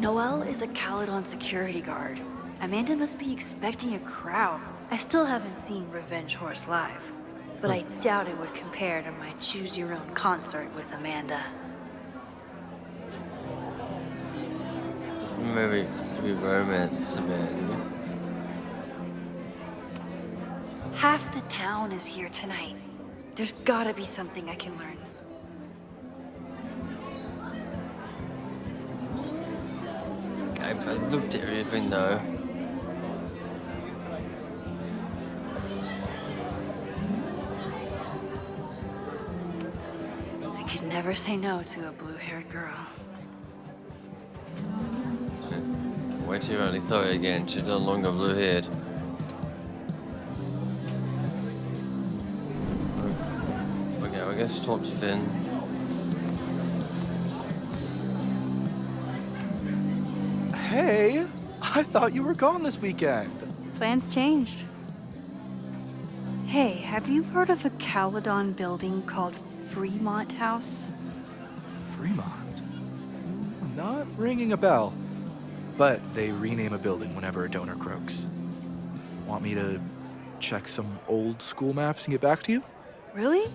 Noelle is a Caledon security guard. Amanda must be expecting a crowd. I still haven't seen Revenge Horse live, but I doubt it would compare to my Choose Your Own concert with Amanda. Maybe we romance a bit. Half the town is here tonight. There's gotta be something I can learn. I've looked at everything though. I could never say no to a blue-haired girl. Wait till you only thought it again. She's no longer blue-haired. Okay, I guess talk to Finn. Hey, I thought you were gone this weekend. Plans changed. Hey, have you heard of a Caledon building called Fremont House? Fremont? Not ringing a bell. But they rename a building whenever a donor croaks. Want me to check some old school maps and get back to you? Really?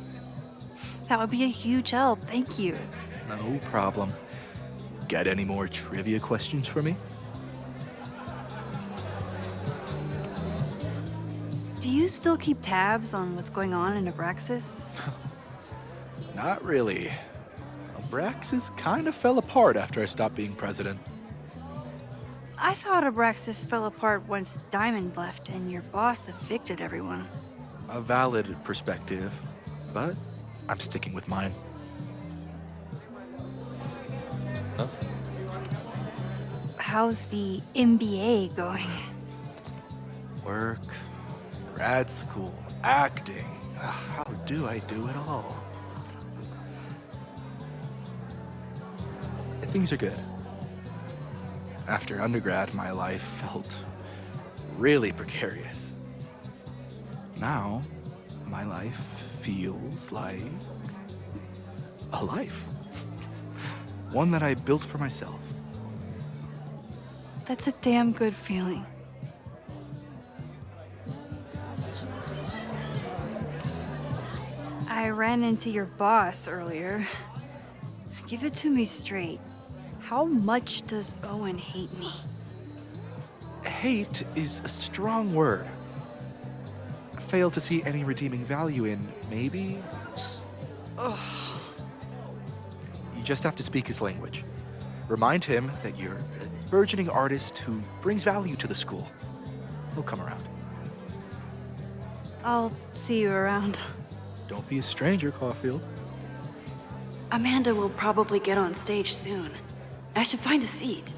That would be a huge help, thank you. No problem. Got any more trivia questions for me? Do you still keep tabs on what's going on in Abraxas? Not really. Abraxas kind of fell apart after I stopped being president. I thought Abraxas fell apart once Diamond left and your boss evicted everyone. A valid perspective, but I'm sticking with mine. How's the MBA going? Work, grad school, acting. How do I do it all? Things are good. After undergrad, my life felt really precarious. Now, my life feels like a life. One that I built for myself. That's a damn good feeling. I ran into your boss earlier. Give it to me straight. How much does Owen hate me? Hate is a strong word. Fail to see any redeeming value in maybe? Ugh. You just have to speak his language. Remind him that you're a burgeoning artist who brings value to the school. He'll come around. I'll see you around. Don't be a stranger, Caulfield. Amanda will probably get on stage soon. I should find a seat.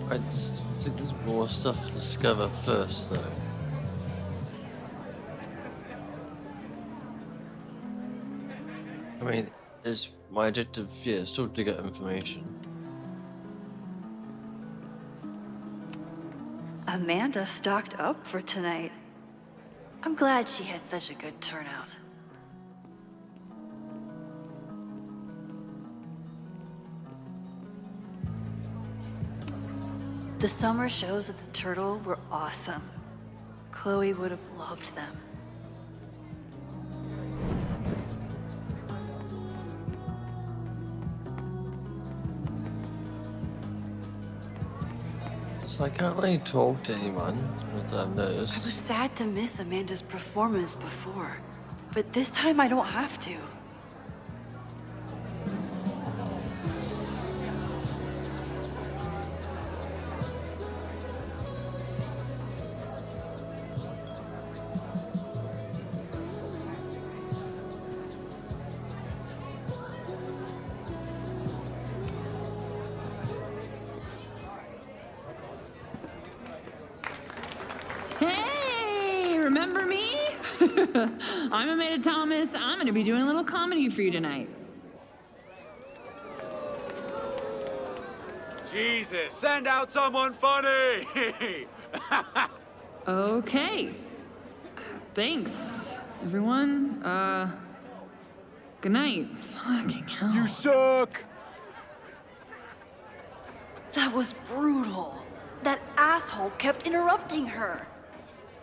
I just think there's more stuff to discover first, though. I mean, is my objective, yeah, still to get information. Amanda stocked up for tonight. I'm glad she had such a good turnout. The summer shows at the Turtle were awesome. Chloe would have loved them. So I can't really talk to anyone, what I've I noticed. was sad to miss Amanda's performance before, but this time I don't have to. Hey, remember me? I'm Amanda Thomas. I'm gonna be doing a little comedy for you tonight. Jesus, send out someone funny! Okay. Thanks, everyone. Good night. Fucking hell. You suck! That was brutal. That asshole kept interrupting her.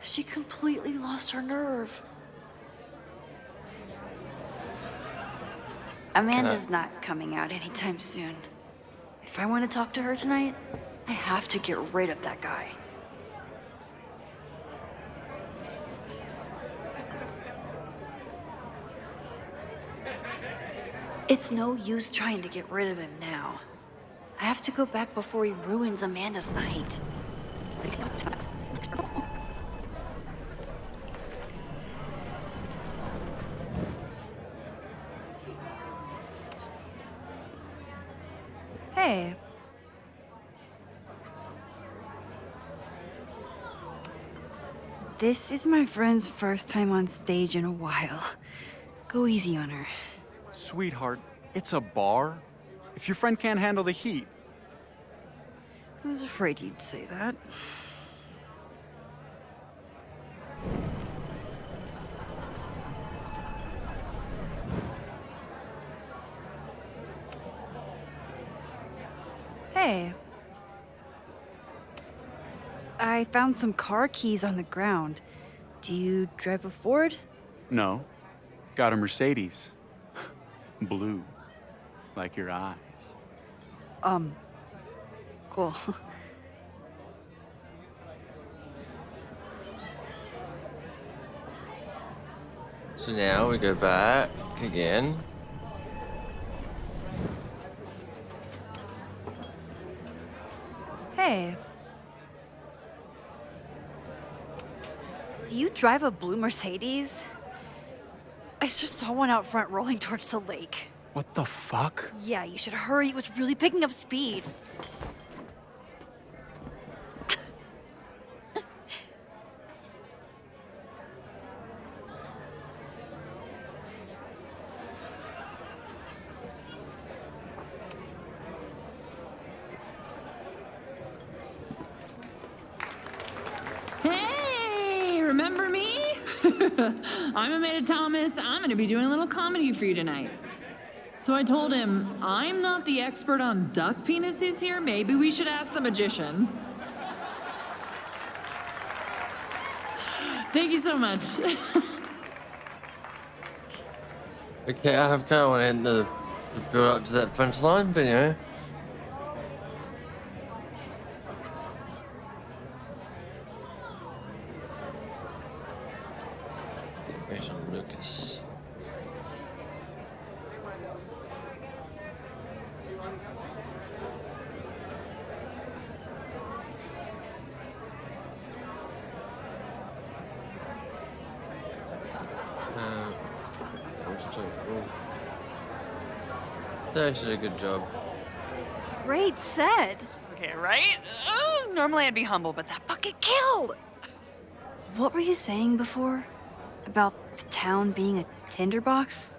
She completely lost her nerve. Amanda's not coming out anytime soon. If I want to talk to her tonight, I have to get rid of that guy. It's no use trying to get rid of him now. I have to go back before he ruins Amanda's night. Hey. This is my friend's first time on stage in a while. Go easy on her. Sweetheart, it's a bar. If your friend can't handle the heat. I was afraid you'd say that. Hey. I found some car keys on the ground. Do you drive a Ford? No. Got a Mercedes. Blue. Like your eyes. Cool. So now we go back again. Hey. Do you drive a blue Mercedes? I just saw one out front rolling towards the lake. What the fuck? Yeah, you should hurry. It was really picking up speed. Hey, remember me? I'm Amanda Thomas. I'm gonna be doing a little comedy for you tonight. So I told him, I'm not the expert on duck penises here. Maybe we should ask the magician. Thank you so much. Okay, I kind of want to end the build up to that French line, but you know. Based on Lucas. They actually did a good job. Great set. Okay, right? Normally I'd be humble, but that fucking killed! What were you saying before? About the town being a tinderbox?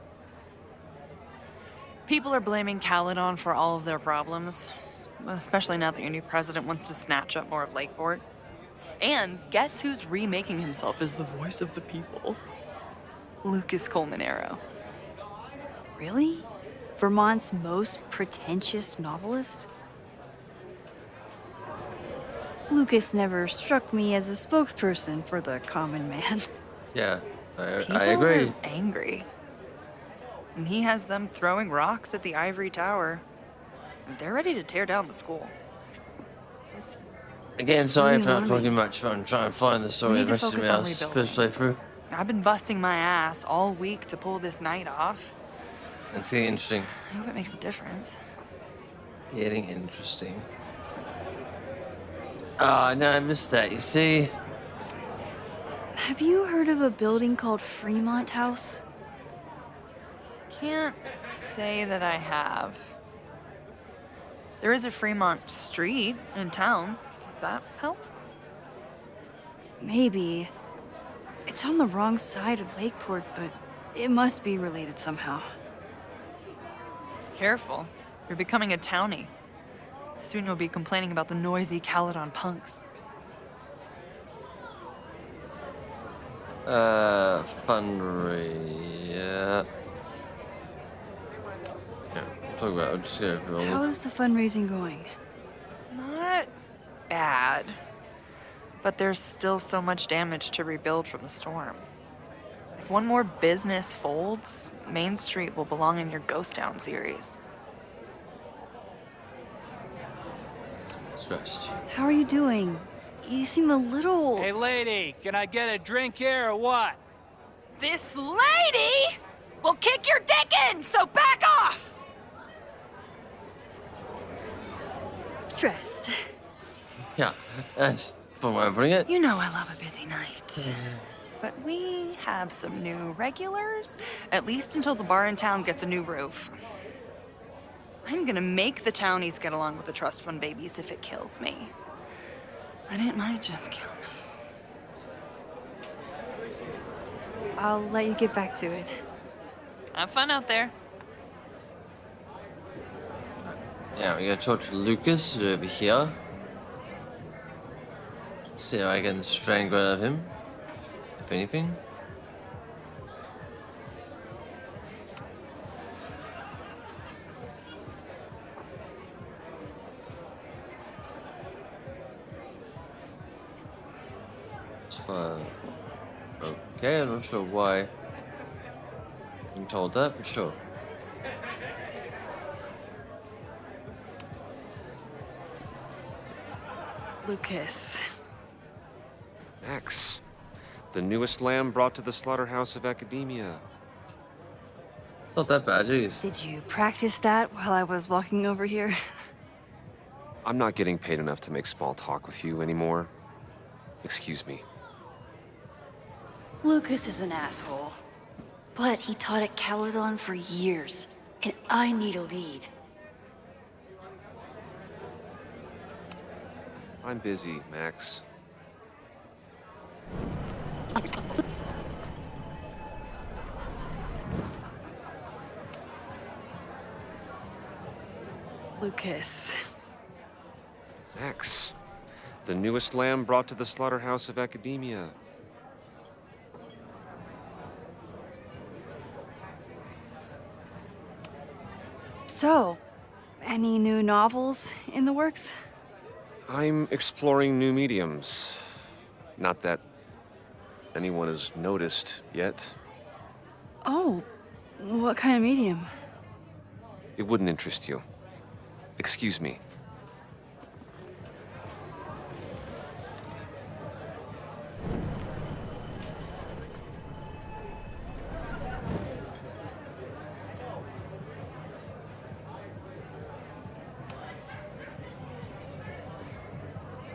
People are blaming Caledon for all of their problems. Especially now that your new president wants to snatch up more of Lakeport. And guess who's remaking himself as the voice of the people? Lucas Colmanero. Really? Vermont's most pretentious novelist? Lucas never struck me as a spokesperson for the common man. Yeah, People I agree. are angry. And he has them throwing rocks at the ivory tower. And they're ready to tear down the school. It's Again, sorry Really for not alarming. talking much fun trying to find the We story need of to the rest of focus the on house rebuilding. first playthrough. I've been busting my ass all week to pull this night off. It's getting interesting. I hope it makes a difference. Getting interesting. Ah, no, I missed that. You see? Have you heard of a building called Fremont House? Can't say that I have. There is a Fremont Street in town. Does that help? Maybe. It's on the wrong side of Lakeport, but it must be related somehow. Careful. You're becoming a townie. Soon you'll be complaining about the noisy Caledon punks. Fundraise. Yeah, we'll talk about it. I'll just go through all How is the fundraising going? Not bad. But there's still so much damage to rebuild from the storm. If one more business folds, Main Street will belong in your Ghost Town series. Stressed. How are you doing? You seem a little... Hey, lady, can I get a drink here or what? This lady will kick your dick in, so back off! stressed. Yeah, that's one way of putting it. You know I love a busy night. But we have some new regulars, at least until the bar in town gets a new roof. I'm gonna make the townies get along with the trust fund babies if it kills me. But it might just kill me. I'll let you get back to it. Have fun out there. Yeah, we gotta talk to Lucas over here. See how I can strangle out of him, if anything. It's fine. Okay, I'm not sure why I'm told that, but sure. Lucas. Max, the newest lamb brought to the slaughterhouse of academia. Not that bad, jeez. Did you practice that while I was walking over here? I'm not getting paid enough to make small talk with you anymore. Excuse me. Lucas is an asshole. But he taught at Caledon for years, and I need a lead. I'm busy, Max. Lucas. Max, the newest lamb brought to the slaughterhouse of academia. So, any new novels in the works? I'm exploring new mediums. Not that anyone has noticed yet. Oh, what kind of medium? It wouldn't interest you. Excuse me.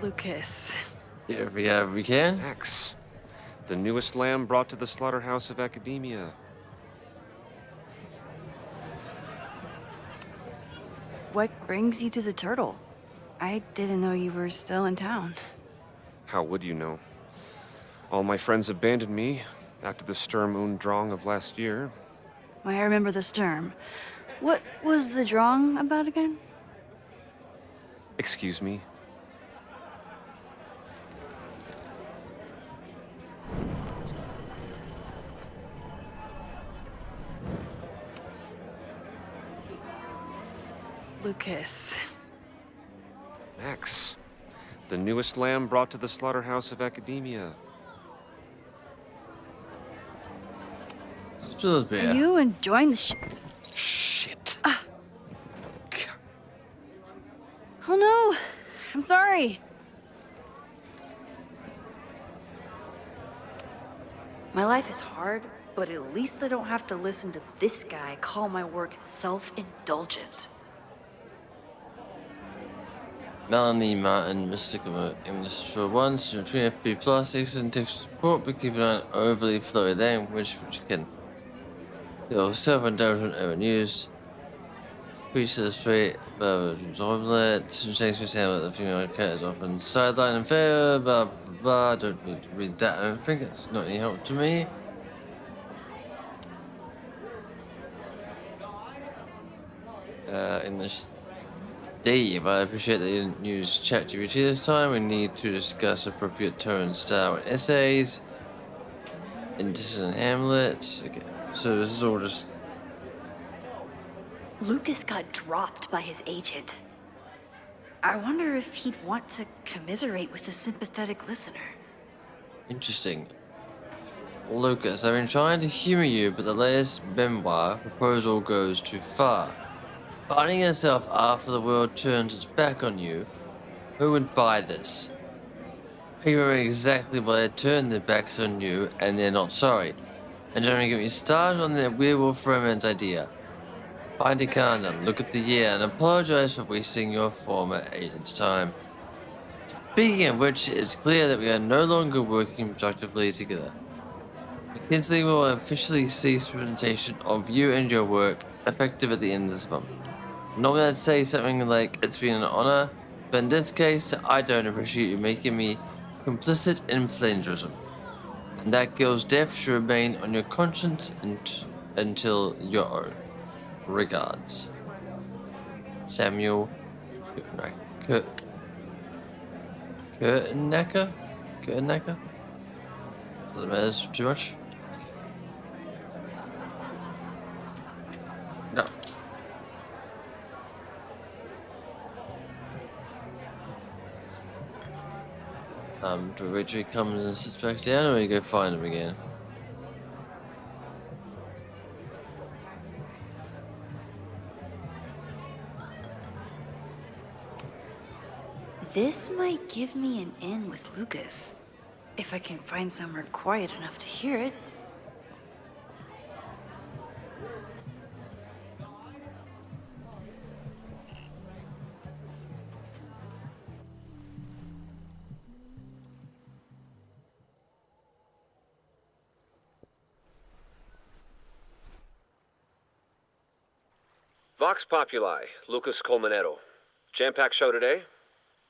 Lucas. Yeah, we can. Max, the newest lamb brought to the slaughterhouse of academia. What brings you to the Turtle? I didn't know you were still in town. How would you know? All my friends abandoned me after the Sturm und Drang of last year. I remember the Sturm. What was the Drang about again? Excuse me? Lucas. Max, the newest lamb brought to the slaughterhouse of academia. Spilled beer. Are you enjoying the Shit. Oh no! I'm sorry. My life is hard, but at least I don't have to listen to this guy call my work self-indulgent. Melanie Martin, Mystica English for once, between FB Plus, excellent text support, but keep an eye on overly flowy language, which can feel self-indulgent overused. Speechless rate, omelette, Shakespeare's Hamlet, the female cat is often sidelined and fair, blah blah blah. Don't need to read that, I don't think it's not any help to me. English Dave, I appreciate that you didn't use ChatGPT this time. We need to discuss appropriate tone, style, and essays. Indecision and Hamlet. Okay, so this is all just. Lucas got dropped by his agent. I wonder if he'd want to commiserate with a sympathetic listener. Interesting. Lucas, I've been trying to humor you, but the latest memoir proposal goes too far. Finding yourself after the world turns its back on you, who would buy this? People know exactly why they turn their backs on you, and they're not sorry. And don't get me started on their werewolf romance idea. Find a calendar, look at the year, and apologize for wasting your former agent's time. Speaking of which, it's clear that we are no longer working productively together. McKinsey will officially cease representation of you and your work, effective at the end of this month. Normally I'd say something like, it's been an honor, but in this case, I don't appreciate you making me complicit in plagiarism. And that girl's death should remain on your conscience until your own. Regards. Samuel Kurtenacker? Doesn't matter too much. No. Do we wait till he comes and sits back down, or we go find him again? This might give me an in with Lucas, if I can find somewhere quiet enough to hear it. Vox Populi, Lucas Colmenero. Jam-packed show today.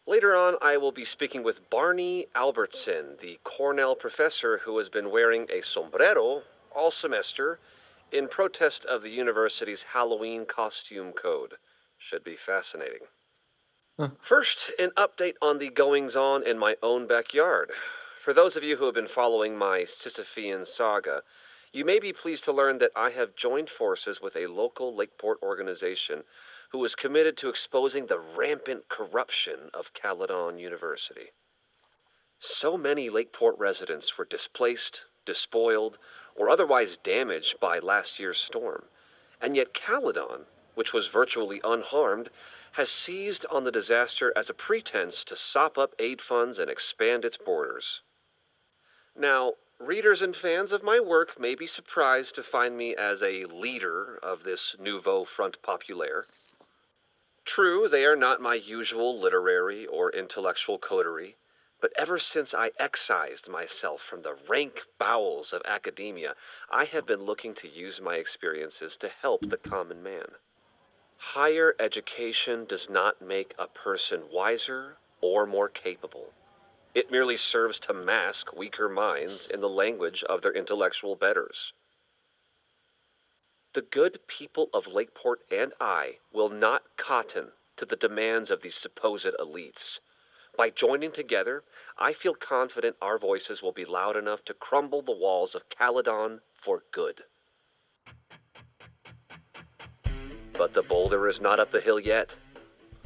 Later on, I will be speaking with Barney Albertson, the Cornell professor who has been wearing a sombrero all semester in protest of the university's Halloween costume code. Should be fascinating. First, an update on the goings-on in my own backyard. For those of you who have been following my Sisyphean saga, you may be pleased to learn that I have joined forces with a local Lakeport organization who is committed to exposing the rampant corruption of Caledon University. So many Lakeport residents were displaced, despoiled, or otherwise damaged by last year's storm, and yet Caledon, which was virtually unharmed, has seized on the disaster as a pretense to sop up aid funds and expand its borders. Now, readers and fans of my work may be surprised to find me as a leader of this nouveau front populaire. True, they are not my usual literary or intellectual coterie, but ever since I excised myself from the rank bowels of academia, I have been looking to use my experiences to help the common man. Higher education does not make a person wiser or more capable. It merely serves to mask weaker minds in the language of their intellectual betters. The good people of Lakeport and I will not cotton to the demands of these supposed elites. By joining together, I feel confident our voices will be loud enough to crumble the walls of Caledon for good. But the boulder is not up the hill yet.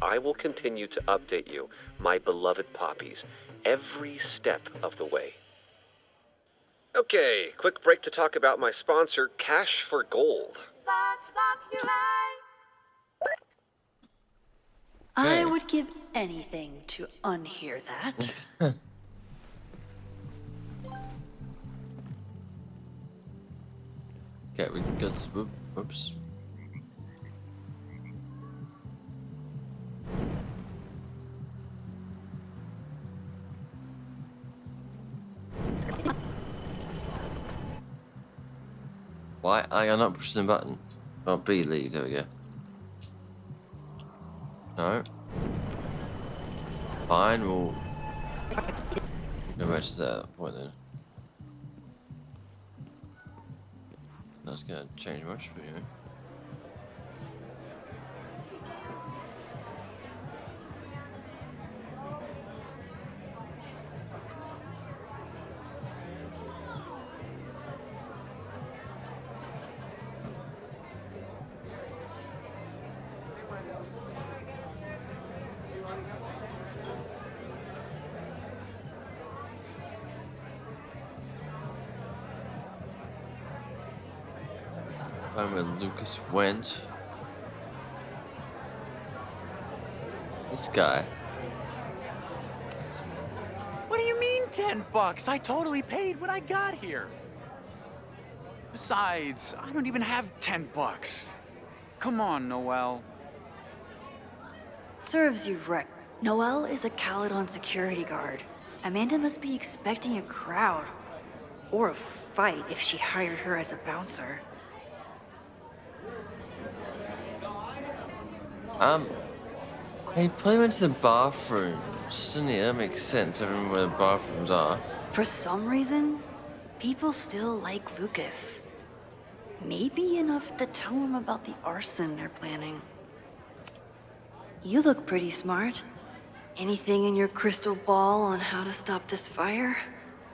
I will continue to update you, my beloved poppies, every step of the way. Okay, quick break to talk about my sponsor, Cash for Gold. I would give anything to unhear that. Okay, we got. Whoops. Why are you not pushing the button? Oh, B, leave. There we go. No. Fine, we'll go back to that point then. That's gonna change much, but anyway. Find where Lucas went. This guy. What do you mean $10? I totally paid when I got here. Besides, I don't even have $10. Come on, Noel. Serves you right. Noelle is a Caledon security guard. Amanda must be expecting a crowd. Or a fight if she hired her as a bouncer. He probably went to the bathrooms, didn't he? That makes sense. I remember where the bathrooms are. For some reason, people still like Lucas. Maybe enough to tell him about the arson they're planning. You look pretty smart. Anything in your crystal ball on how to stop this fire?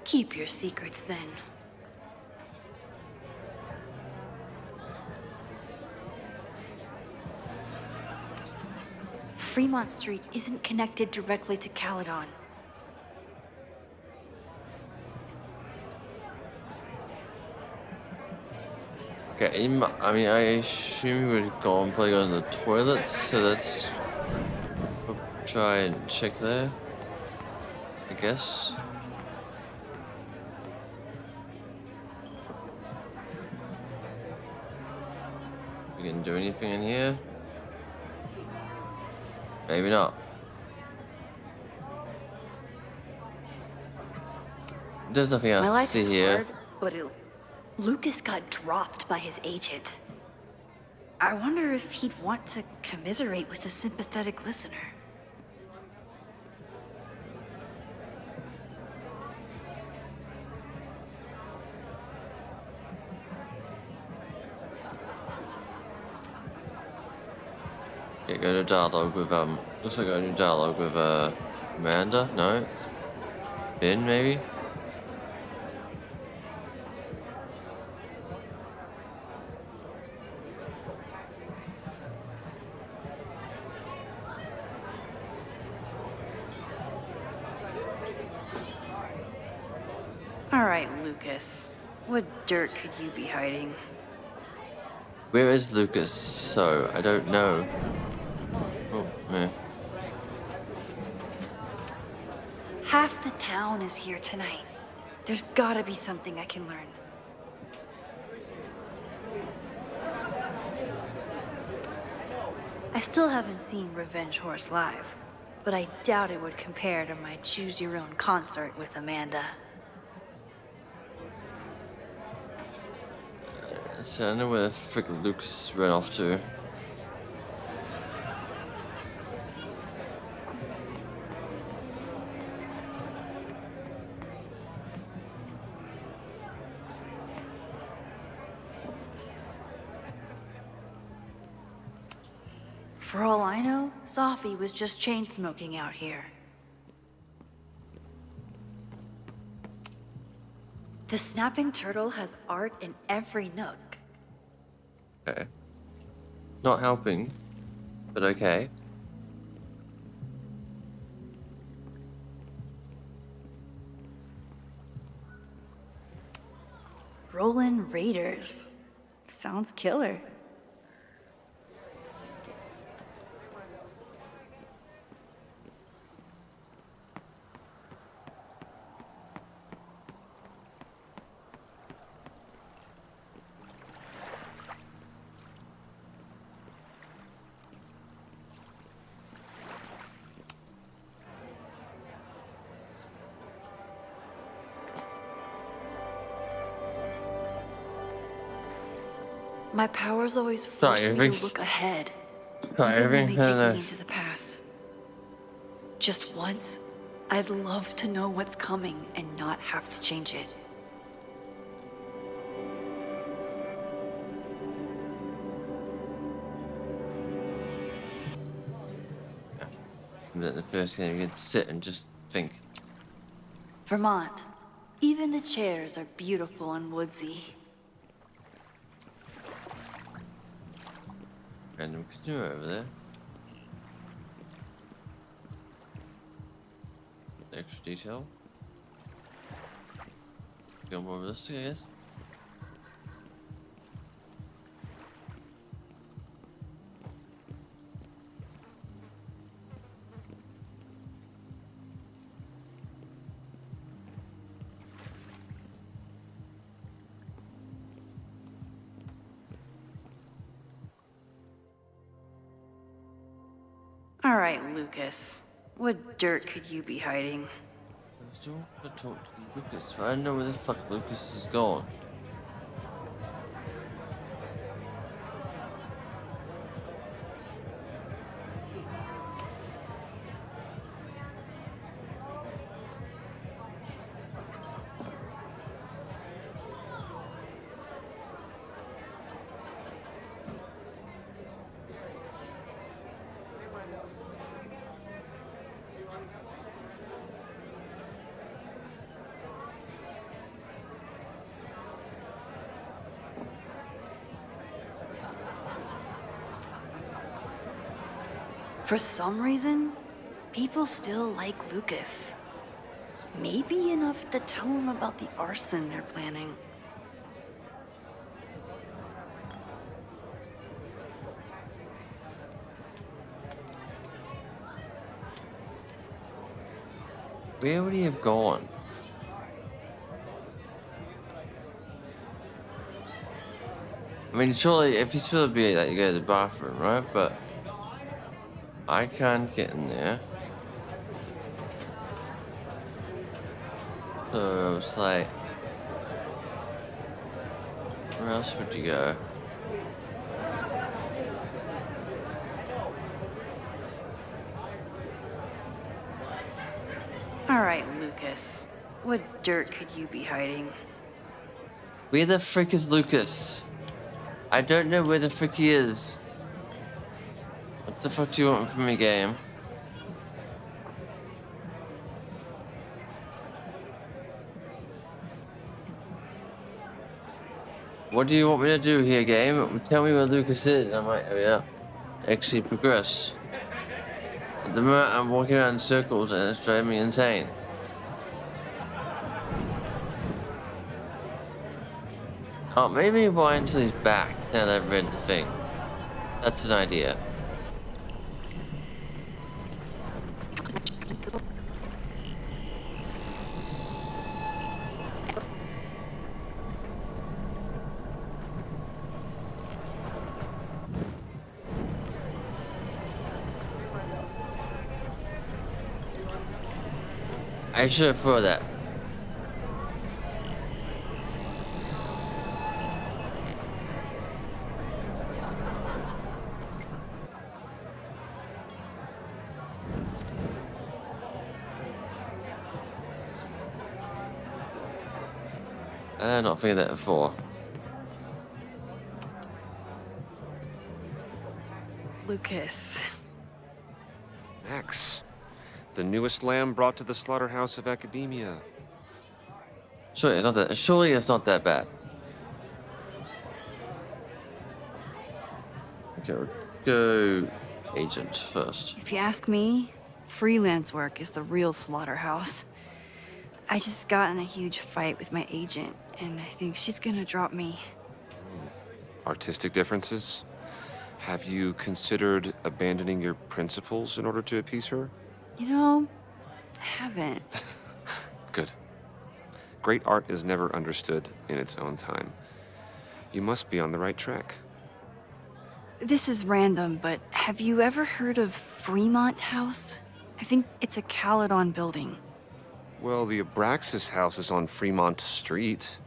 Keep your secrets then. Fremont Street isn't connected directly to Caledon. Okay, I mean, I assume we would go and probably go to the toilets, so let's try and check there, I guess. We can do anything in here? Maybe not. There's nothing else My to life see is here. hard, but Lucas got dropped by his agent. I wonder if he'd want to commiserate with a sympathetic listener. Okay, go to dialogue with, looks like I go to dialogue with, Amanda? No? Ben, maybe? All right, Lucas. What dirt could you be hiding? Where is Lucas? So, I don't know. Oh, yeah. Half the town is here tonight. There's gotta be something I can learn. I still haven't seen Revenge Horse live, but I doubt it would compare to my Choose Your Own concert with Amanda. So I don't know where the frick Lucas ran off to. For all I know, Sophie was just chain smoking out here. The snapping turtle has art in every nook. Okay. Not helping, but okay. Rollin' Raiders. Sounds killer. My powers always Sorry, force me to everything's- look ahead, Sorry, even when they everything- take me into the past. Just once, I'd love to know what's coming and not have to change it. The first thing you can sit and just think. Vermont. Even the chairs are beautiful and woodsy. Random canoe over there. Extra detail. Feel more realistic, I guess. All right, Lucas. What dirt could you be hiding? I still want to talk to Lucas, but I don't know where the fuck Lucas is gone. For some reason, people still like Lucas. Maybe enough to tell him about the arson they're planning. Where would he have gone? I mean, surely if he's supposed to be like, you go to the bathroom, right? But I can't get in there. So it's like, where else would you go? All right, Lucas. What dirt could you be hiding? Where the frick is Lucas? I don't know where the frick he is. What the fuck do you want from me, game? What do you want me to do here, game? Tell me where Lucas is. I might, actually progress. At the moment, I'm walking around in circles and it's driving me insane. Oh, maybe wait until he's back now that I've read the thing. That's an idea. I should have thought that. I not figured that before. Lucas. Max, the newest lamb brought to the slaughterhouse of academia. Surely it's not that. Surely it's not that bad. Okay, we'll go agent first. If you ask me, freelance work is the real slaughterhouse. I just got in a huge fight with my agent, and I think she's gonna drop me. Artistic differences? Have you considered abandoning your principles in order to appease her? You know, I haven't. Good. Great art is never understood in its own time. You must be on the right track. This is random, but have you ever heard of Fremont House? I think it's a Caledon building. Well, the Abraxas house is on Fremont Street.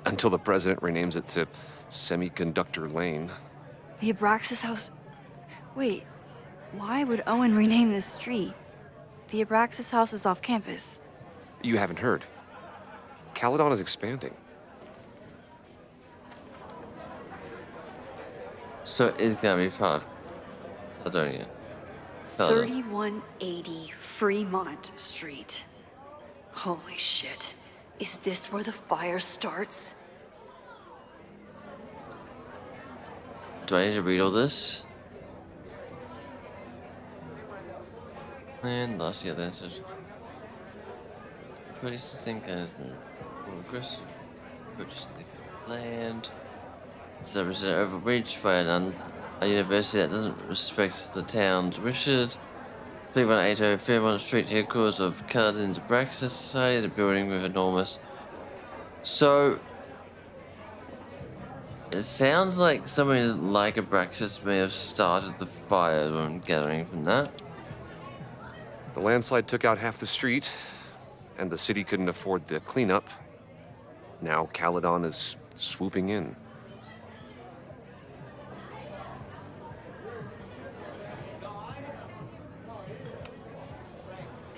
Until the president renames it to Semiconductor Lane. The Abraxas house. Wait, why would Owen rename this street? The Abraxas house is off campus. You haven't heard. Caledon is expanding. So it's gonna be part of Caledonia. Caledon. 3180 Fremont Street. Holy shit. Is this where the fire starts? Do I need to read all this? And last year, then says, police think kind of more aggressive. Purchase the land. So it's overreached by a university that doesn't respect the town's wishes. 3180 Fairmont Street, headquarters of Caledon's Abraxas Society, the building with enormous. So it sounds like somebody like Abraxas may have started the fire. I'm gathering from that. The landslide took out half the street, and the city couldn't afford the cleanup. Now Caledon is swooping in.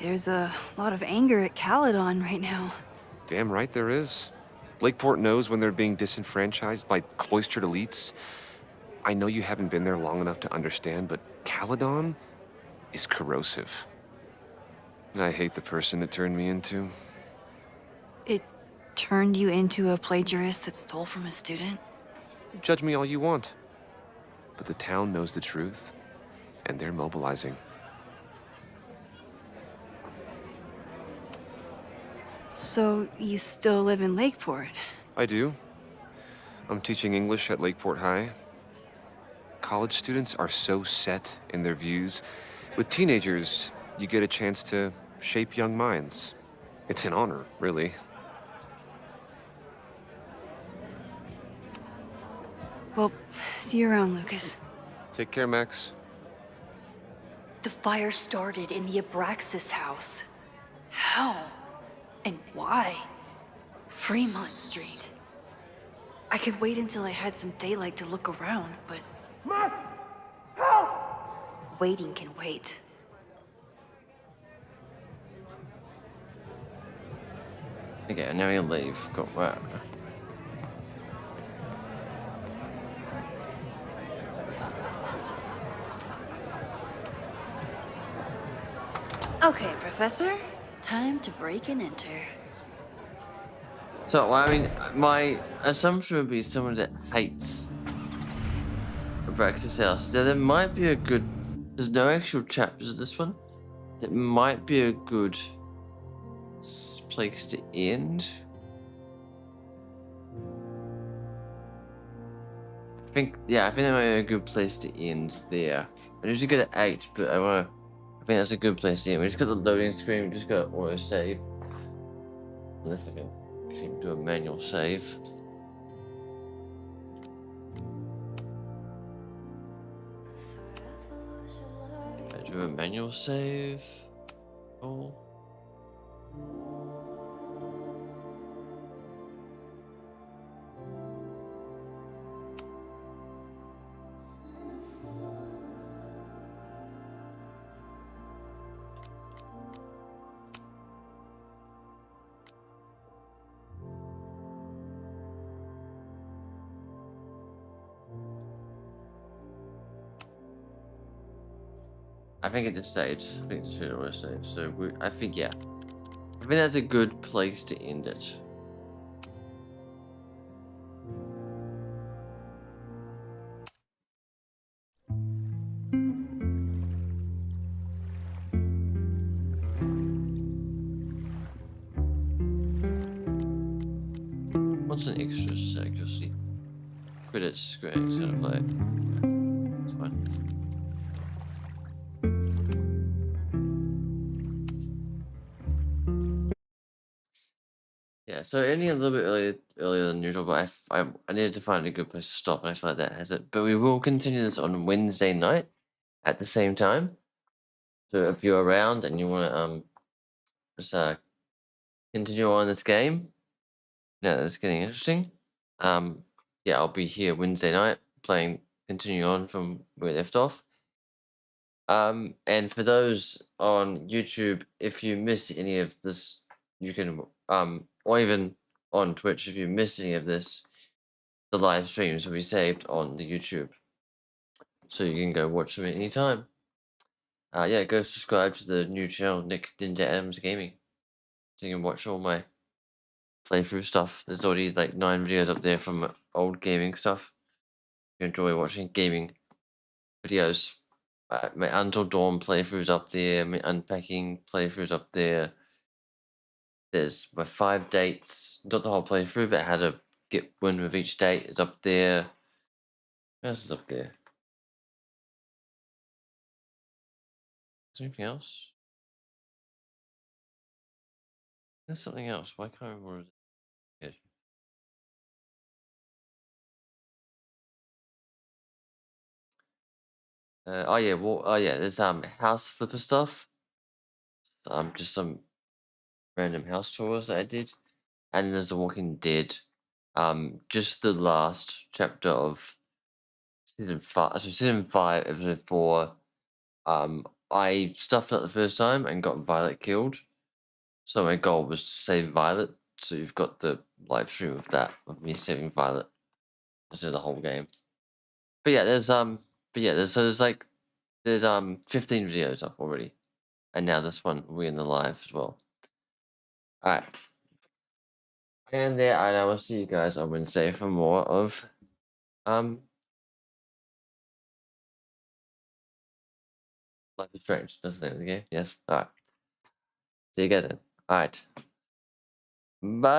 There's a lot of anger at Caledon right now. Damn right there is. Lakeport knows when they're being disenfranchised by cloistered elites. I know you haven't been there long enough to understand, but Caledon is corrosive. And I hate the person it turned me into. It turned you into a plagiarist that stole from a student? Judge me all you want. But the town knows the truth, and they're mobilizing. So you still live in Lakeport? I do. I'm teaching English at Lakeport High. College students are so set in their views. With teenagers, you get a chance to shape young minds. It's an honor, really. Well, see you around, Lucas. Take care, Max. The fire started in the Abraxas house. How? And why? Fremont Street. I could wait until I had some daylight to look around, but... Max! Help! Waiting can wait. Okay, now you leave. Got that. Okay, Professor. Time to break and enter. So, I mean, my assumption would be someone that hates Abraxas house. Now, there might be a good... There's no actual chapters of this one. That might be a good place to end. I think that might be a good place to end there. I usually get at 8, but I think that's a good place to end. We just got the loading screen, we just got auto save. Unless I can actually do a manual save. I do a manual save. Oh. I think it just saved. I think it's should have saved. So I think yeah. I think that's a good place to end it. What's an extra sec? You'll see. Credits, great, kind of like. It's fine. Yeah, so ending a little bit earlier than usual, but I needed to find a good place to stop, and I feel like that has it. But we will continue this on Wednesday night at the same time. So if you're around and you want to just continue on this game, yeah, it's getting interesting. yeah, I'll be here Wednesday night continuing on from where we left off. And for those on YouTube, if you miss any of this, you can or even on Twitch, if you miss any of this, the live streams will be saved on the YouTube, so you can go watch them at any time. Yeah, go subscribe to the new channel, Nick Ninja Adams Gaming, so you can watch all my playthrough stuff. There's already like 9 videos up there from old gaming stuff. If you enjoy watching gaming videos, my Until Dawn playthroughs up there, my unpacking playthroughs up there. There's my 5 dates, not the whole playthrough, but how to win with each date is up there. What else is up there? Is there anything else? There's something else. Why can't I remember what it is? Oh yeah, there's house flipper stuff. Just some random house chores that I did. And there's The Walking Dead. Just the last chapter of season 5. So season 5, episode 4. I stuffed up the first time and got Violet killed. So my goal was to save Violet. So you've got the live stream of that, of me saving Violet instead of the whole game. But yeah, there's 15 videos up already. And now this one will be in the live as well. Alright. And there, and I will see you guys on Wednesday for more of Life is Strange. That's the name of the game. Yes. Alright. See you guys then. Alright. Bye.